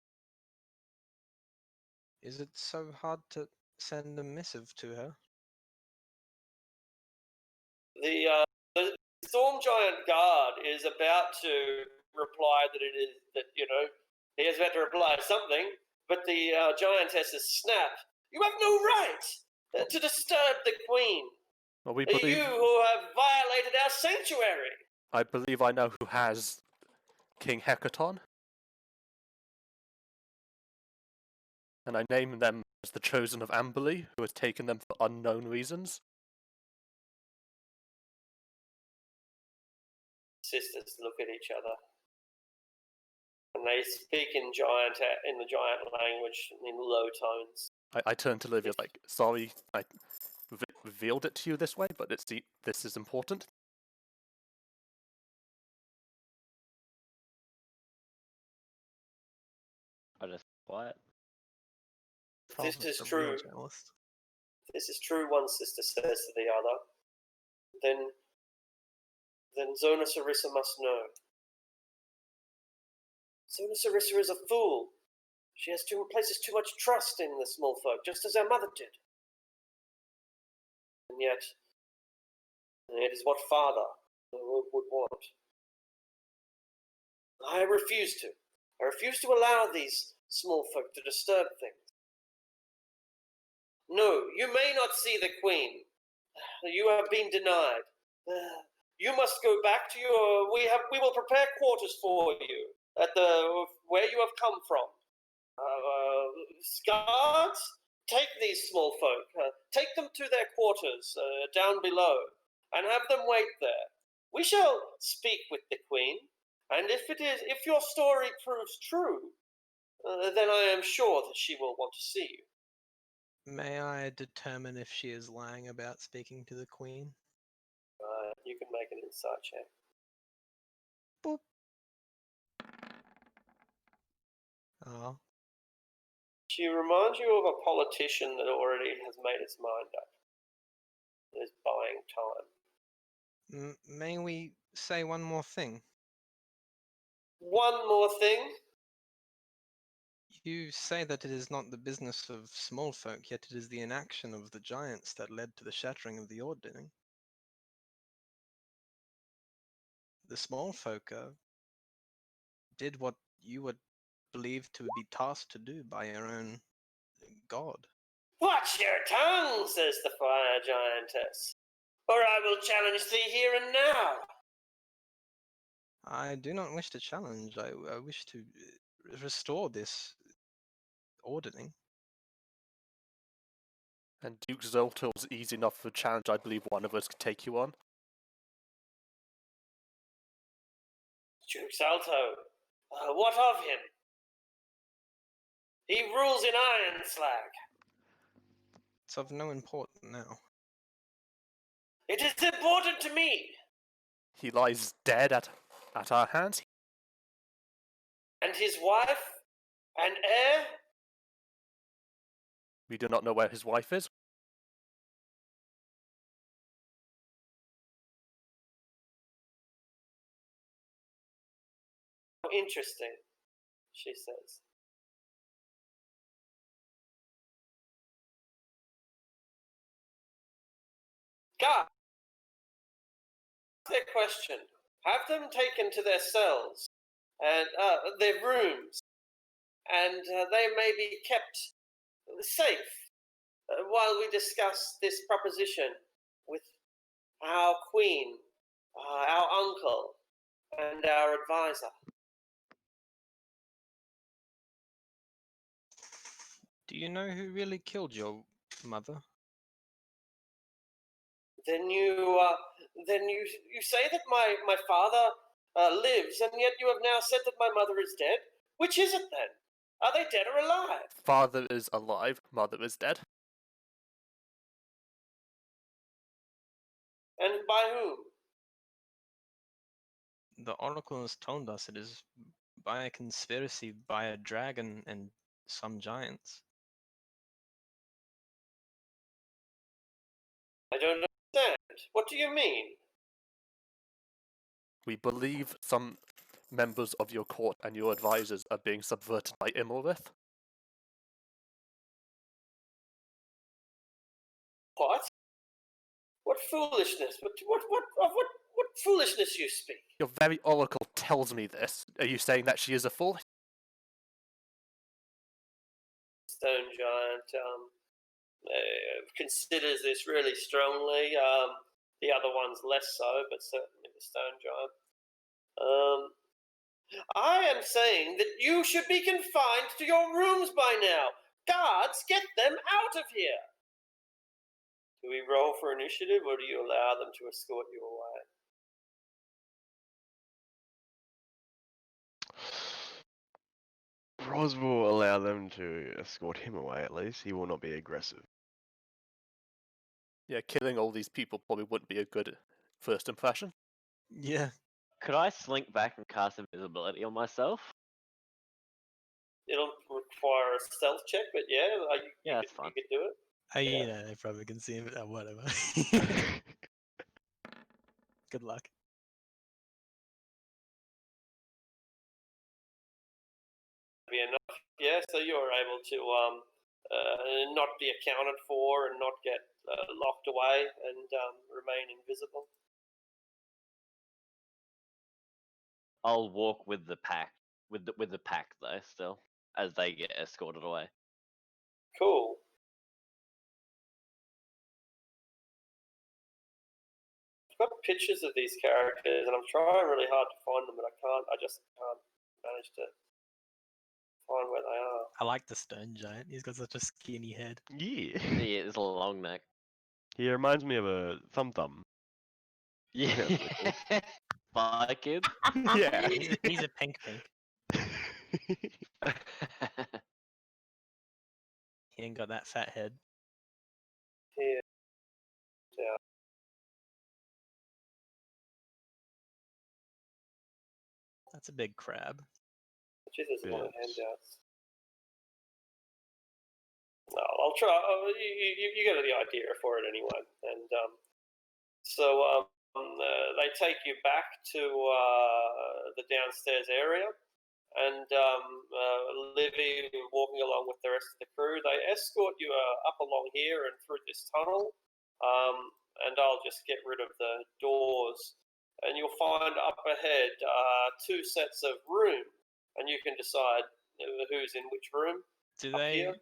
Is it so hard to send a missive to her? The Storm Giant Guard is about to reply that it is that he is about to reply something, but the giantesses snap. You have no right to disturb the queen. Well, we You believe. who have violated our sanctuary. I believe I know who has King Hecaton. And I name them as the Chosen of Amberley, who has taken them for unknown reasons. Sisters look at each other, and they speak in the giant language in low tones. I turn to Livia like, sorry, I revealed it to you this way, but this is important. I just quiet. This Father's is a true. real journalist. This is true, one sister says to the other. Then Zona Sarissa must know. Zona Sarissa is a fool. She places too much trust in the small folk, just as our mother did. And yet, it is what father would want. I refuse to. I refuse to allow these small folk to disturb things. No, you may not see the queen. You have been denied. You must go back to your. We will prepare quarters for you at where you have come from. Guards, take these small folk. Take them to their quarters down below, and have them wait there. We shall speak with the queen, and if your story proves true, then I am sure that she will want to see you. May I determine if she is lying about speaking to the queen? You can make an insight check. Boop. Oh. She reminds you of a politician that already has made its mind up. Is buying time. May we say one more thing? One more thing? You say that it is not the business of small folk, yet it is the inaction of the giants that led to the shattering of the ordering. The small folk did what you would believe to be tasked to do by your own god. Watch your tongue, says the fire giantess, or I will challenge thee here and now. I do not wish to challenge. I wish to restore this ordering. And Duke Zoltar was easy enough for a challenge I believe one of us could take you on. Duke Zalto, what of him? He rules in Iron Slag. It's of no importance now. It is important to me. He lies dead at our hands. And his wife and heir? We do not know where his wife is. Interesting, she says. God, their question. Have them taken to their cells and their rooms, and they may be kept safe while we discuss this proposition with our queen, our uncle, and our advisor. Do you know who really killed your mother? Then you say that my father lives, and yet you have now said that my mother is dead. Which is it then? Are they dead or alive? Father is alive, mother is dead. And by whom? The Oracle has told us it is by a conspiracy by a dragon and some giants. I don't understand. What do you mean? We believe some members of your court and your advisors are being subverted by Immelrith. What? What foolishness? What foolishness you speak? Your very oracle tells me this. Are you saying that she is a fool? Stone Giant considers this really strongly. The other ones less so, but certainly the Stone Giant. I am saying that you should be confined to your rooms by now. Guards, get them out of here. Do we roll for initiative, or do you allow them to escort you away? Ros will allow them to escort him away at least. He will not be aggressive. Yeah, killing all these people probably wouldn't be a good first impression. Yeah. Could I slink back and cast invisibility on myself? It'll require a stealth check, but yeah, Yeah, that's fine. You could do it. Oh, Yeah. you know, they probably can see him. Whatever. Good luck. Be enough. Yeah, so you're able to not be accounted for and not get locked away and remain invisible. I'll walk with the pack, with the pack though, still, as they get escorted away. Cool. I've got pictures of these characters, and I'm trying really hard to find them, but I can't. I just can't manage to find where they are. I like the Stone Giant. He's got such a skinny head. Yeah. Yeah, it's a long neck. He reminds me of a Thum Thum. Yeah. Bye, kid. Yeah. He's a pink. He ain't got that fat head. Here. Yeah. That's a big crab. Jesus, a lot of Yes. handouts. No, I'll try. You get the idea for it anyway, and so they take you back to the downstairs area, and Livy walking along with the rest of the crew. They escort you up along here and through this tunnel, and I'll just get rid of the doors, and you'll find up ahead 2 sets of rooms, and you can decide who's in which room. Do Up they? here.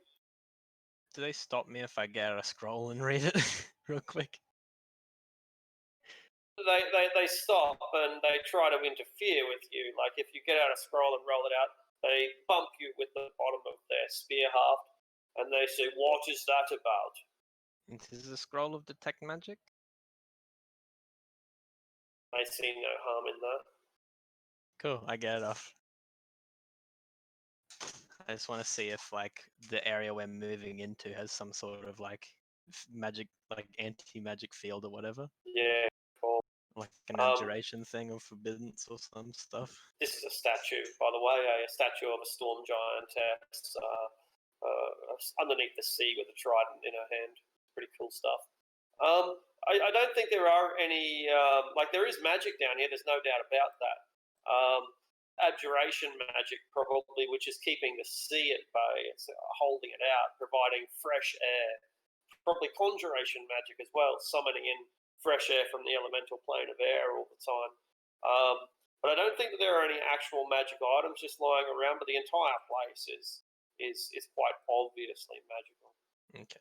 Do they stop me if I get a scroll and read it real quick? They stop and they try to interfere with you. Like if you get out a scroll and roll it out, they bump you with the bottom of their spear haft, and they say, "What is that about?" Is this a scroll of detect magic? I see no harm in that. Cool, I get it off. I just want to see if like the area we're moving into has some sort of like magic, like anti-magic field or whatever, Yeah, cool. like an abjuration thing or forbiddance or some stuff. This is a statue, by the way, a statue of a storm giantess underneath the sea with a trident in her hand. Pretty cool stuff. I don't think there are any there is magic down here. There's no doubt about that. Abjuration magic probably, which is keeping the sea at bay. It's holding it out, providing fresh air. Probably conjuration magic as well, summoning in fresh air from the elemental plane of air all the time. But I don't think that there are any actual magic items just lying around. But the entire place is quite obviously magical. Okay.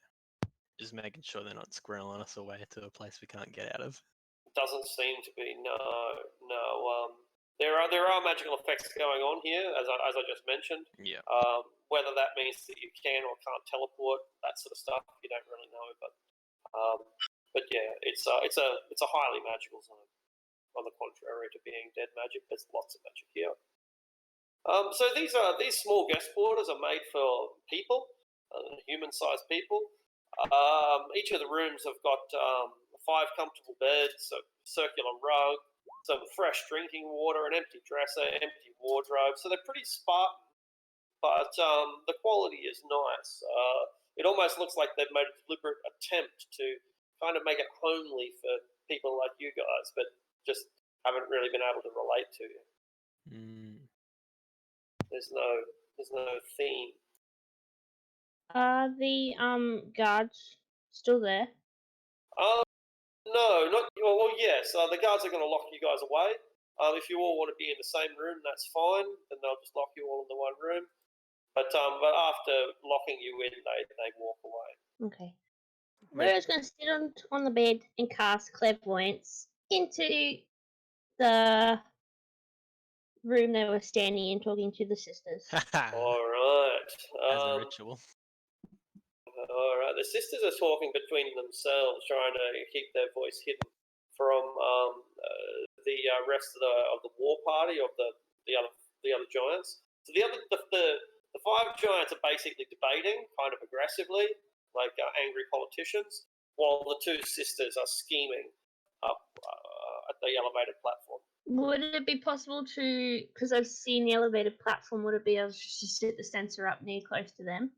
Just making sure they're not squirreling us away to a place we can't get out of. Doesn't seem to be. No. there are magical effects going on here, as I just mentioned. Yeah. Whether that means that you can or can't teleport, that sort of stuff, you don't really know. But yeah, it's a highly magical zone. On the contrary to being dead magic, there's lots of magic here. So these small guest quarters are made for people, human-sized people. Each of the rooms have got 5 comfortable beds, a circular rug, some fresh drinking water, an empty dresser, empty wardrobe. So they're pretty Spartan, but the quality is nice. It almost looks like they've made a deliberate attempt to kind of make it homely for people like you guys, but just haven't really been able to relate to you. There's no theme. Are the guards still there? No, not well. Yes, the guards are going to lock you guys away. If you all want to be in the same room, that's fine. Then they'll just lock you all into one room. But after locking you in, they walk away. Okay. Lyra's going to sit on the bed and cast clairvoyance into the room they were standing in talking to the sisters. All right. As a ritual. All right. The sisters are talking between themselves, trying to keep their voice hidden from the rest of the war party of the other giants. So the 5 giants are basically debating, kind of aggressively, like angry politicians, while the 2 sisters are scheming up at the elevated platform. Would it be possible to, because I've seen the elevated platform, would it be able to just sit the sensor up near close to them?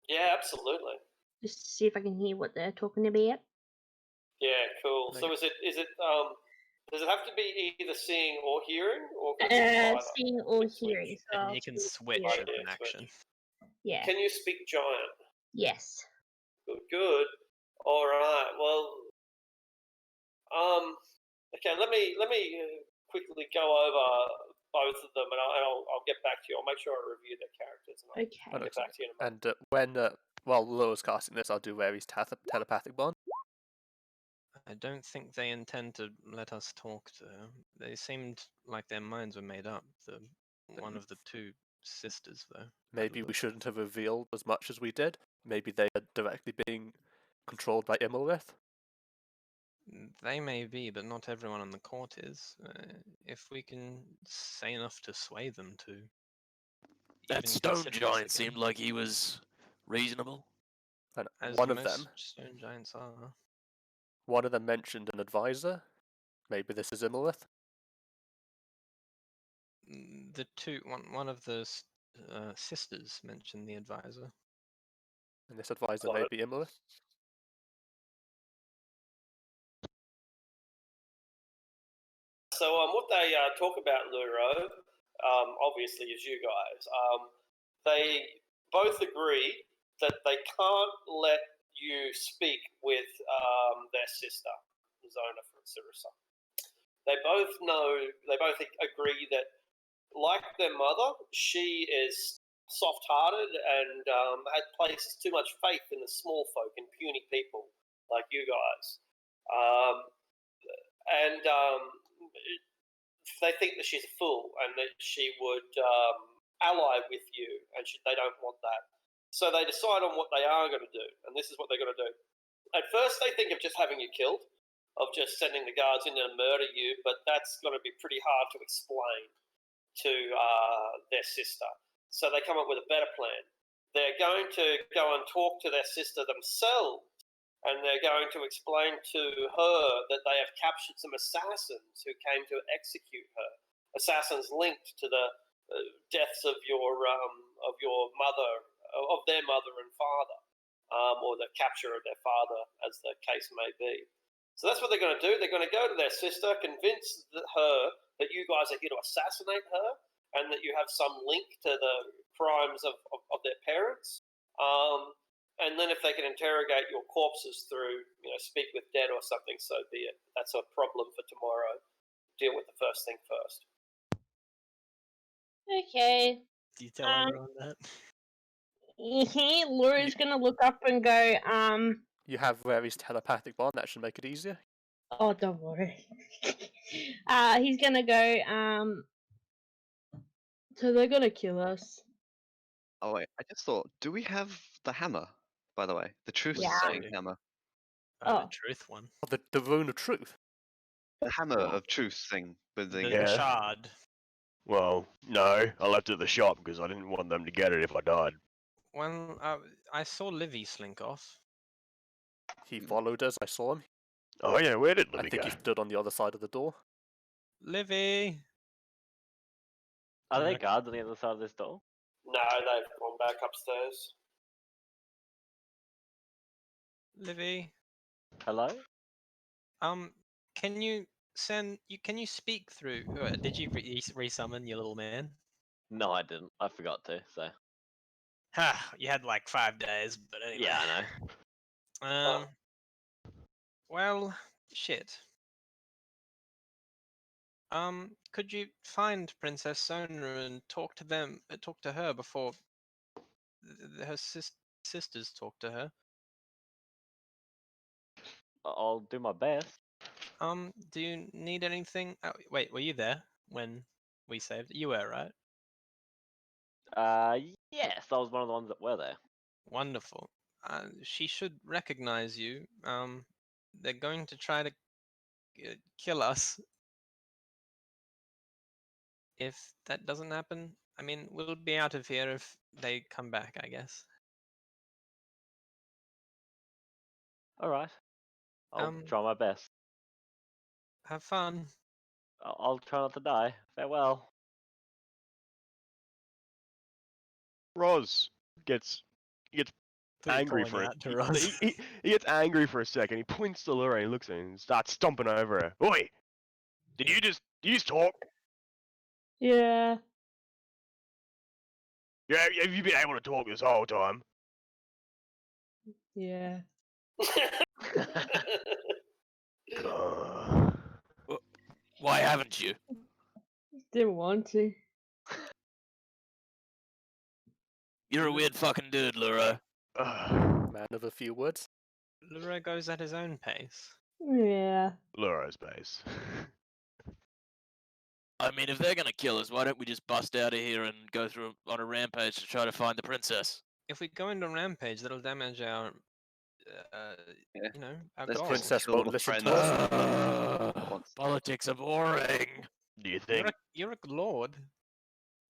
Yeah, absolutely. Just to see if I can hear what they're talking about. Yeah, cool. So is it does it have to be either seeing or hearing, or can it be either? Seeing or hearing. So And I'll you can choose switch hearing. as an action. Yeah. Can you speak giant? Yes. Good. All right. Well, okay. Let me quickly go over both of them, and I'll get back to you. I'll make sure I review their characters, and I'll get back to you in a moment. And when while Laura's casting this, I'll do Rari's telepathic bond. I don't think they intend to let us talk to her. They seemed like their minds were made up. One of the 2 sisters, though. Maybe we shouldn't have revealed as much as we did. Maybe they are directly being controlled by Immelrith. They may be, but not everyone on the court is. If we can say enough to sway them to. That even stone consider this giant again. seemed like he was reasonable. And As one of most them stone giants are. One of them mentioned an advisor. Maybe this is Immelrith. The one of the sisters mentioned the advisor. And this advisor may be Immelrith. So what they talk about, Luro, obviously is you guys. They both agree that they can't let you speak with their sister, Zona from Sirisa. They both agree that, like their mother, she is soft-hearted and had placed too much faith in the small folk and puny people like you guys. They think that she's a fool and that she would ally with you, and they don't want that. So they decide on what they are going to do, and this is what they're going to do. At first, they think of just having you killed, of just sending the guards in to murder you, but that's going to be pretty hard to explain to their sister. So they come up with a better plan. They're going to go and talk to their sister themselves, and they're going to explain to her that they have captured some assassins who came to execute her. Assassins linked to the deaths of your mother, of their mother and father, or the capture of their father, as the case may be. So that's what they're going to do. They're going to go to their sister, convince her that you guys are here to assassinate her, and that you have some link to the crimes of their parents. And then if they can interrogate your corpses through, speak with dead or something, so be it. That's a problem for tomorrow. Deal with the first thing first. Okay. Do you tell everyone that? Laura's gonna look up and go, You have Rari's telepathic bond, that should make it easier. Oh, don't worry. He's gonna go, So they're gonna kill us. Oh wait, I just thought, do we have the hammer? By the way, the truth Yeah. saying hammer, The Oh. truth one. Oh, the rune of truth. the hammer of truth thing with the. The Yeah. shard. Well, no, I left it at the shop because I didn't want them to get it if I died. Well, I saw Livy slink off. He followed us. I saw him. Oh yeah, where did I Libby think go? he stood on the other side of the door. Livy! Are there Okay. guards on the other side of this door? No, they've gone back upstairs. Livy? Hello? Can you can you speak through? Did you resummon your little man? No, I didn't. I forgot to. So Ha! You had like 5 days, but anyway. yeah, I know. Well, shit. Could you find Princess Sona and talk to her before her sisters talk to her? I'll do my best. Do you need anything? Oh, wait, were you there when we saved? You were, right? Yes, I was one of the ones that were there. Wonderful. She should recognize you. They're going to try to kill us. If that doesn't happen, I mean, we'll be out of here if they come back, I guess. All right. I'll Um, try my best. Have fun. I'll try not to die. Farewell. Roz gets angry calling for out to it. Roz. He gets angry for a second. He points to Laura and he looks at her and starts stomping over her. Oi! Did you just talk? Yeah. Yeah, have you been able to talk this whole time? Yeah. Uh, Why haven't you? Didn't want to. You're a weird fucking dude, Luro. Man of a few words. Lura goes at his own pace. Yeah. Laura's base. I mean, if they're gonna kill us, why don't we just bust out of here and go through on a rampage to try to find the princess? If we go into a rampage, that'll damage our, Yeah. you know, our Let's goals. Princess kill won't the listen to friends. us. Once- Politics are boring. Do you think? You're a lord.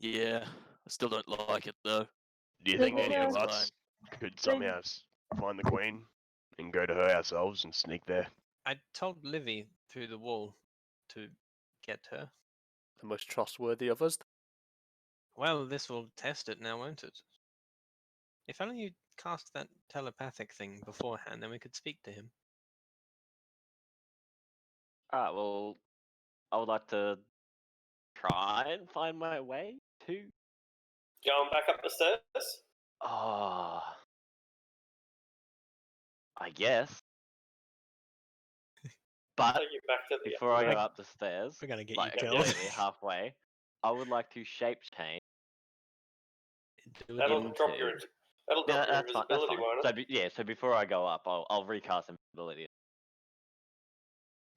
Yeah, I still don't like it though. Do you But think any of yeah. us could somehow find the queen and go to her ourselves and sneak there? I told Livy through the wall to get her. The most trustworthy of us. Well, this will test it now, won't it? If only you cast that telepathic thing beforehand, then we could speak to him. Alright, well, I would like to try and find my way to. Going back up the stairs? Oh. I guess. But Take you back to the before I go Right. up the stairs, We're gonna get like you killed. immediately halfway, I would like to shape change. Do it That'll in- drop your that'll Yeah, drop your that's fine. That's invisibility, fine. won't it? So so before I go up, I'll recast invisibility.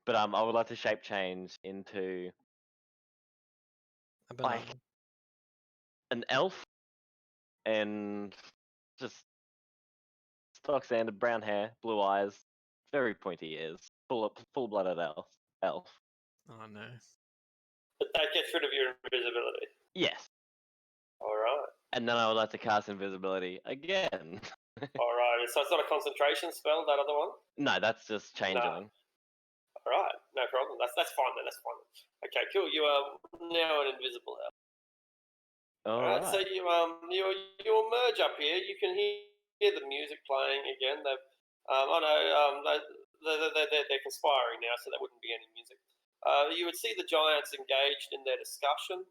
But I would like to shape change into a banana. like an elf and just stock standard brown hair, blue eyes, very pointy ears, full-blooded elf. Oh no. But that gets rid of your invisibility. Yes. Alright. And then I would like to cast invisibility again. Alright. So it's not a concentration spell, that other one? No, that's just changeling. Alright, no problem. That's fine then, that's fine. Okay, cool. You are now an invisible elf. Alright, so you emerge up here. You can hear the music playing again. They're conspiring now, so there wouldn't be any music. You would see the giants engaged in their discussion.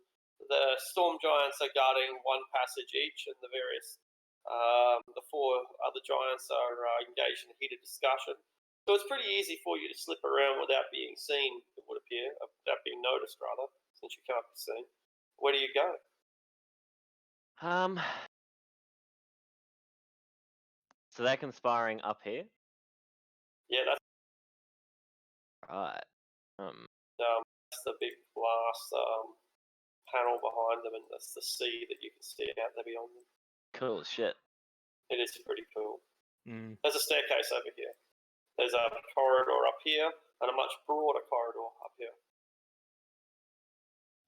The storm giants are guarding one passage each, and the four other giants are engaged in a heated discussion. So it's pretty easy for you to slip around without being seen, it would appear, without being noticed, rather, since you can't be seen. Where do you go? So they're conspiring up here. Yeah, that's Right. the big blast panel behind them, and that's the sea that you can see out there beyond them. Cool as shit. It is pretty cool. Mm. There's a staircase over here. There's a corridor up here, and a much broader corridor up here.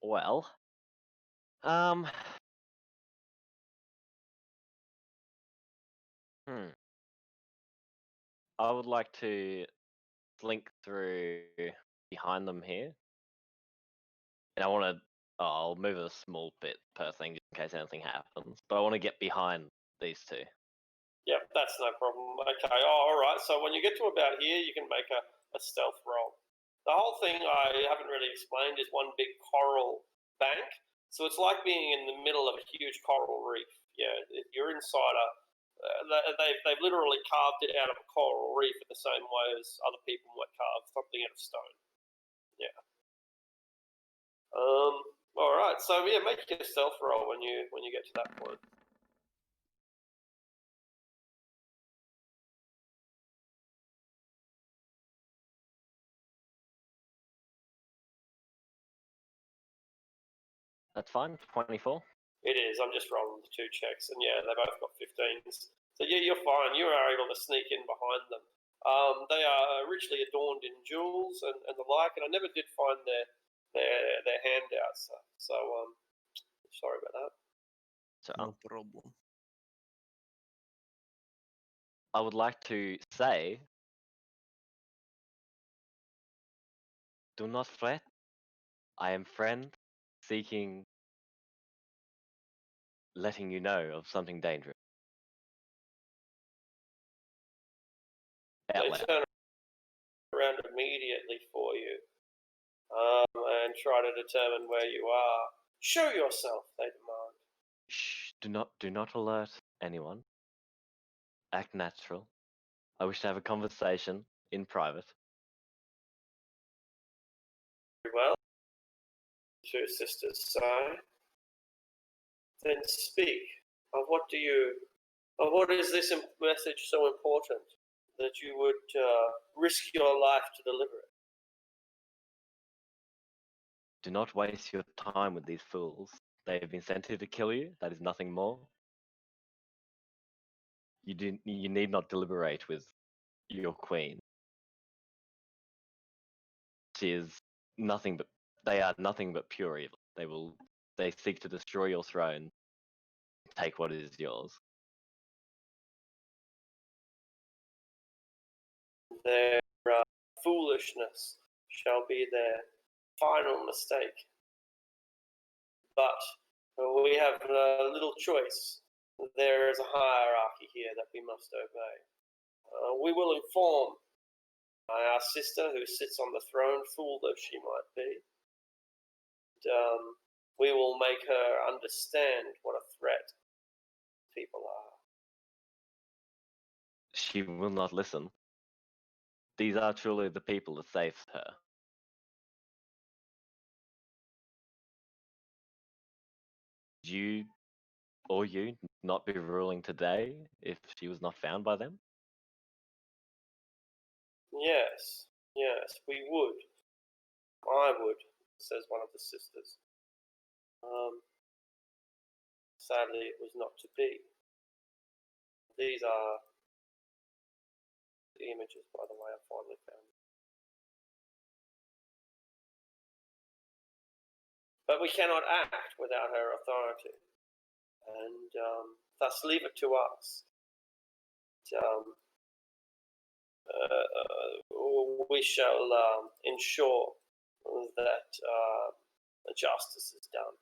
Well, I would like to slink through behind them here, and I want to. I'll move a small bit per thing just in case anything happens, but I want to get behind these two. Yeah, that's no problem. Okay, all right. So when you get to about here, you can make a stealth roll. The whole thing I haven't really explained is one big coral bank. So it's like being in the middle of a huge coral reef. Yeah, if you're inside they've literally carved it out of a coral reef in the same way as other people might carve something out of stone. Yeah. All right. So yeah, make your stealth roll when you get to that point. That's fine. 24. It is. I'm just rolling the 2 checks, and yeah, they both got 15s. So yeah, you're fine. You are able to sneak in behind them. They are richly adorned in jewels and the like, and I never did find their handouts. So sorry about that. So No problem. I would like to say, do not fret. I am friend seeking, letting you know of something dangerous. Out They loud. turn around immediately for you and try to determine where you are. Show yourself, they demand. Shh, do not alert anyone. Act natural. I wish to have a conversation in private. Very well. 2 sisters say. Then speak. Of what is this message so important that you would risk your life to deliver it? Do not waste your time with these fools. They have been sent here to kill you. That is nothing more. You need not deliberate with your queen. She is nothing but. They are nothing but pure evil. They seek to destroy your throne, take what is yours. Their foolishness shall be their final mistake. But we have little choice. There is a hierarchy here that we must obey. We will inform our sister who sits on the throne, fool though she might be. We will make her understand what a threat people are. She will not listen. These are truly the people that saved her. You not be ruling today if she was not found by them? Yes, we would. I would, says one of the sisters. Sadly, it was not to be. These are the images, by the way, I finally found. But we cannot act without her authority, and thus leave it to us. We shall ensure that justice is done.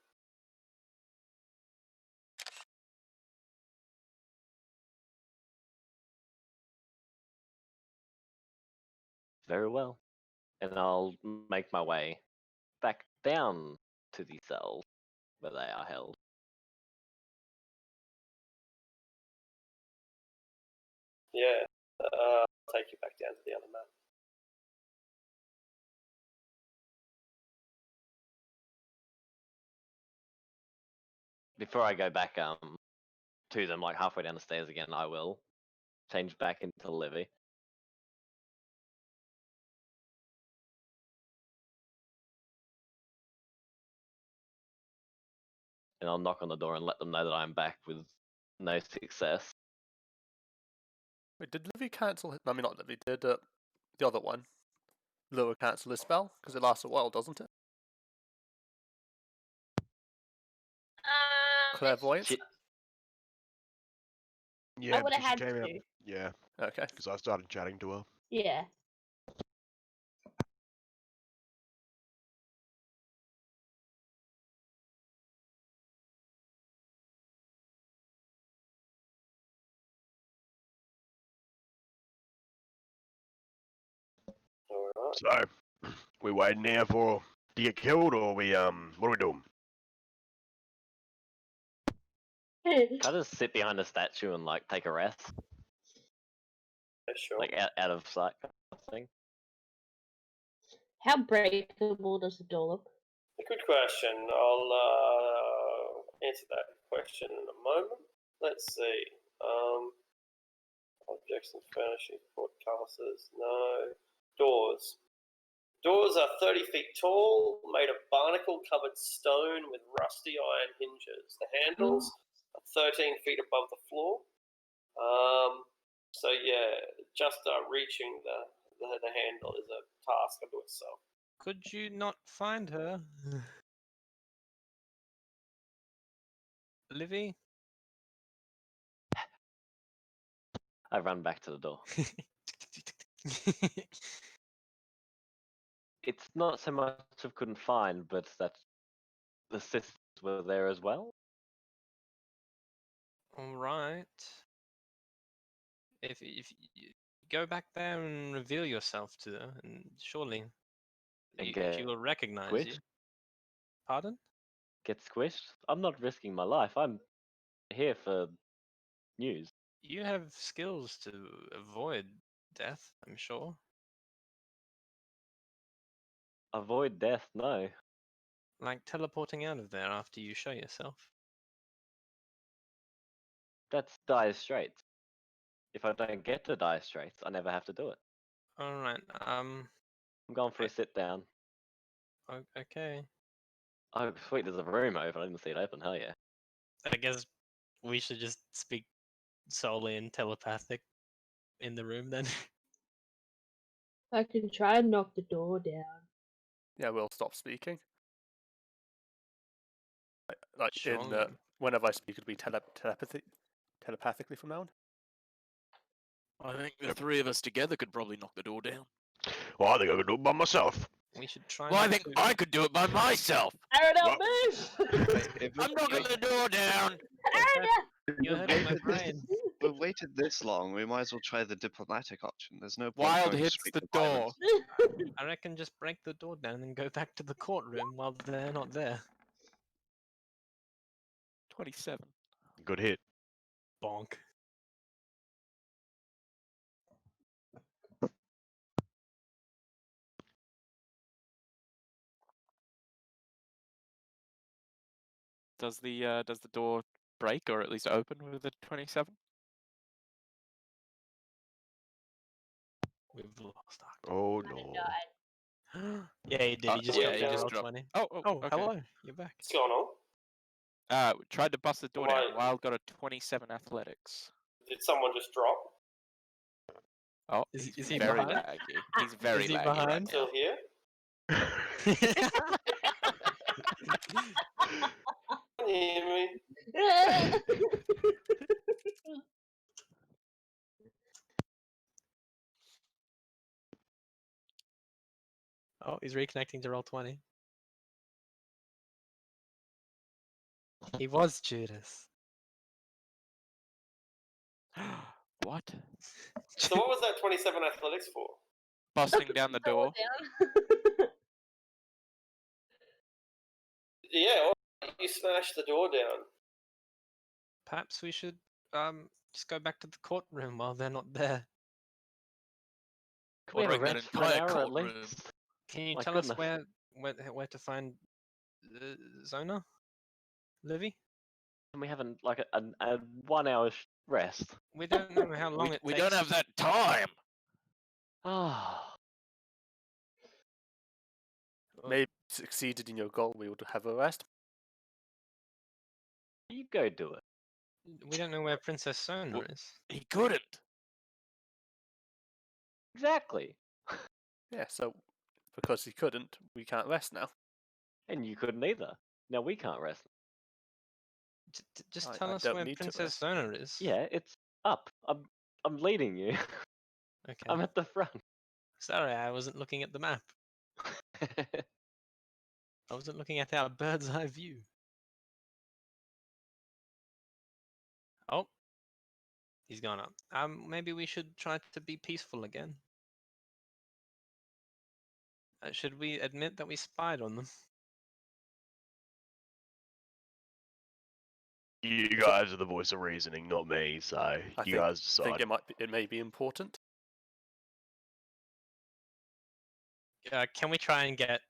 Very well. And I'll make my way back down to the cells where they are held. Yeah, I'll take you back down to the other map. Before I go back to them, like halfway down the stairs again, I will change back into Livy. and I'll knock on the door and let them know that I'm back with no success. Wait, did Livy cancel? I mean, not Livy. Did the other one, Lua, cancel his spell? Because it lasts a while, doesn't it? Clairvoyance. Shit. Yeah, would've because she had came out. to. Yeah, Okay. because I started chatting to her. Yeah. Alright. So, we waiting here for to get killed, or what are we doing? Can I just sit behind a statue and like take a rest, Yeah, sure. like out of sight kind of thing? How breakable does the door look? Good question. I'll answer that question in a moment. Let's see. Objects and furnishings, broadcasters, no. Doors. Doors are 30 feet tall, made of barnacle-covered stone with rusty iron hinges. The handles are 13 feet above the floor. So yeah, just reaching the handle is a task unto itself. Could you not find her? Livy? I run back to the door. It's not so much of couldn't find, but that the sisters were there as well. All right. If you go back there and reveal yourself to her, and surely And she get will recognize you. squished? Pardon? Get squished? I'm not risking my life. I'm here for news. You have skills to avoid death, I'm sure. Avoid death? No. Like teleporting out of there after you show yourself. That's dire straits. If I don't get to dire straits, I never have to do it. All right. I'm going for a sit down. Okay. Oh, sweet, there's a room open. I didn't see it open. Hell yeah. I guess we should just speak solely in telepathic in the room then. I can try and knock the door down. Yeah, we'll stop speaking. Like in Surely. whenever I speak, it'll be telepathically from now on. I think the three of us together could probably knock the door down. Well, I think I could do it by myself. We should try. Well, I not think to- I could do it by myself. Aaron, Well- move! I'm knocking the door down. Aaron! You're hurting my brain. We've waited this long. We might as well try the diplomatic option. There's no point Wild going hits straight the to door. violence. I reckon just break the door down and go back to the courtroom while they're not there. 27. Good hit. Bonk. Does the door break or at least open with a 27? We've lost Oh Kinda no. died. Yeah, he did. He just yeah, got you a just roll dropped. 20. Oh, Oh, okay. hello. You're back. What's going on? Tried to bust the door Why- down. Wild got a 27 athletics. Did someone just drop? Oh, Is- he's is he very behind? laggy. He's very Is he laggy behind? right now. Still here? Can you hear me? Oh, he's reconnecting to roll 20. He was Judas. What? So what was that 27 athletics for? Busting down the door. Down. Yeah, you smashed the door down. Perhaps we should just go back to the courtroom while they're not there. Can we have a Bring that rest for an entire hour at courtroom. least? Can you My tell goodness. us where to find Zona? Livy? Can we have a 1 hour rest? We don't know how long it We takes. don't have that time. Ah. Well, Maybe succeeded in your goal. We would have a rest. You go do it. We don't know where Princess Sona Well- is. He couldn't. Exactly. Yeah, so because he couldn't, we can't rest now. And you couldn't either. Now we can't rest. Just I tell us don't where need to Princess rest. Sona is. Yeah, it's up. I'm leading you. Okay. I'm at the front. Sorry, I wasn't looking at the map. I wasn't looking at our bird's eye view. Oh, he's gone up. Maybe we should try to be peaceful again. Should we admit that we spied on them? You guys are the voice of reasoning, not me. So I you guys think decide. it may be important. Can we try and get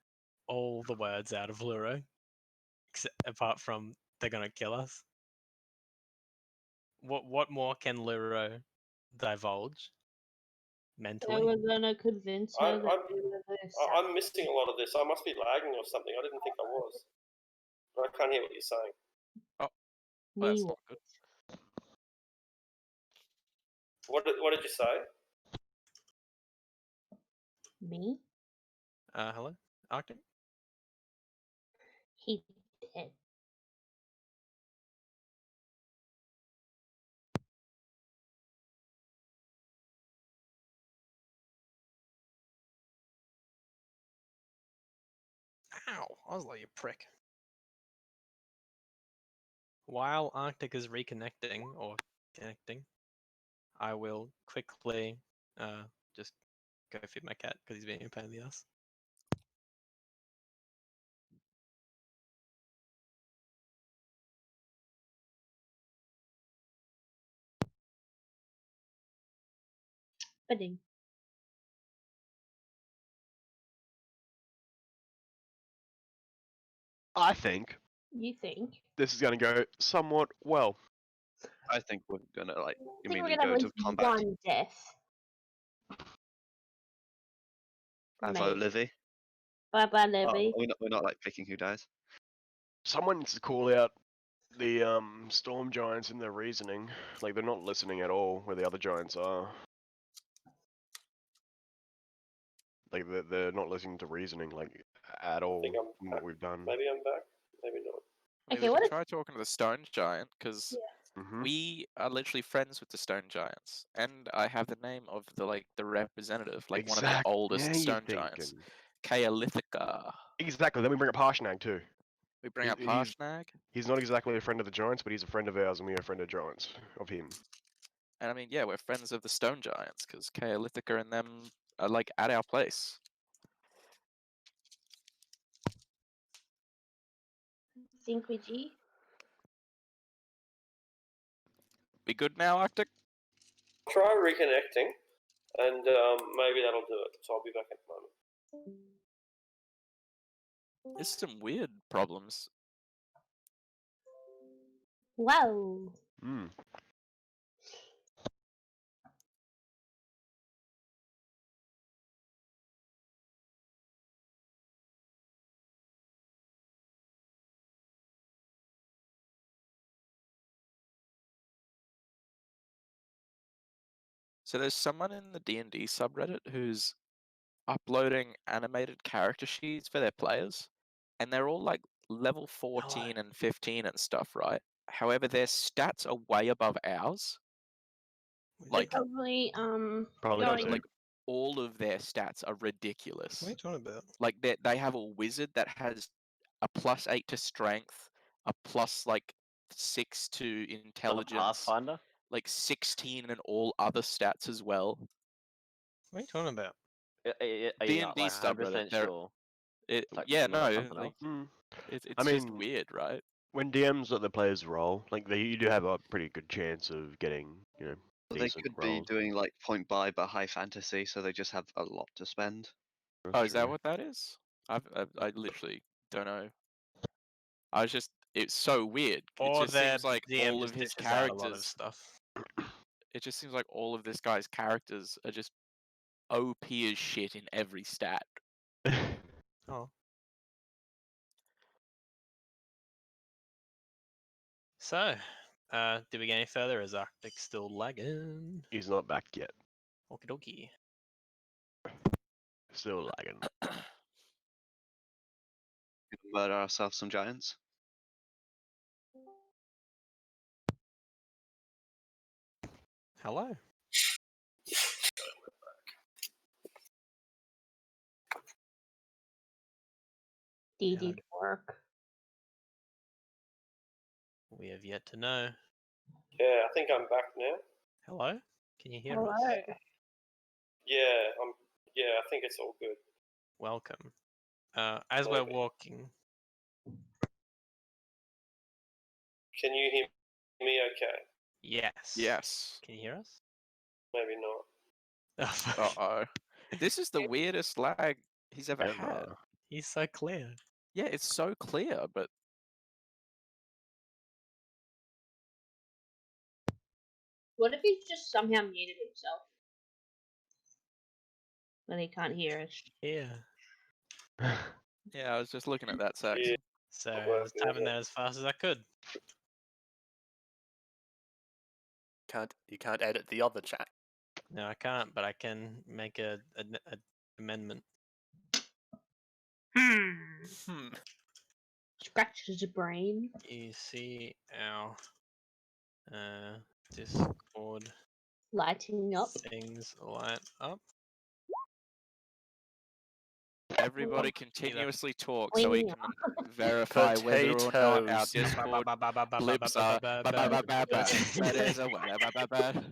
all the words out of Luro? Apart from they're gonna kill us. What more can Luro divulge? They Mentally? were gonna convince her I'm- that we were the I'm missing a lot of this. I must be lagging or something. I didn't think I was. I can't hear what you're saying. Well, me that's not good. What did you say? me. Hello? Arctic? He did. Ow! Oslo, you prick. While Arctic is reconnecting or connecting, I will quickly just go feed my cat because he's being a pain in the ass. Pudding. I think You think? this is going to go somewhat well. I think we're gonna like I think we're immediately gonna go have to at least combat. one death. I vote Maybe. Livy. Bye bye, Oh, Livy. we're not like picking who dies. Someone needs to call out the storm giants in their reasoning. Like they're not listening at all where the other giants are. Like they're not listening to reasoning like at all think I'm from what we've done. Maybe I'm back. Maybe not. I mean, Okay, we what can if- try talking to the stone giant because Mhm. we are literally friends with the stone giants, and I have the name of the representative, like one of the oldest Yeah, you're stone giants, thinking. Kaelithika. Exactly. Then we bring up Harshnag too. We bring up He's- Harshnag, He's not exactly a friend of the giants, but he's a friend of ours, and we are a friend of giants of him. and I mean, yeah, we're friends of the stone giants because Kaelithika and them are like at our place. Think with G? Be good now, Arctic. Try reconnecting, and maybe that'll do it. So I'll be back in a moment. There's some weird problems. Wow. Hmm. So there's someone in the D&D subreddit who's uploading animated character sheets for their players, and they're all like level 14 and 15 and stuff, right? However, their stats are way above ours. Like, Probably Probably going- so. like all of their stats are ridiculous. What are you talking about? Like they have a wizard that has a +8 to strength, a +6 to On a intelligence, Pathfinder? like 16 and all other stats as well. What are you talking about? Are you not D&D like subreddit, 100% they're- sure? like Yeah, not no, something like else? Hmm. it's I just mean- weird, right? When DMs let the players roll, like you do have a pretty good chance of getting, Well, they decent could rolls. be doing like point buy but high fantasy, so they just have a lot to spend. Oh, is that True. what that is? I literally don't know. It's so weird. Or It just their seems like DM all just of his dishes out a lot of characters. stuff. It just seems like all of this guy's characters are just OP as shit in every stat. Oh. So, did we get any further? Is Arctic still lagging? He's not back yet. Okie dokie. Still lagging. Murder ourselves some giants. Hello. Did it work? We have yet to know. Yeah, I think I'm back now. Hello? Can you hear Hello. us? Yeah, I think it's all good. Welcome. As we're Okay. walking, Can you hear me okay? yes. Yes. Can you hear us? Maybe not. Oh, fuck. Uh-oh. This is the weirdest lag he's ever had. Emma. He's so clear. Yeah, it's so clear, but What if he's just somehow muted himself? When he can't hear us. Yeah. yeah, I was just looking at that sex. Yeah. So Not I was working, is typing it? that as fast as I could. You can't edit the other chat. No, I can't, but I can make a amendment. Hmm. Scratches a brain. You see our Discord Lighting up. things light up. Everybody continuously talk so we Cleaning can verify whether or not our Potatoes. Discord blips are that is a whatever.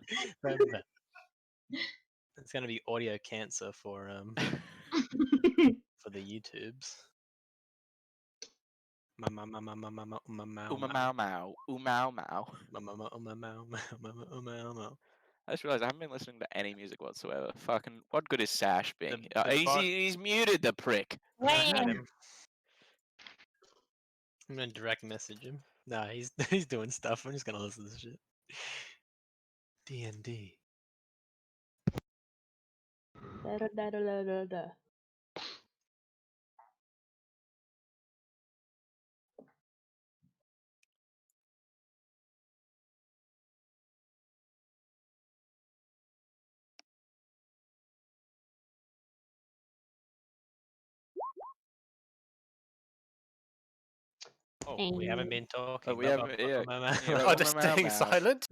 It's gonna be audio cancer for the YouTubes. Uma mau mau. Umau mau. I just realized I haven't been listening to any music whatsoever. Fucking, what good is Sash being? The bot- He's muted, the prick. I'm gonna add When? him. I'm gonna direct message him. Nah, he's he's doing stuff. I'm just gonna listen to this shit. D&D. Da, da, da, da, da, da, da. Oh, we haven't been talking. Oh, we haven't. Yeah. yeah, Oh, just Mau staying Mau. silent.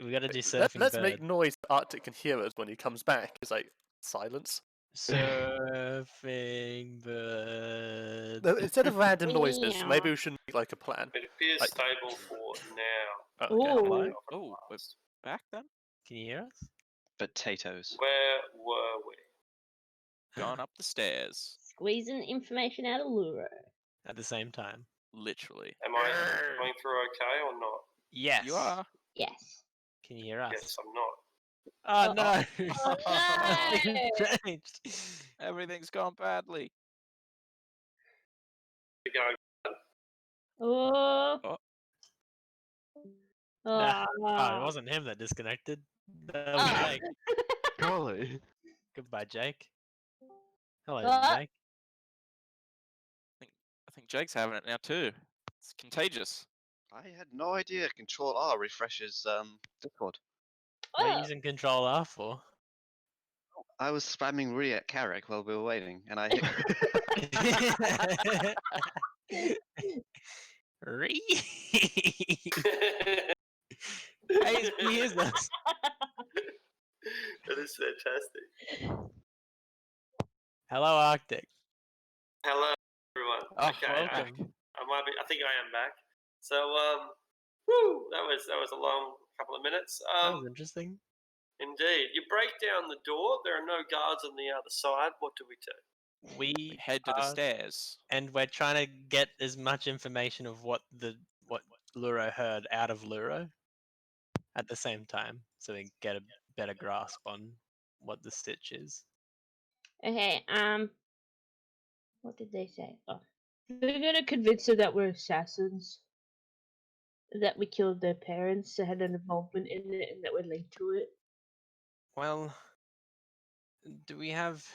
We gotta do surfing Let's bird. make noise so Arctic can hear us when he comes back. It's like silence. Surfing bird. No, instead of random noises, Meow. maybe we should make like a plan. It appears Like- stable for now. Oh, okay. Ooh. Hello? Oh, we're back then? Can you hear us? Potatoes. Where were we? Gone up the stairs. Squeezing information out of Luro. At the same time. Literally. Am I going through okay or not? Yes. You are. Yes. Can you hear us? Yes, I'm not. Oh no! Oh, Nothing changed. Everything's gone badly. We're going. Oh. Oh. Nah. Oh, it Ah. wasn't him that disconnected. That was Ah. Jake. Golly. Goodbye, Jake. Hello, Ah. Jake. I think Jake's having it now too. It's contagious. I had no idea Control R refreshes Discord. What are you Oh. using Control R for? I was spamming Re at Carrick while we were waiting, and I hit. Re. Hey, he hears us. That is fantastic. Hello, Arctic. Hello, everyone. Oh, okay, welcome. I think I am back. So, whew, that was a long couple of minutes. That was interesting. Indeed. You break down the door. There are no guards on the other side. What do we do? We Head to the are- stairs. and we're trying to get as much information of what Luro heard out of Luro at the same time, so we get a better grasp on what the stitch is. Okay, what did they say? Oh. They're gonna convince her that we're assassins. That we killed their parents, that had an involvement in it, and that we're linked to it. Well, do we have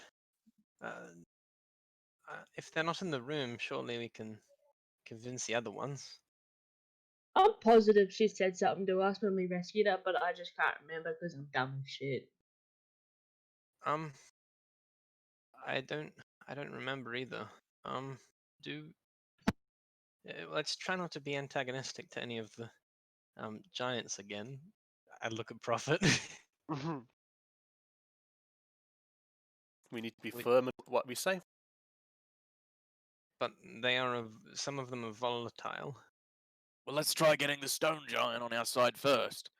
If they're not in the room, surely we can convince the other ones. I'm positive she said something to us when we rescued her, but I just can't remember because I'm dumb as shit. I don't remember either. Do let's try not to be antagonistic to any of the giants again. I look at Prophet. We need to be We- firm in what we say. But they are some of them are volatile. Well, let's try getting the stone giant on our side first.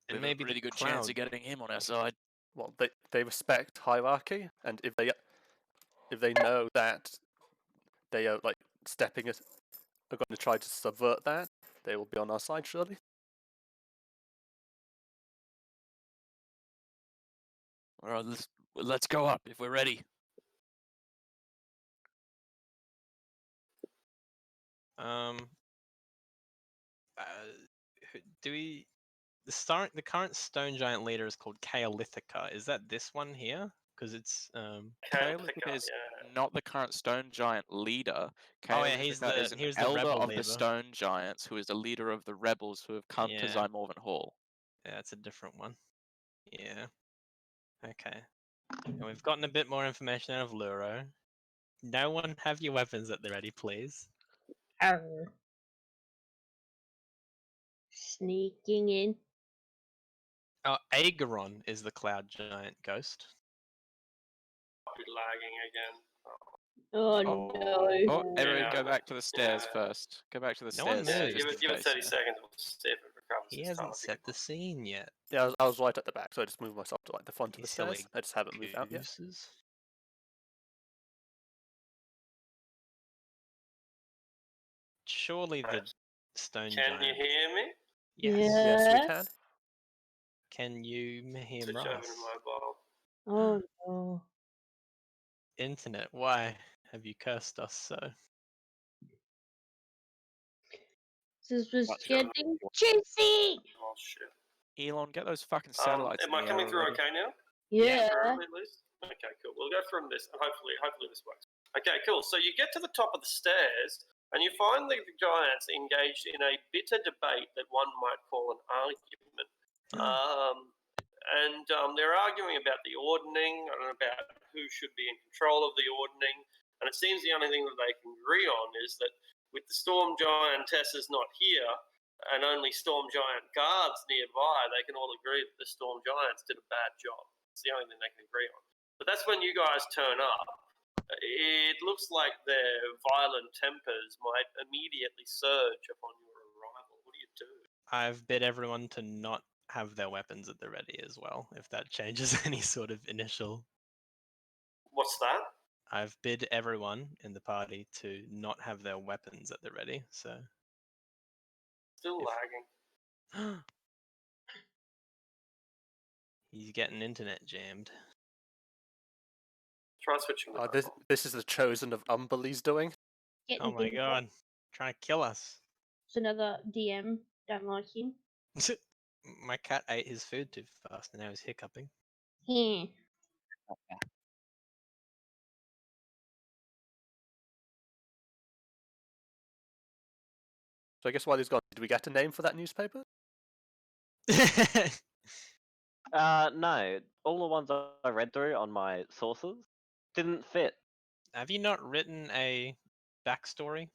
We And have maybe a really the good chance cloud. of getting him on our side. Well, they respect hierarchy, and if they know that they are like stepping it, are going to try to subvert that, they will be on our side surely. All right, let's go up if we're ready. Do we? The current stone giant leader is called Kaolithica. Is that this one here? Because it's Kaolithica is not the current stone giant leader. Oh, yeah, he's Kaolithica is an the elder rebel of leader. the stone giants who is the leader of the rebels who have come to Yeah. Zymorvan Hall. Yeah, it's a different one. Yeah. Okay. And we've gotten a bit more information out of Luro. No one have your weapons at the ready, please. Arr. Sneaking in. Oh, Aegeron is the cloud giant ghost. I'll be lagging again. Oh, no. Oh, everyone Yeah. go back to the stairs Yeah. first. Go back to the No one stairs. moves. Give just it in 30 case. seconds. We'll see if it recovers. He its hasn't time. set the scene yet. Yeah, I was right at the back, so I just moved myself to like the front of You the silly stairs. I just haven't moved out yet. gooses. Surely the Right. stone Can you giant. hear me? Yes. Yes, we can. Can you hear Switch over Ross? to mobile. Oh, no. Internet, why have you cursed us so? This was That's getting juicy! Oh shit. Elon, get those fucking satellites. Am I in the coming air through already. okay now? Yeah. Temporarily, at least? Okay, cool. We'll go from this, and hopefully this works. Okay, cool. So you get to the top of the stairs, and you find the giants engaged in a bitter debate that one might call an argument. They're arguing about the ordning and about who should be in control of the ordning. And it seems the only thing that they can agree on is that with the storm giantesses not here, and only storm giant guards nearby, they can all agree that the storm giants did a bad job. It's the only thing they can agree on. But that's when you guys turn up. It looks like their violent tempers might immediately surge upon your arrival. What do you do? I've bid everyone to not have their weapons at the ready as well, if that changes any sort of initial. What's that? I've bid everyone in the party to not have their weapons at the ready, so. Still If- lagging. He's getting internet jammed. Try switching to Oh, mobile. this is the chosen of Umberlee's doing. Getting Oh my things god. Trying to kill us. It's another DM. Don't like him. My cat ate his food too fast and now he's hiccuping. Yeah. So I guess while he's gone, did we get a name for that newspaper? No. All the ones I read through on my sources didn't fit. Have you not written a backstory?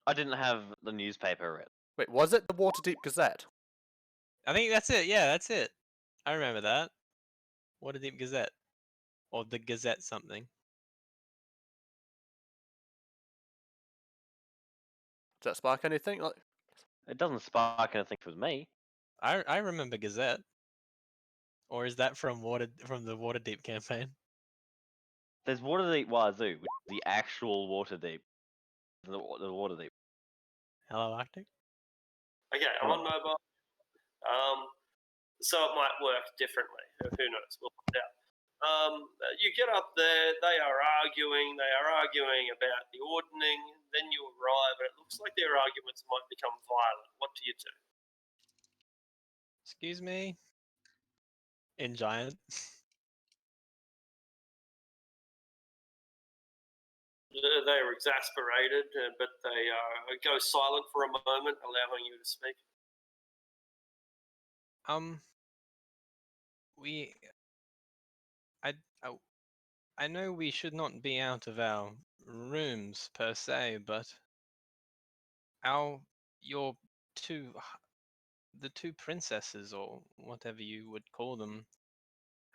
I didn't have the newspaper read. Wait, was it the Waterdeep Gazette? I think that's it. Yeah, that's it. I remember that. Waterdeep Gazette. Or the Gazette something. Does that spark anything? Like, It doesn't spark anything with me. I remember Gazette. Or is that from the Waterdeep campaign? There's Waterdeep Wazoo, which is the actual Waterdeep. The Waterdeep. Hello, Arctic? Okay, I'm on mobile. So it might work differently. Who knows? We'll find out. You get up there. They are arguing. They are arguing about the ordning. Then you arrive, and it looks like their arguments might become violent. What do you do? Excuse me? In Giant. They are exasperated, but they go silent for a moment, allowing you to speak. I know we should not be out of our rooms per se, but the two princesses, or whatever you would call them,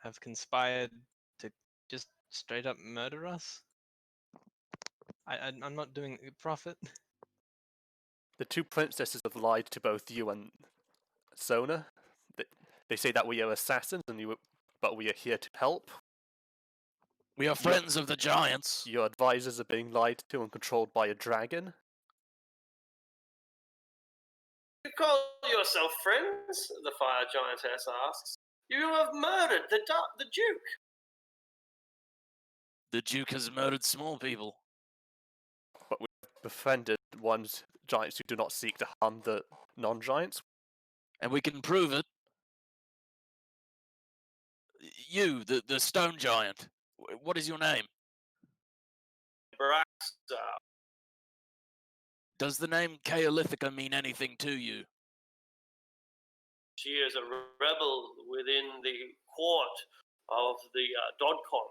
have conspired to just straight up murder us. I'm not doing Prophet. The two princesses have lied to both you and Sona. They say that we are assassins, but we are here to help. We are friends of the giants. Your advisors are being lied to and controlled by a dragon. You call yourself friends? The fire giantess asks. You have murdered the Duke. The Duke has murdered small people. But we've befriended giants who do not seek to harm the non-giants. And we can prove it. You, the stone giant. What is your name? Braxa. Does the name Kaolithica mean anything to you? She is a rebel within the court of the Dodcon.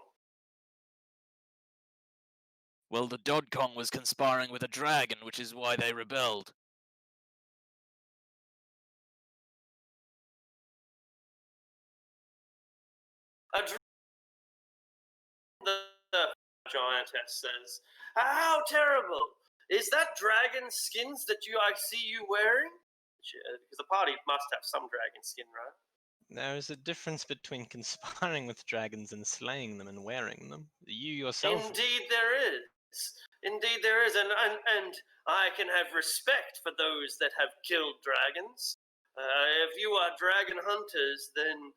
Well, the Dodcon was conspiring with a dragon, which is why they rebelled. The giantess says, "How terrible! Is that dragon skins that I see you wearing?" Because the party must have some dragon skin, right? There is a difference between conspiring with dragons and slaying them and wearing them. You yourself. Indeed, there is. Indeed, there is, and I can have respect for those that have killed dragons. If you are dragon hunters, then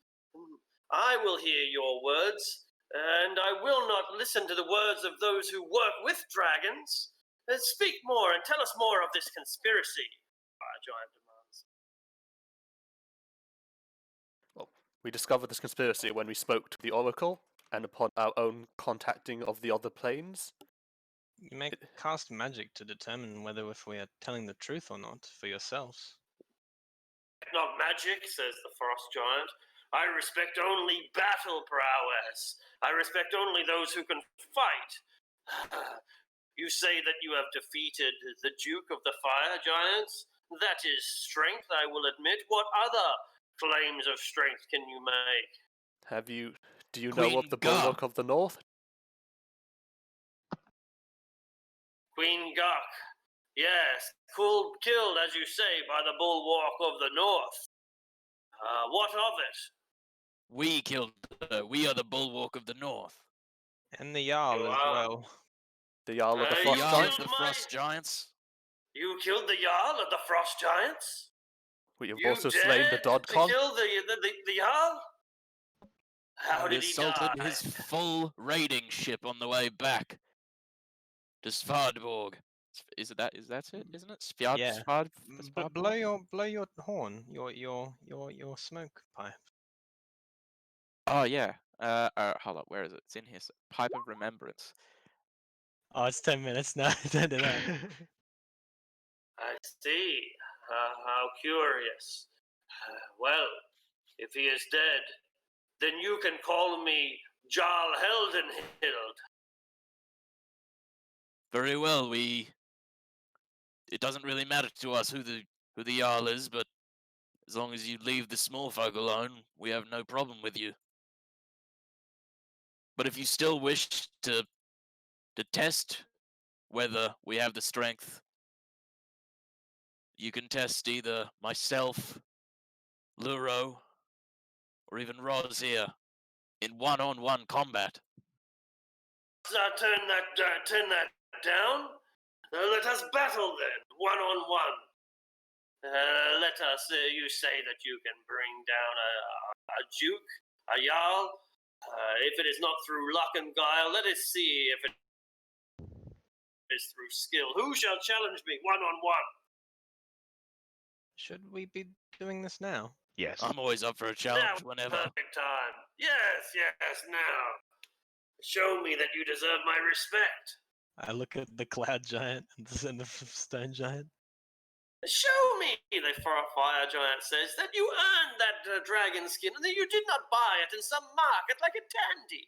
I will hear your words, and I will not listen to the words of those who work with dragons. Speak more and tell us more of this conspiracy, Fire Giant demands. Well, we discovered this conspiracy when we spoke to the Oracle, and upon our own contacting of the other planes. You may cast magic to determine whether if we are telling the truth or not for yourselves. Not magic, says the Frost Giant. I respect only battle prowess. I respect only those who can fight. You say that you have defeated the Duke of the Fire Giants? That is strength, I will admit. What other claims of strength can you make? Do you Queen know of the Gah. Bulwark of the North? Queen Gok. Yes, killed, as you say, by the Bulwark of the North. What of it? We killed her. We are the Bulwark of the North. And the Jarl You as are. well. The Jarl of the You Frost Jarl Giants? of the killed Frost Giants. You killed the Jarl of the Frost Giants? We have You also slain the dared to Dodcon. kill the Jarl? How We did he assaulted die? his full raiding ship on the way back to Svardborg. Is that it? Isn't it? Yeah. Svard. But blow your horn, your smoke pipe. Oh yeah. Hold up. Where is it? It's in here. Pipe of Remembrance. Oh, it's 10 minutes now. Don't do that. I see. How curious. Well, if he is dead, then you can call me Jarl Heldenhild. Very well. It doesn't really matter to us who the Jarl is, but as long as you leave the small folk alone, we have no problem with you. But if you still wish to test whether we have the strength, you can test either myself, Luro, or even Roz here in one-on-one combat. Turn that down. Let us battle then, one-on-one. Let us. You say that you can bring down a duke, a jarl. If it is not through luck and guile, let us see if it is through skill. Who shall challenge me one-on-one? Should we be doing this now? Yes. I'm always up for a challenge whenever. Perfect time. Yes, now. Show me that you deserve my respect. I look at the cloud giant and the stone giant. Show me, the fire giant says, that you earned that dragon skin and that you did not buy it in some market like a dandy.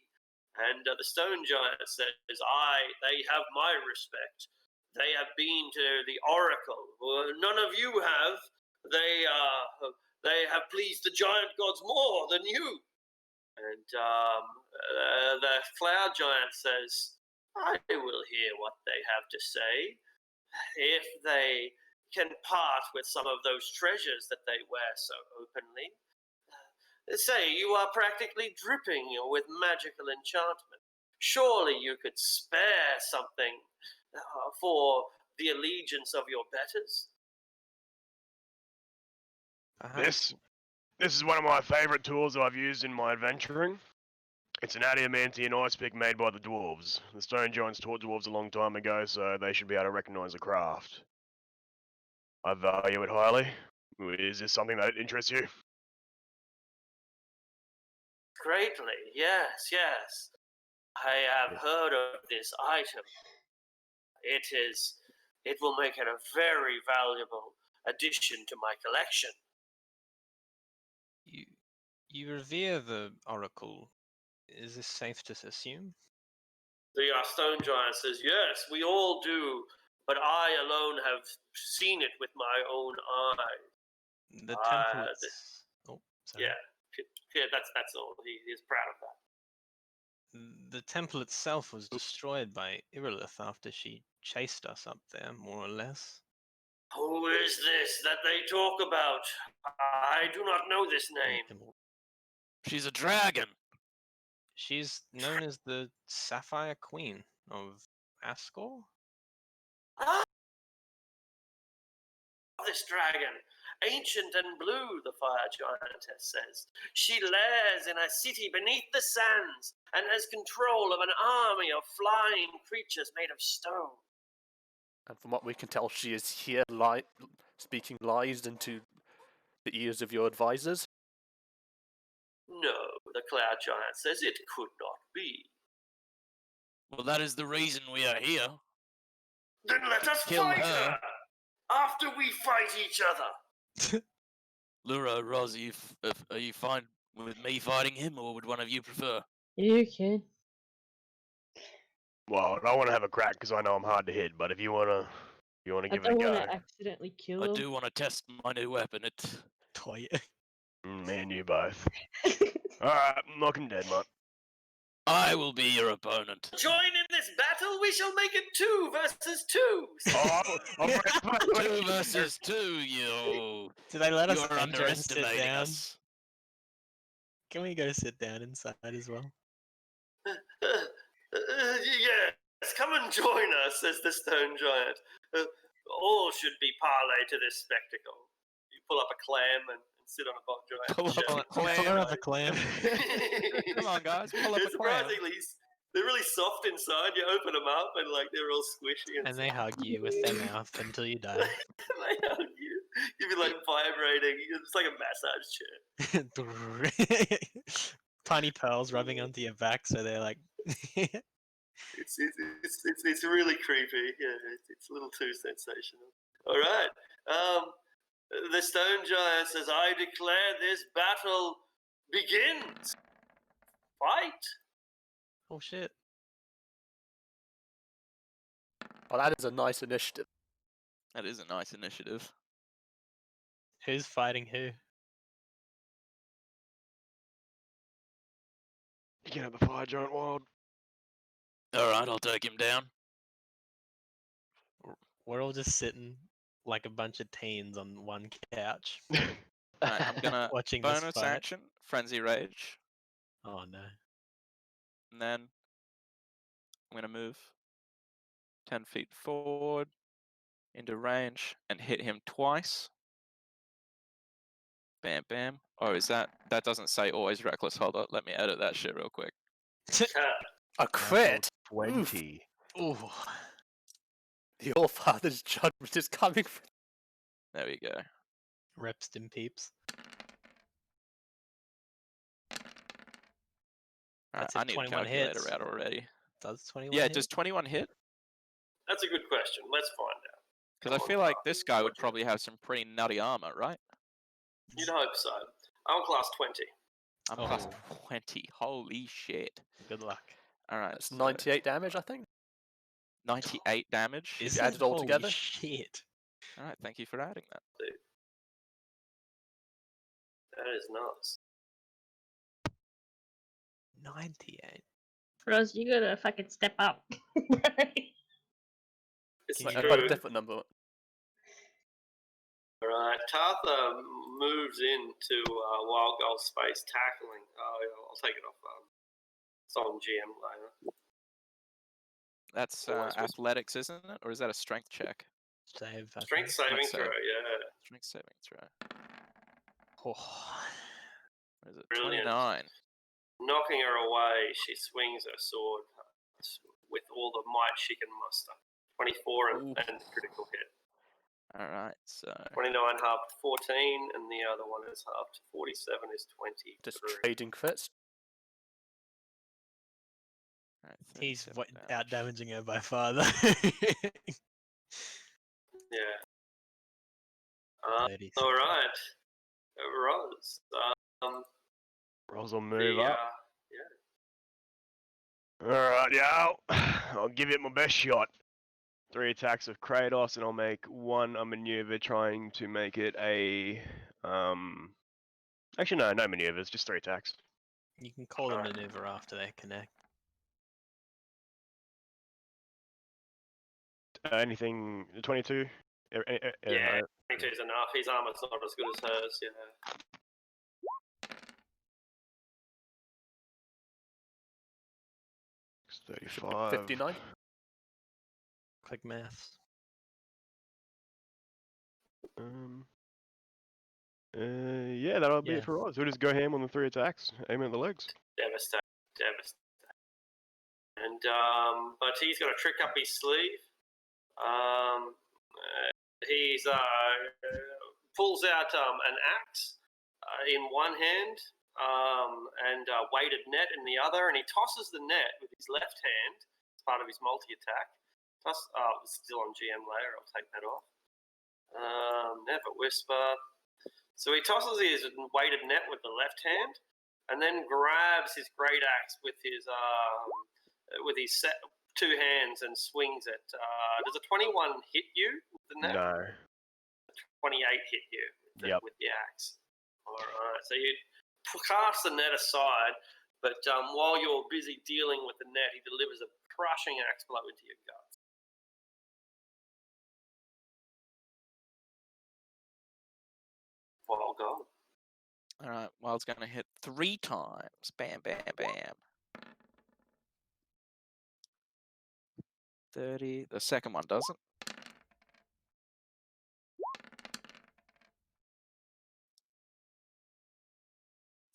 And the stone giant says, they have my respect. They have been to the oracle. None of you have. They have pleased the giant gods more than you. And the cloud giant says, I will hear what they have to say. If they can part with some of those treasures that they wear so openly. Say, you are practically dripping with magical enchantment. Surely you could spare something for the allegiance of your betters? This is one of my favourite tools I've used in my adventuring. It's an adamantium ice pick made by the dwarves. The stone giants taught dwarves a long time ago, so they should be able to recognise the craft. I value it highly. Is this something that interests you? Greatly, yes. I have heard of this item. It will make it a very valuable addition to my collection. You revere the oracle. Is this safe to assume? The stone giant says, yes, we all do, but I alone have seen it with my own eyes. The temple. Oh, sorry. Yeah, that's all. He is proud of that. The temple itself was destroyed by Irilith after she chased us up there, more or less. Who is this that they talk about? I do not know this name. She's a dragon. She's known as the Sapphire Queen of Ascor? Ah! This dragon, ancient and blue, the fire giantess says. She lairs in a city beneath the sands and has control of an army of flying creatures made of stone. And from what we can tell, she is here speaking lies into the ears of your advisors. No, the cloud giant says it could not be. Well, that is the reason we are here. Then let us Kill fight her. her after we fight each other. Lura, Rosie, are you fine with me fighting him, or would one of you prefer? You can. Well, I want to have a crack because I know I'm hard to hit. But if you wanna I give it a don't go, want to accidentally kill I him. do want to test my new weapon. It. Toy. me and you both. All right, knock him dead, mate. I will be your opponent. Join in this battle, we shall make it 2 versus 2. Oh, 2 versus 2, you. Do they let us You're enter and sit underestimating down? us. Can we go sit down inside as well? Yes, come and join us, says the stone giant. All should be parley to this spectacle. You pull up a clam and sit on a bog giant. Pull up a clam. Pull up a clam. Come on, guys, pull up a clam. Surprisingly, they're really soft inside. You open them up and they're all squishy. And they hug you with their mouth until you die. they hug you. You'd be vibrating. It's like a massage chair. Tiny pearls rubbing onto your back, so they're like. It's really creepy. Yeah, it's a little too sensational. All right. The stone giant says, I declare this battle begins. Fight. Oh shit. Oh, that is a nice initiative. That is a nice initiative. Who's fighting who? You can have the fire giant wild. Alright, I'll take him down. We're all just sitting like a bunch of teens on one couch, Right, I'm gonna watching this bonus fight. action, Frenzy Rage, Oh no. and then I'm gonna move 10 feet forward into range and hit him twice. Bam, bam. Oh, that doesn't say always reckless. Hold on, let me edit that shit real quick. A crit! 20. Ooh. The All-Father's judgment is coming from... There we go. Reps and peeps. Alright, That's I if need a 21 calculator hits. out already. Does 21 Yeah, hit? does 21 hit? That's a good question. Let's find out. Because I feel like this guy would probably have some pretty nutty armor, right? You'd hope so. I'm class 20. I'm plus 20. Holy shit. Good luck. Alright. That's 98 damage, I think. 98 damage. If you add it all Holy together. shit. Alright, thank you for adding that. That is nuts. 98. Rose, you gotta fucking step up. It's Can you Quite a true. different number. Alright, Tartha moves into Wild Gold space, tackling. Oh, yeah, I'll take it off. It's on GM later. That's Always whisper. athletics, isn't it? Or is that a strength check? Save. I Strength think. saving save. throw, yeah. Strength saving throw. Oh. What is it? Brilliant. 29. Knocking her away, she swings her sword with all the might she can muster. 24 and critical hit. Alright, so 29 halved to 14, and the other one is halved to 47 is 20. Just trading crits. alright, He's 37 damage. out damaging her by far, though. Yeah. 30 All right. Roz. Roz will move up. Yeah. Alright, yo. I'll give it my best shot. 3 attacks of Kratos, and I'll make one a maneuver trying to make it a Actually, no maneuvers, just 3 attacks. You can call the maneuver after they connect. Anything 22? Yeah, 22 is enough. His armor's not as good as hers, yeah. It's 35. 59. Quick maths. Yeah, that'll be Yeah. it for Roz. We'll just go ham on the 3 attacks, aim at the legs. Devastating. And but he's got a trick up his sleeve. He's pulls out an axe in one hand and a weighted net in the other, and he tosses the net with his left hand as part of his multi-attack. It's still on GM layer. I'll take that off. Never whisper. So he tosses his weighted net with the left hand, and then grabs his great axe with his 2 hands and swings it. Does a 21 hit you with the net? No. 28 hit you with the axe. All right, so you cast the net aside, but while you're busy dealing with the net, he delivers a crushing axe blow into your guts. Well gone. Alright, Wild's gonna hit 3 times. Bam, bam, bam. 30. The second one doesn't.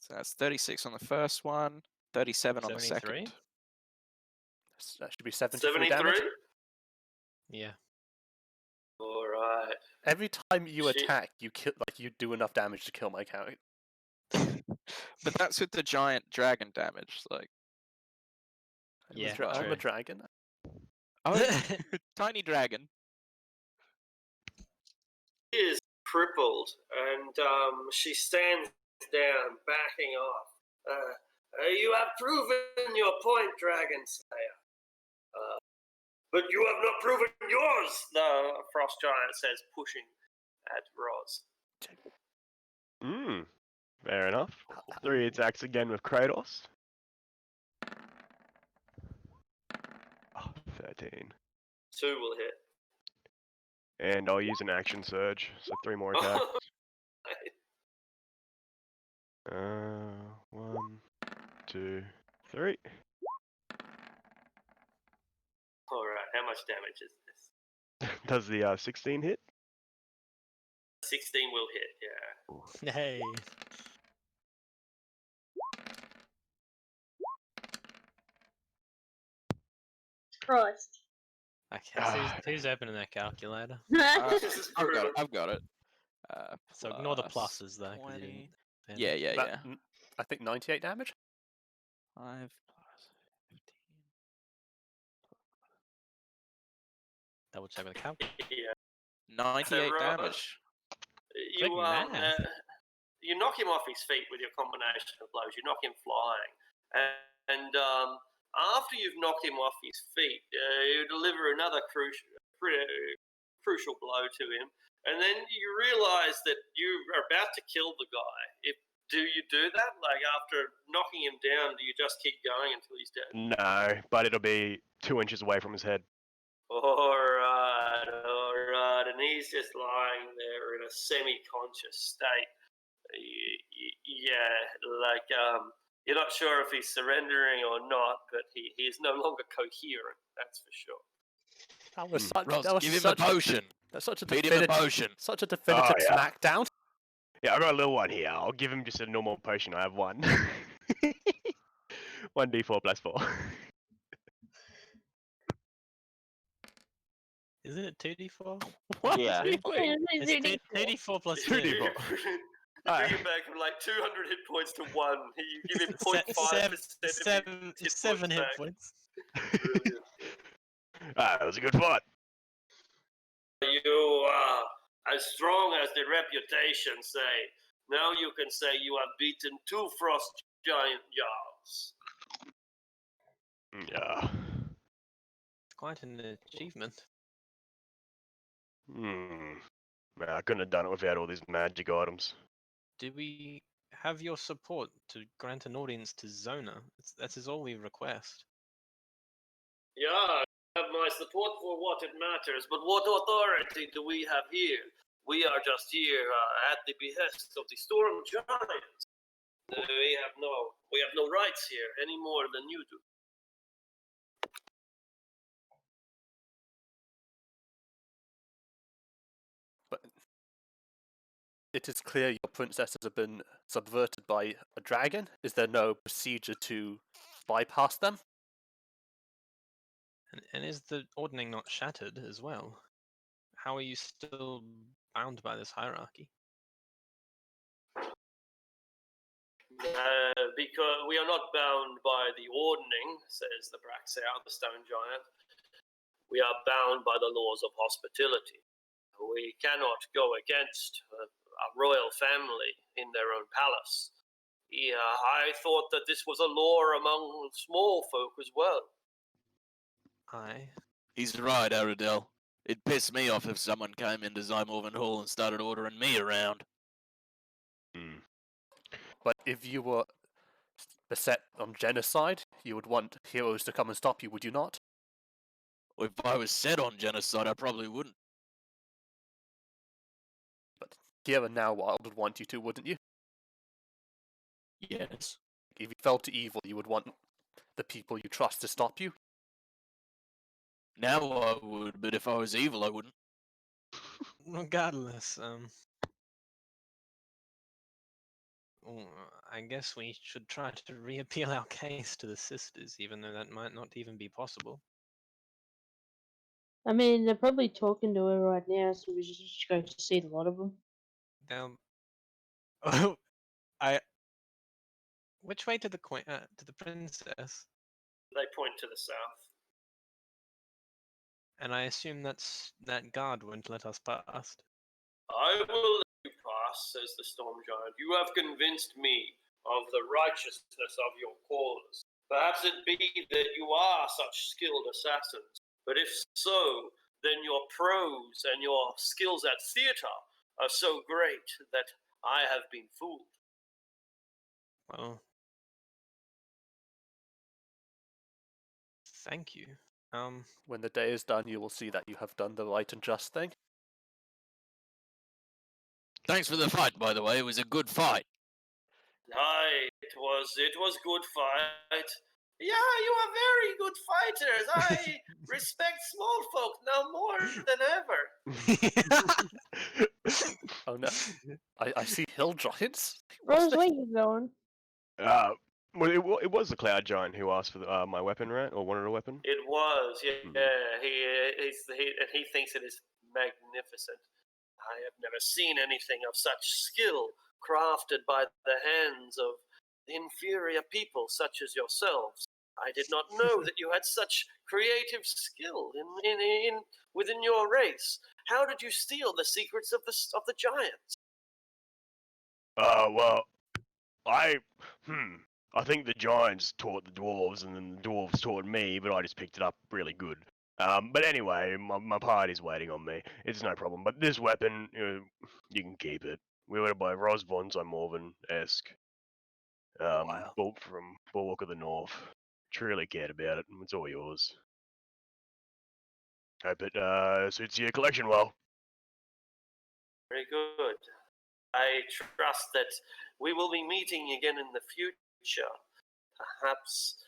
So that's 36 on the first one, 37 on the 73? second. That should be 73 73? damage. Yeah. All right. Every time you Shit. attack, you kill. Like you do enough damage to kill my character. But that's with the giant dragon damage, like. Yeah, I'm true. a dragon. Oh, tiny dragon. She is crippled, and she stands down, backing off. You have proven your point, Dragon Slayer. But you have not proven yours, the Frost Giant says, pushing at Roz. Fair enough. 3 attacks again with Kratos. Oh, 13. 2 will hit. And I'll use an action surge, so 3 more attacks. 1, 2, 3. Alright, how much damage is this? Does the 16 hit? 16 will hit, yeah. Hey. Christ. Okay, so who's opening that calculator? I've got it. I've got it. So ignore the Plus pluses, though. 'cause you 20. didn't- Yeah, yeah, About, yeah. I think 98 damage. 5 plus 15. Double check with the calc. Yeah. 98 Right. damage. Quick math. You knock him off his feet with your combination of blows. You knock him flying, and after you've knocked him off his feet, you deliver another crucial blow to him, and then you realise that you are about to kill the guy. Do you do that? Like after knocking him down, do you just keep going until he's dead? No, but it'll be 2 inches away from his head. Alright, and he's just lying there in a semi-conscious state. Yeah, like you're not sure if he's surrendering or not, but he is no longer coherent. That's for sure. That was such. Ross, that was give him such a potion. That's such a Feed him a definitive. potion. Such a definitive yeah. smackdown. Yeah, I got a little one here. I'll give him just a normal potion. I have one. 1d4 plus 4. Isn't it 2d4? What? Yeah. Really? It's 2d4 plus 2. 2d4. You Alright. bring him back from like 200 hit points to 1. You give him Se- 0.5% seven hit back. points. Brilliant. That was a good fight. You are as strong as the reputation say. Now you can say you have beaten 2 frost giant Jarls. Yeah. It's quite an achievement. Man, I couldn't have done it without all these magic items. Do we have your support to grant an audience to Zona? That is all we request. Yeah, have my support for what it matters, but what authority do we have here? We are just here at the behest of the Storm Giants. We have no rights here any more than you do. But it is clear your princesses have been subverted by a dragon. Is there no procedure to bypass them? And is the ordning not shattered as well? How are you still bound by this hierarchy? Because we are not bound by the ordning, says the Braxair, the stone giant. We are bound by the laws of hospitality. We cannot go against a royal family in their own palace. Yeah, I thought that this was a law among small folk as well. Aye. He's right, Aradel. It'd piss me off if someone came into Zymorvan Hall and started ordering me around. But if you were beset on genocide, you would want heroes to come and stop you, would you not? If I was set on genocide, I probably wouldn't. But here and now, Wild would want you to, wouldn't you? Yes. If you fell to evil, you would want the people you trust to stop you. Now I would, but if I was evil, I wouldn't. Regardless, I guess we should try to reappeal our case to the sisters, even though that might not even be possible. I mean, they're probably talking to her right now, so we're just going to see a lot of them. Now, which way to the to the princess? They point to the south. And I assume that guard won't let us past. I will let you pass, says the Storm Giant. You have convinced me of the righteousness of your cause. Perhaps it be that you are such skilled assassins, but if so, then your prose and your skills at theatre are so great that I have been fooled. Well, thank you. When the day is done, you will see that you have done the right and just thing. Thanks for the fight, by the way. It was a good fight. Aye, it was good fight. Yeah, you are very good fighters. I respect small folk now more than ever. Oh no, I see hill giants. Rose, where you going? Well, it was the Cloud Giant who asked for my weapon, right? Or wanted a weapon? It was, yeah. He thinks it is magnificent. I have never seen anything of such skill crafted by the hands of inferior people such as yourselves. I did not know that you had such creative skill within your race. How did you steal the secrets of the giants? Well, I think the giants taught the dwarves, and then the dwarves taught me, but I just picked it up really good. But anyway, my party's waiting on me. It's no problem. But this weapon, you can keep it. We were by Rosbon's on Morven-esque. Wow. Built from Bulwark of the North. Truly cared about it. It's all yours. Hope it suits your collection well. Very good. I trust that we will be meeting again in the future. Perhaps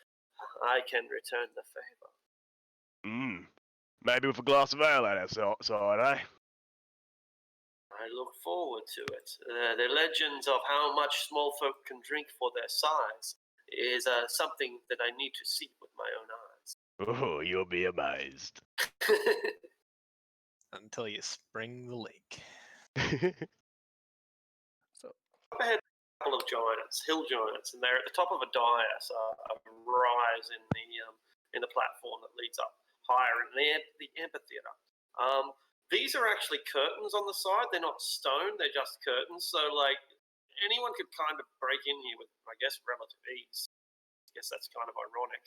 I can return the favor. Maybe with a glass of ale at our side, eh? I look forward to it. The legends of how much small folk can drink for their size is something that I need to see with my own eyes. Oh, you'll be amazed. Until you spring the lake. So Up ahead, a couple of giants, hill giants, and they're at the top of a dais, a rise in the platform that leads up higher in the amphitheater. These are actually curtains on the side. They're not stone. They're just curtains. So, like, anyone could kind of break in here with, I guess, relative ease. I guess that's kind of ironic.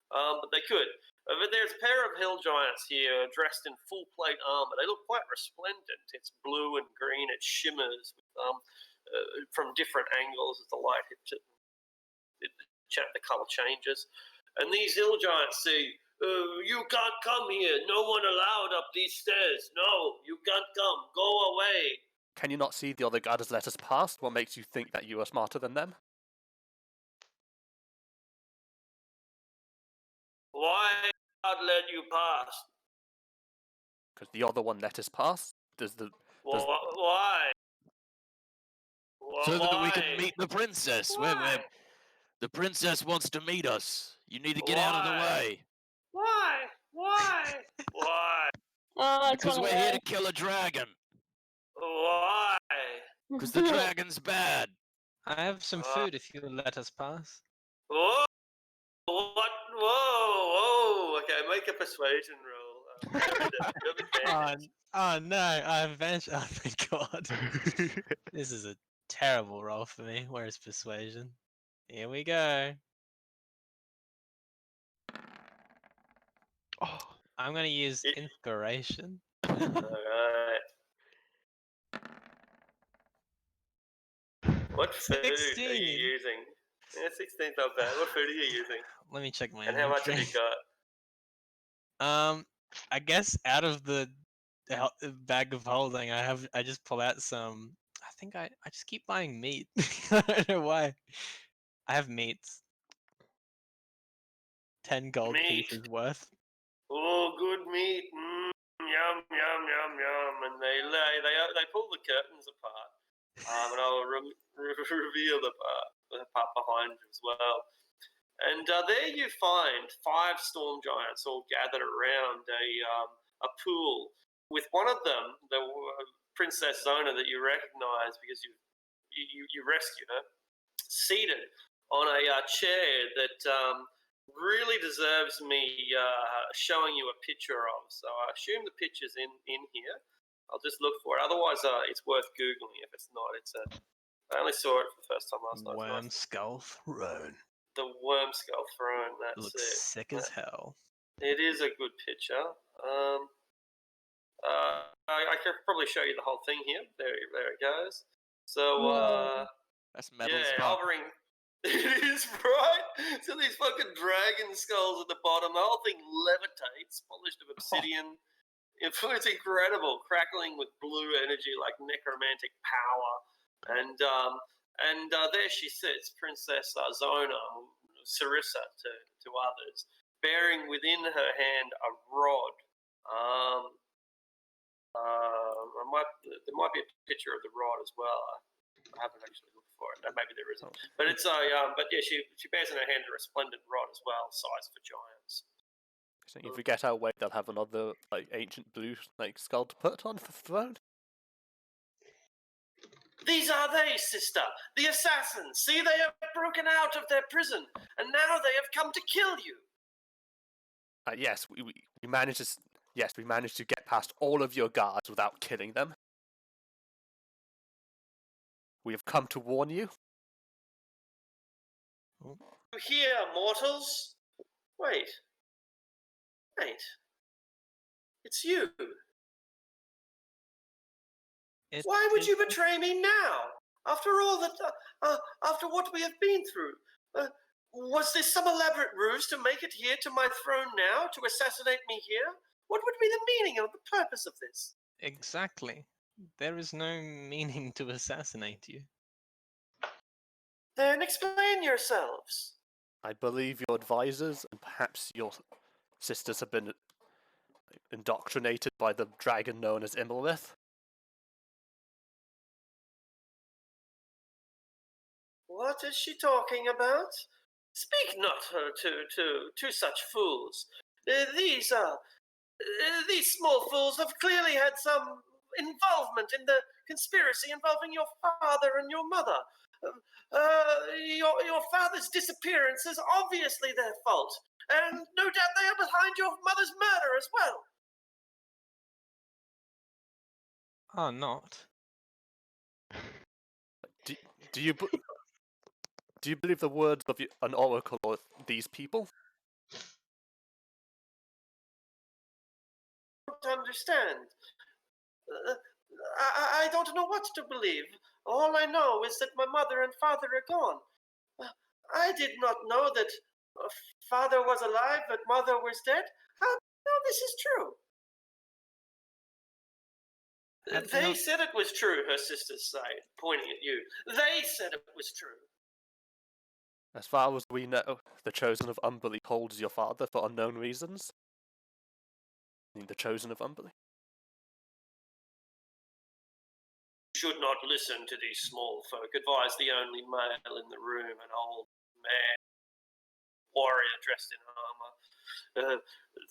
But they could. But there's a pair of hill giants here dressed in full plate armor. They look quite resplendent. It's blue and green. It shimmers from different angles as the light hits it. The color changes. And these hill giants say, you can't come here. No one allowed up these stairs. No, you can't come. Go away. can you not see the other guard has let us past? What makes you think that you are smarter than them? Why not let you pass? Because the other one let us pass. Why? So that we Why? can meet the princess. The princess wants to meet us. You need to get out of the Why? way. Why? Why? Oh, it's Because gone we're here away. to kill a dragon. Why? Because the dragon's bad. I have some food if you will let us pass. Whoa! What? Whoa! Okay, make a persuasion roll. Oh no, I've vanished. Oh my god. This is a terrible roll for me. Where's persuasion? Here we go. Oh, I'm gonna use inspiration. Alright. What food are you 16. using? Yeah, 16's not bad. What food are you using? Let me check my And how much have you inventory. got? I guess out of the bag of holding, I just pull out some. I think I just keep buying meat. I don't know why. I have meats. 10 gold Meat. pieces worth. Oh, good meat. Yum, yum, yum, yum. And they pull the curtains apart. And I'll reveal the part behind you as well. And there you find 5 storm giants all gathered around a pool. With one of them, the Princess Zona that you recognize because you rescued her, seated on a chair that really deserves me showing you a picture of. So I assume the picture's in here. I'll just look for it. Otherwise, it's worth Googling. If it's not, I only saw it for the first time last night. Worm skull throne. The worm skull throne. It That's looks it. sick as hell. It is a good picture. I could probably show you the whole thing here. There it goes. So, Whoa. That's metal as yeah, fuck. hovering. It is, right? So these fucking dragon skulls at the bottom. The whole thing levitates, polished of obsidian. It's incredible, crackling with blue energy like necromantic power. And there she sits, Princess Zona, Sarissa to others, bearing within her hand a rod. There might be a picture of the rod as well. I haven't actually looked for it. Maybe there isn't. But it's but yeah, she bears in her hand a resplendent rod as well, size for giants. So if we get our way, they'll have another like ancient blue like skull to put on the throne. These are they, sister, the assassins. See, they have broken out of their prison, and now they have come to kill you. Yes, we managed to. Yes, we managed to get past all of your guards without killing them. We have come to warn you. You hear, mortals? Wait. It's you. Why would you betray me now? After all that, after what we have been through, was this some elaborate ruse to make it here to my throne now, to assassinate me here? What would be the meaning or the purpose of this? Exactly. There is no meaning to assassinate you. Then explain yourselves. I believe your advisors and perhaps your sisters have been indoctrinated by the dragon known as Immelith. What is she talking about? Speak not to such fools. These small fools have clearly had some involvement in the conspiracy involving your father and your mother. Your father's disappearance is obviously their fault, and no doubt they are behind your mother's murder as well. Are not. Do you believe the words of an oracle or these people? I don't understand. I don't know what to believe. All I know is that my mother and father are gone. I did not know that father was alive but mother was dead. How do you know this is true? They said it was true, her sisters say, pointing at you. They said it was true. As far as we know, the Chosen of Umberley holds your father for unknown reasons. I mean, the Chosen of Umberley. Should not listen to these small folk. Advise the only male in the room, an old man, warrior dressed in armor.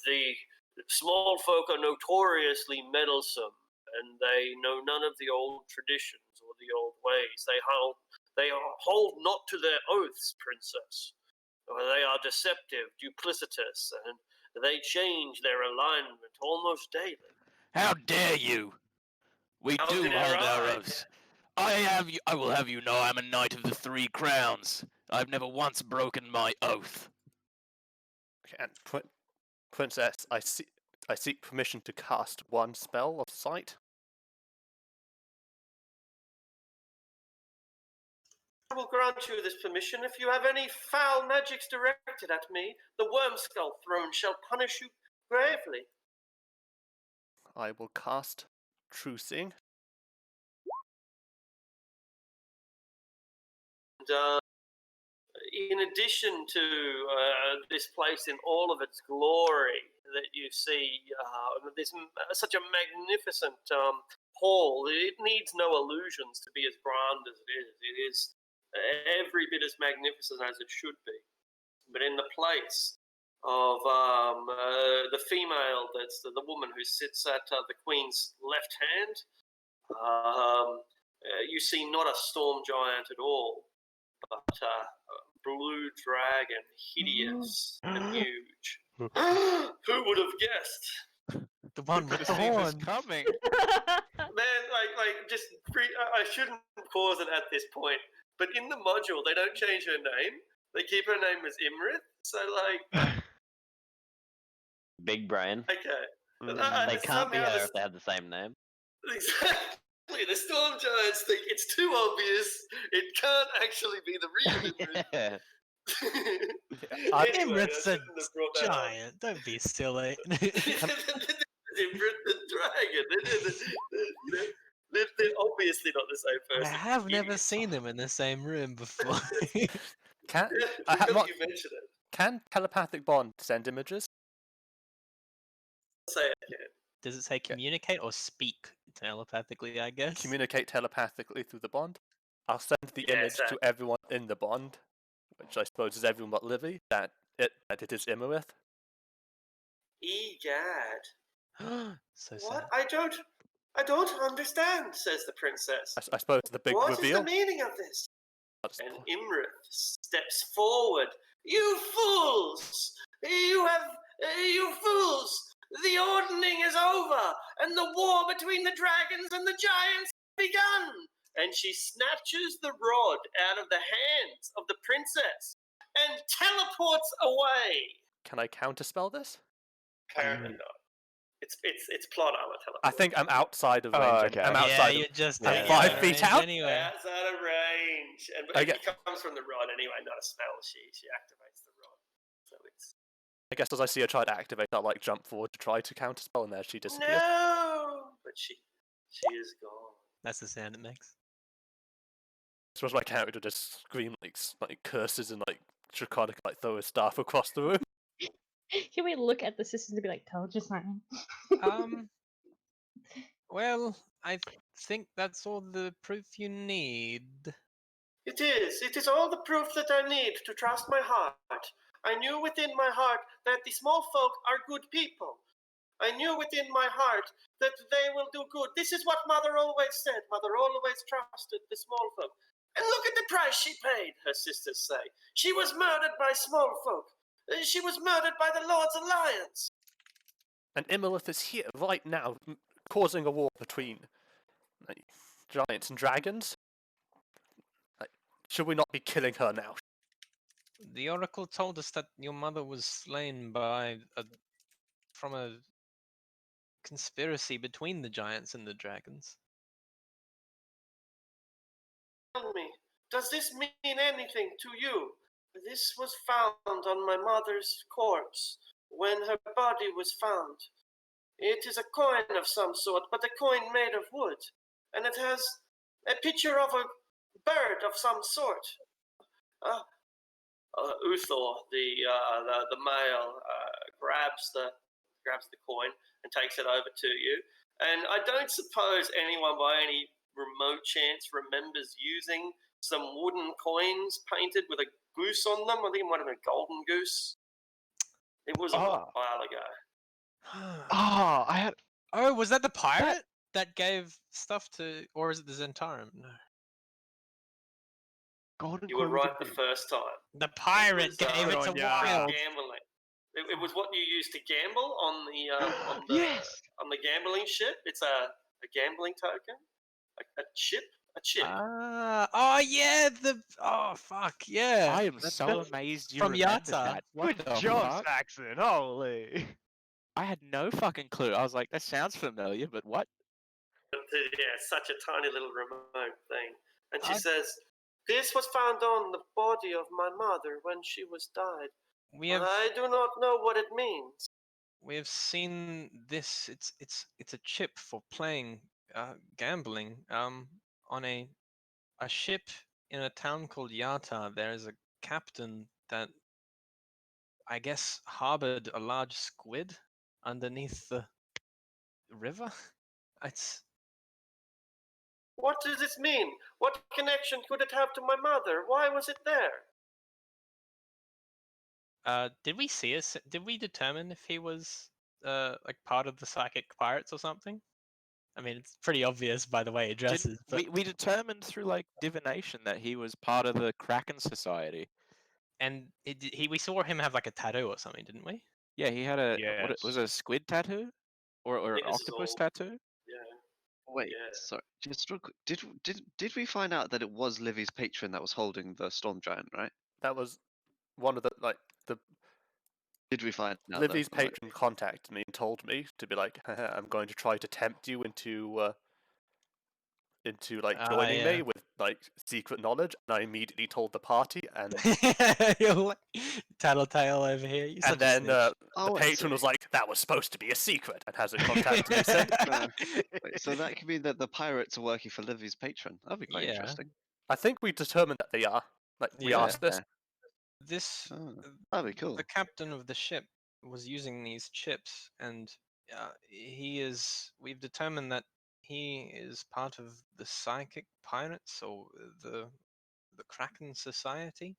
The small folk are notoriously meddlesome, and they know none of the old traditions or the old ways. They hold not to their oaths, princess. They are deceptive, duplicitous, and they change their alignment almost daily. How dare you! We How do dare hold our I? oaths. I will have you know I'm a knight of the 3 crowns. I've never once broken my oath. Okay, and Princess, I seek permission to cast one spell of sight. I will grant you this permission if you have any foul magics directed at me. The Wormskull throne shall punish you gravely. I will cast True Seeing. And in addition to this place in all of its glory that you see, this such a magnificent hall, it needs no illusions to be as grand as it is. It is every bit as magnificent as it should be. But in the place of the female, that's the woman who sits at the queen's left hand, you see not a storm giant at all, but a blue dragon, hideous and huge. Who would have guessed? The one with the Seen this horn. coming. Man, I shouldn't pause it at this point, but in the module, they don't change her name. They keep her name as Imrith. So, Big brain. okay. They can't be somehow her if they have the same name. Exactly. The Storm Giants think it's too obvious. It can't actually be the real Imrith. Anyway, Imrith's a I shouldn't have brought that up. giant. Don't be silly. Imrith the dragon. They're obviously not the same I person. have never Idiots. seen them in the same room before. Can Because you mentioned it. can telepathic bond send images? Say it again. Does it say communicate or speak telepathically, I guess? Communicate telepathically through the bond? I'll send the Yeah, image to exactly. everyone in the bond, which I suppose is everyone but Livy, that it is Immerith. Egad. So What? sad. I don't. I don't understand, says the princess. I suppose the big What is reveal. the meaning of this? That's And po- Imrith steps forward. You fools! You fools! The ordning is over, and the war between the dragons and the giants has begun! And she snatches the rod out of the hands of the princess and teleports away. Can I counterspell this? Apparently not. It's plot armor teleport. I think I'm outside of range. Oh, and- okay. I'm Yeah, outside. you're just I'm taking 5 out of feet range out? anyway. That's out of range. And I it get- comes from the rod anyway, not a spell. She activates the rod. So it's I guess as I see her try to activate, I'll like jump forward to try to counterspell, and there she disappears. no, but she is gone. That's the sound it makes. So as my character just scream like curses and like draconic like throw his staff across the room. Can we look at the sisters and be like, told you something? Well, I think that's all the proof you need. It is all the proof that I need to trust my heart. I knew within my heart that the small folk are good people. I knew within my heart that they will do good. This is what Mother always said. Mother always trusted the small folk. And look at the price she paid, her sisters say. She was murdered by small folk. She was murdered by the Lord's Alliance. And Imolith is here right now, causing a war between like, giants and dragons. Like, should we not be killing her now? The oracle told us that your mother was slain by from a conspiracy between the giants and the dragons. Tell me, does this mean anything to you? This was found on my mother's corpse when her body was found. It is a coin of some sort, but a coin made of wood, and it has a picture of a bird of some sort. Uthor, the male, grabs the coin and takes it over to you. And I don't suppose anyone by any remote chance remembers using some wooden coins painted with a goose on them. I think it might have been a golden goose. It was a while ago. I had. Oh, was that the pirate that gave stuff to, or is it the Zentarum? No. Golden You were coin with right the the goose. first time. The pirate was, gave it to yeah. Wild. Gambling. It was what you used to gamble on the Yes. on the gambling ship. It's a gambling token, a chip. Oh yeah, fuck yeah. I am so amazed you from remembered Yata. that. What Good the job, fuck? Saxon. Holy. I had no fucking clue. I was like, that sounds familiar, but what? Yeah, such a tiny little remote thing. And she I- says, "This was found on the body of my mother when she was died. We have I do not know what it means." we have seen this. It's a chip for playing gambling. On a ship in a town called Yata, there is a captain that I guess harbored a large squid underneath the river. It's What does this mean? What connection could it have to my mother? Why was it there? did we see us? Did we determine if he was like part of the psychic pirates or something? I mean, it's pretty obvious by the way he dresses. But We determined through like divination that he was part of the Kraken Society. and we saw him have like a tattoo or something, didn't we? Yeah, he had a what was it, Yes. a squid tattoo, or I an think this is octopus all- tattoo? Yeah. Wait, Yeah. sorry. Just real quick, did we find out that it was Livy's patron that was holding the storm giant, right? That was one of the Did we find out? Livy's that, right? patron contacted me and told me to be like, "Haha, I'm going to try to tempt you into like joining yeah. me with like secret knowledge." And I immediately told the party, and You're like tattletale over here. You're such and a then snitch. Oh, the wait, patron was like, "That was supposed to be a secret," and hasn't contacted me since. Wait, so that could mean that the pirates are working for Livy's patron. That'd be quite Yeah. interesting. I think we determined that they are. Like we Yeah. asked this. This Oh, that'd be cool. the captain of the ship was using these chips, and we've determined that he is part of the psychic pirates or the Kraken Society.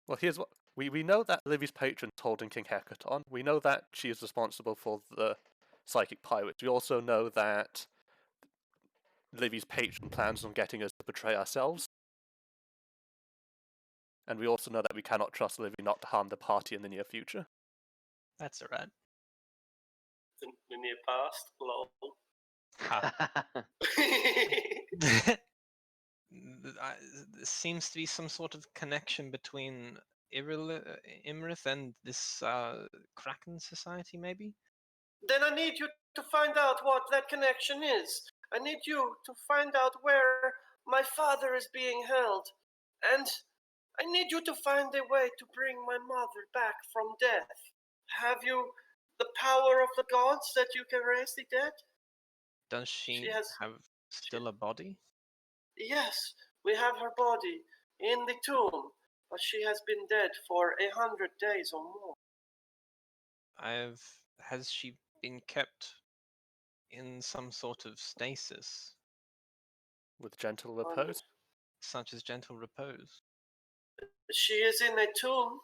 Well, here's what we know that Livy's patron's holding King Hecaton. We know that she is responsible for the psychic pirates. We also know that Livy's patron plans on getting us to betray ourselves. And we also know that we cannot trust Livy not to harm the party in the near future. That's alright. The near past, lol. There seems to be some sort of connection between Imrith and this Kraken society, maybe? Then I need you to find out what that connection is. I need you to find out where my father is being held. And I need you to find a way to bring my mother back from death. Have you the power of the gods that you can raise the dead? Does she has- have still a body? Yes, we have her body in the tomb, but she has been dead for 100 days or more. Has she been kept in some sort of stasis, With gentle repose. such as gentle repose? She is in a tomb.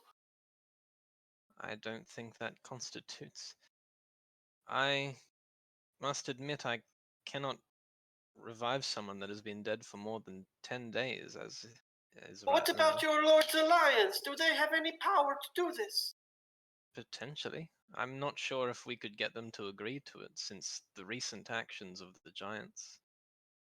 I don't think that constitutes. I must admit I cannot revive someone that has been dead for more than 10 days, as is What right about now. your Lord's Alliance? Do they have any power to do this? Potentially. I'm not sure if we could get them to agree to it, since the recent actions of the giants.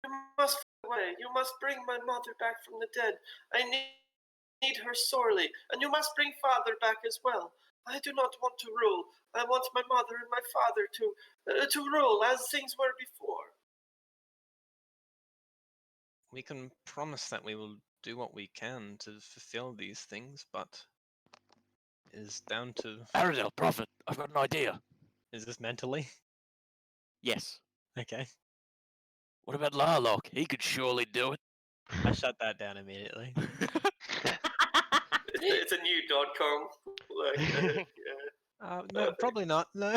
You must find a way. You must bring my mother back from the dead. I need her sorely, and you must bring father back as well. I do not want to rule. I want my mother and my father to rule as things were before. We can promise that we will do what we can to fulfill these things, but it is down to... Aradel, Prophet, I've got an idea. Is this mentally? Yes. Okay. What about Larlock? He could surely do it. I shut that down immediately. It's a new .com. Like, No, probably not. No.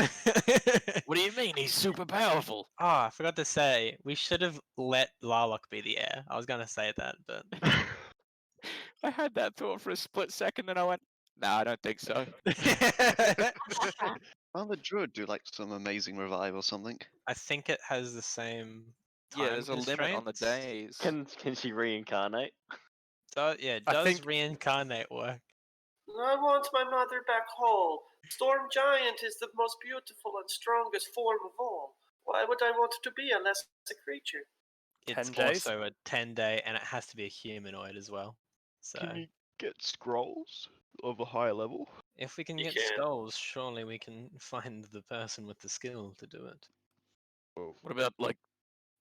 What do you mean? He's super powerful. I forgot to say, we should have let Larlock be the heir. I was gonna say that, but I had that thought for a split second, and I went, "Nah, I don't think so." Well, the druid do like some amazing revive or something. I think it has the same. Yeah, time there's a limit on the constraints. days. Can she reincarnate? Yeah, I does think- reincarnate work? I want my mother back whole. Storm Giant is the most beautiful and strongest form of all. Why would I want to be a lesser creature? It's 10 days? also a 10-day, and it has to be a humanoid as well. So Can you get scrolls of a higher level? if we can You get can. skulls, surely we can find the person with the skill to do it. Oh, What about, like,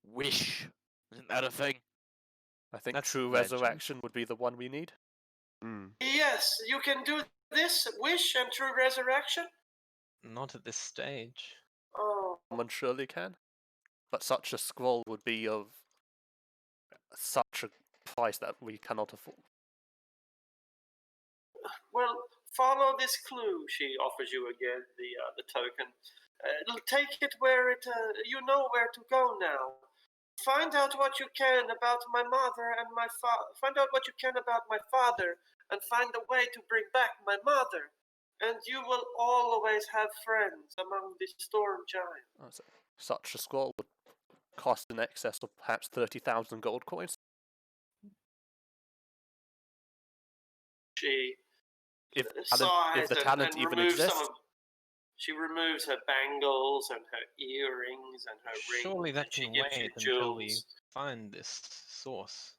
wish? Isn't that a thing? I think That's true legend. resurrection would be the one we need. Yes, you can do this, wish and true resurrection. Not at this stage. Oh, Someone surely can. But such a scroll would be of such a price that we cannot afford. well, follow this clue. She offers you again the token. Take it where it. You know where to go now. Find out what you can about my mother and my father. Find out what you can about my father, and find a way to bring back my mother. And you will always have friends among the storm giants. Oh, so such a scroll would cost in excess of perhaps 30,000 gold coins. She If, sighs if the and- talent and even removes some exists. of- She removes her bangles and her earrings and her rings. Surely that and she can gives you wait until we jewels. find this source.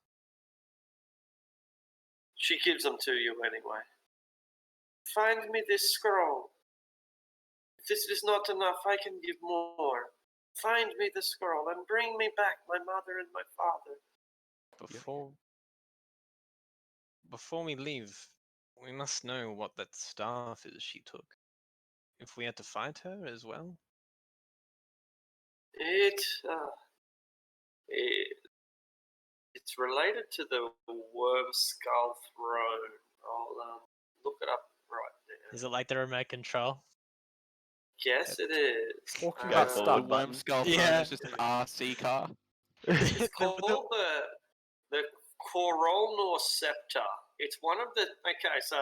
She gives them to you anyway. Find me this scroll. If this is not enough, I can give more. Find me the scroll and bring me back my mother and my father. Before we leave, we must know what that staff is she took. If we had to fight her as well. It's related to the Worm Skull Throne. I'll look it up right now. Is it like the remote control? Yes, it is. Talking Go about forward stuff. The worm button. skull throne Yeah. is just an RC car. It's called the Coronor Scepter. It's one of the. Okay, so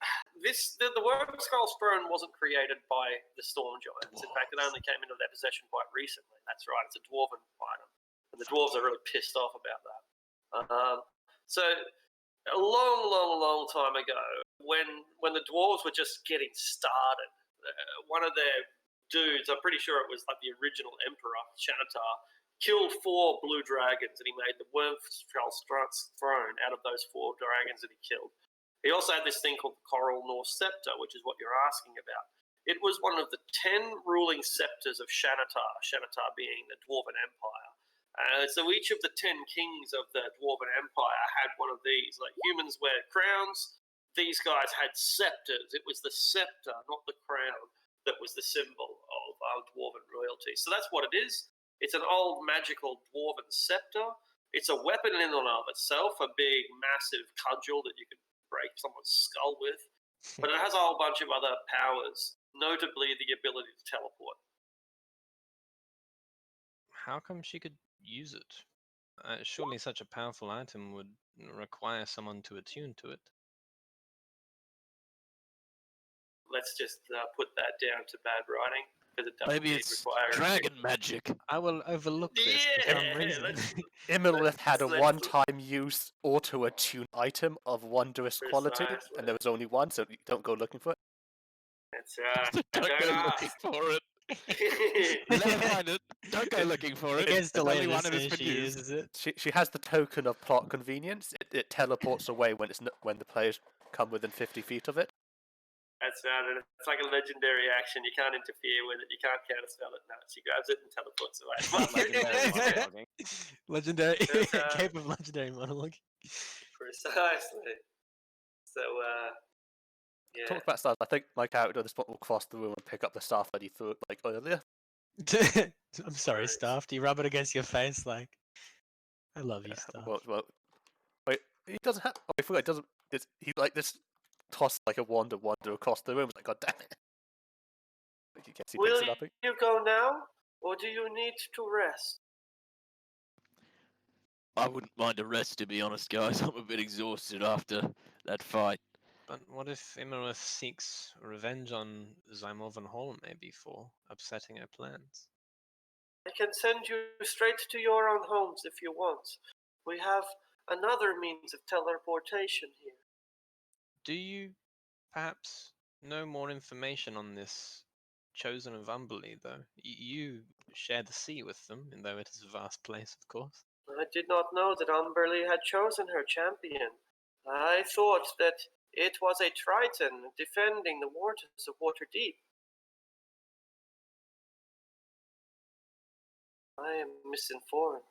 the Worm Skull's throne wasn't created by the Storm Giants. In fact, it only came into their possession quite recently. That's right, it's a dwarven item. And the dwarves are really pissed off about that. So, a long time ago, when the dwarves were just getting started, one of their dudes, I'm pretty sure it was like the original emperor, Xanatar, killed 4 blue dragons, and he made the Worm Skull's throne out of those 4 dragons that he killed. He also had this thing called the Coral North Scepter, which is what you're asking about. It was one of the 10 ruling scepters of Xanatar being the Dwarven Empire. So each of the 10 kings of the Dwarven Empire had one of these. Like humans wear crowns, these guys had scepters. It was the scepter, not the crown, that was the symbol of our Dwarven royalty. So that's what it is. It's an old magical Dwarven scepter. It's a weapon in and of itself, a big, massive cudgel that you could break someone's skull with. But it has a whole bunch of other powers, notably the ability to teleport. How come she could use it? Surely such a powerful item would require someone to attune to it. Let's just put that down to bad writing, because it doesn't Maybe it's require dragon magic. I will overlook this for some reason. Immelith had a let's- one-time use auto-attune item of wondrous quality, Precisely. and there was only one, so you don't go looking for it. That's right. Don't go Don't looking ask. for it. You'll never find it. Don't go looking for it. Against There's only Delane one as and soon it's as been she used. uses it. She has the token of plot convenience. It teleports away when when the players come within 50 feet of it. That's right. And it's like a legendary action. You can't interfere with it. You can't counterspell it. No, she grabs it and teleports away. Legendary There's, cape of legendary monologue. Precisely. So, yeah. Talk about stuff. I think my character at this point will cross the room and pick up the staff that he threw like earlier. I'm sorry, Nice. Staff. Do you rub it against your face like? I love you, Staff. Well, wait, he doesn't have. Oh, I forgot. It doesn't. He like this toss like a wand across the room. It's like, God damn it! Like, he gets, he Will picks it up. you go now, or do you need to rest? I wouldn't mind a rest, to be honest, guys. I'm a bit exhausted after that fight. But what if Imerith seeks revenge on Zymorvan Hall, maybe, for upsetting her plans? I can send you straight to your own homes if you want. We have another means of teleportation here. Do you perhaps know more information on this Chosen of Umberley, though? You share the sea with them, though it is a vast place, of course. I did not know that Umberley had chosen her champion. I thought that it was a Triton defending the waters of Waterdeep. I am misinformed.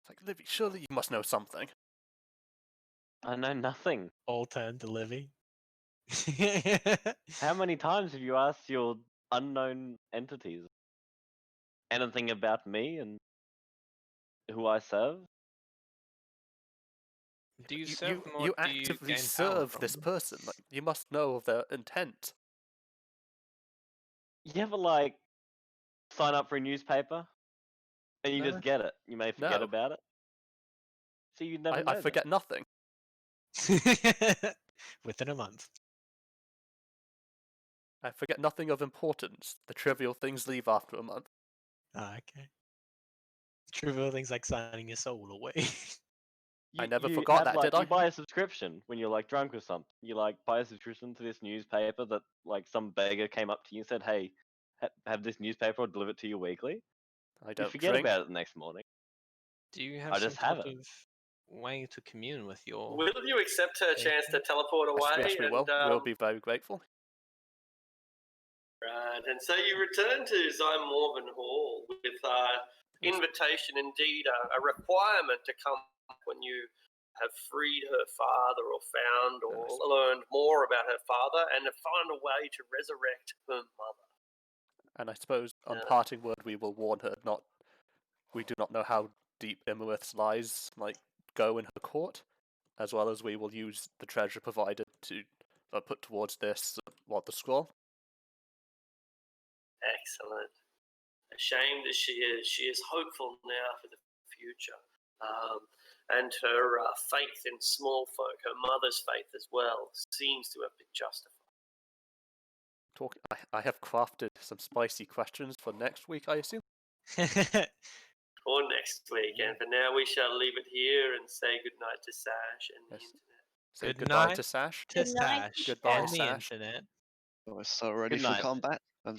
It's like, Livy, surely you must know something. I know nothing. All turn to Livy. How many times have you asked your unknown entities anything about me and who I serve? Do you serve them, or you do you actively gain power serve from this them? person. Like, you must know of their intent. You ever like sign up for a newspaper and you No. just get it? You may forget No. about it. So you never know. I forget nothing. Within a month. I forget nothing of importance. The trivial things leave after a month. Ah, okay. Trivial things like signing your soul away. I never you forgot have, that, like, did I? You buy a subscription when you're like drunk or something. You like buy a subscription to this newspaper that like some beggar came up to you and said, "Hey, have this newspaper or deliver it to you weekly." I You don't forget drink. about it the next morning. Do you have I some just have sort it. of way to commune with your... Will you accept her chance to teleport away? Yes, we will. We'll be very grateful. Right, and so you return to Zymorvan Hall with invitation, indeed, a requirement to come when you have freed her father or found or Yes. learned more about her father and have found a way to resurrect her mother. And I suppose on Yeah. parting word we will warn her not. We do not know how deep Immerith's lies go in her court, as well as we will use the treasure provided to put towards this the scroll. Excellent. Ashamed as she is hopeful now for the future. and her faith in small folk, her mother's faith as well, seems to have been justified. I have crafted some spicy questions for next week, I assume. Or next week, and for now we shall leave it here and say goodnight to Sash and the Yes. internet. Say Good goodbye night to Sash. to Good night, Sash Goodbye, and the Sash. internet. I was so ready Good for night. combat. I'm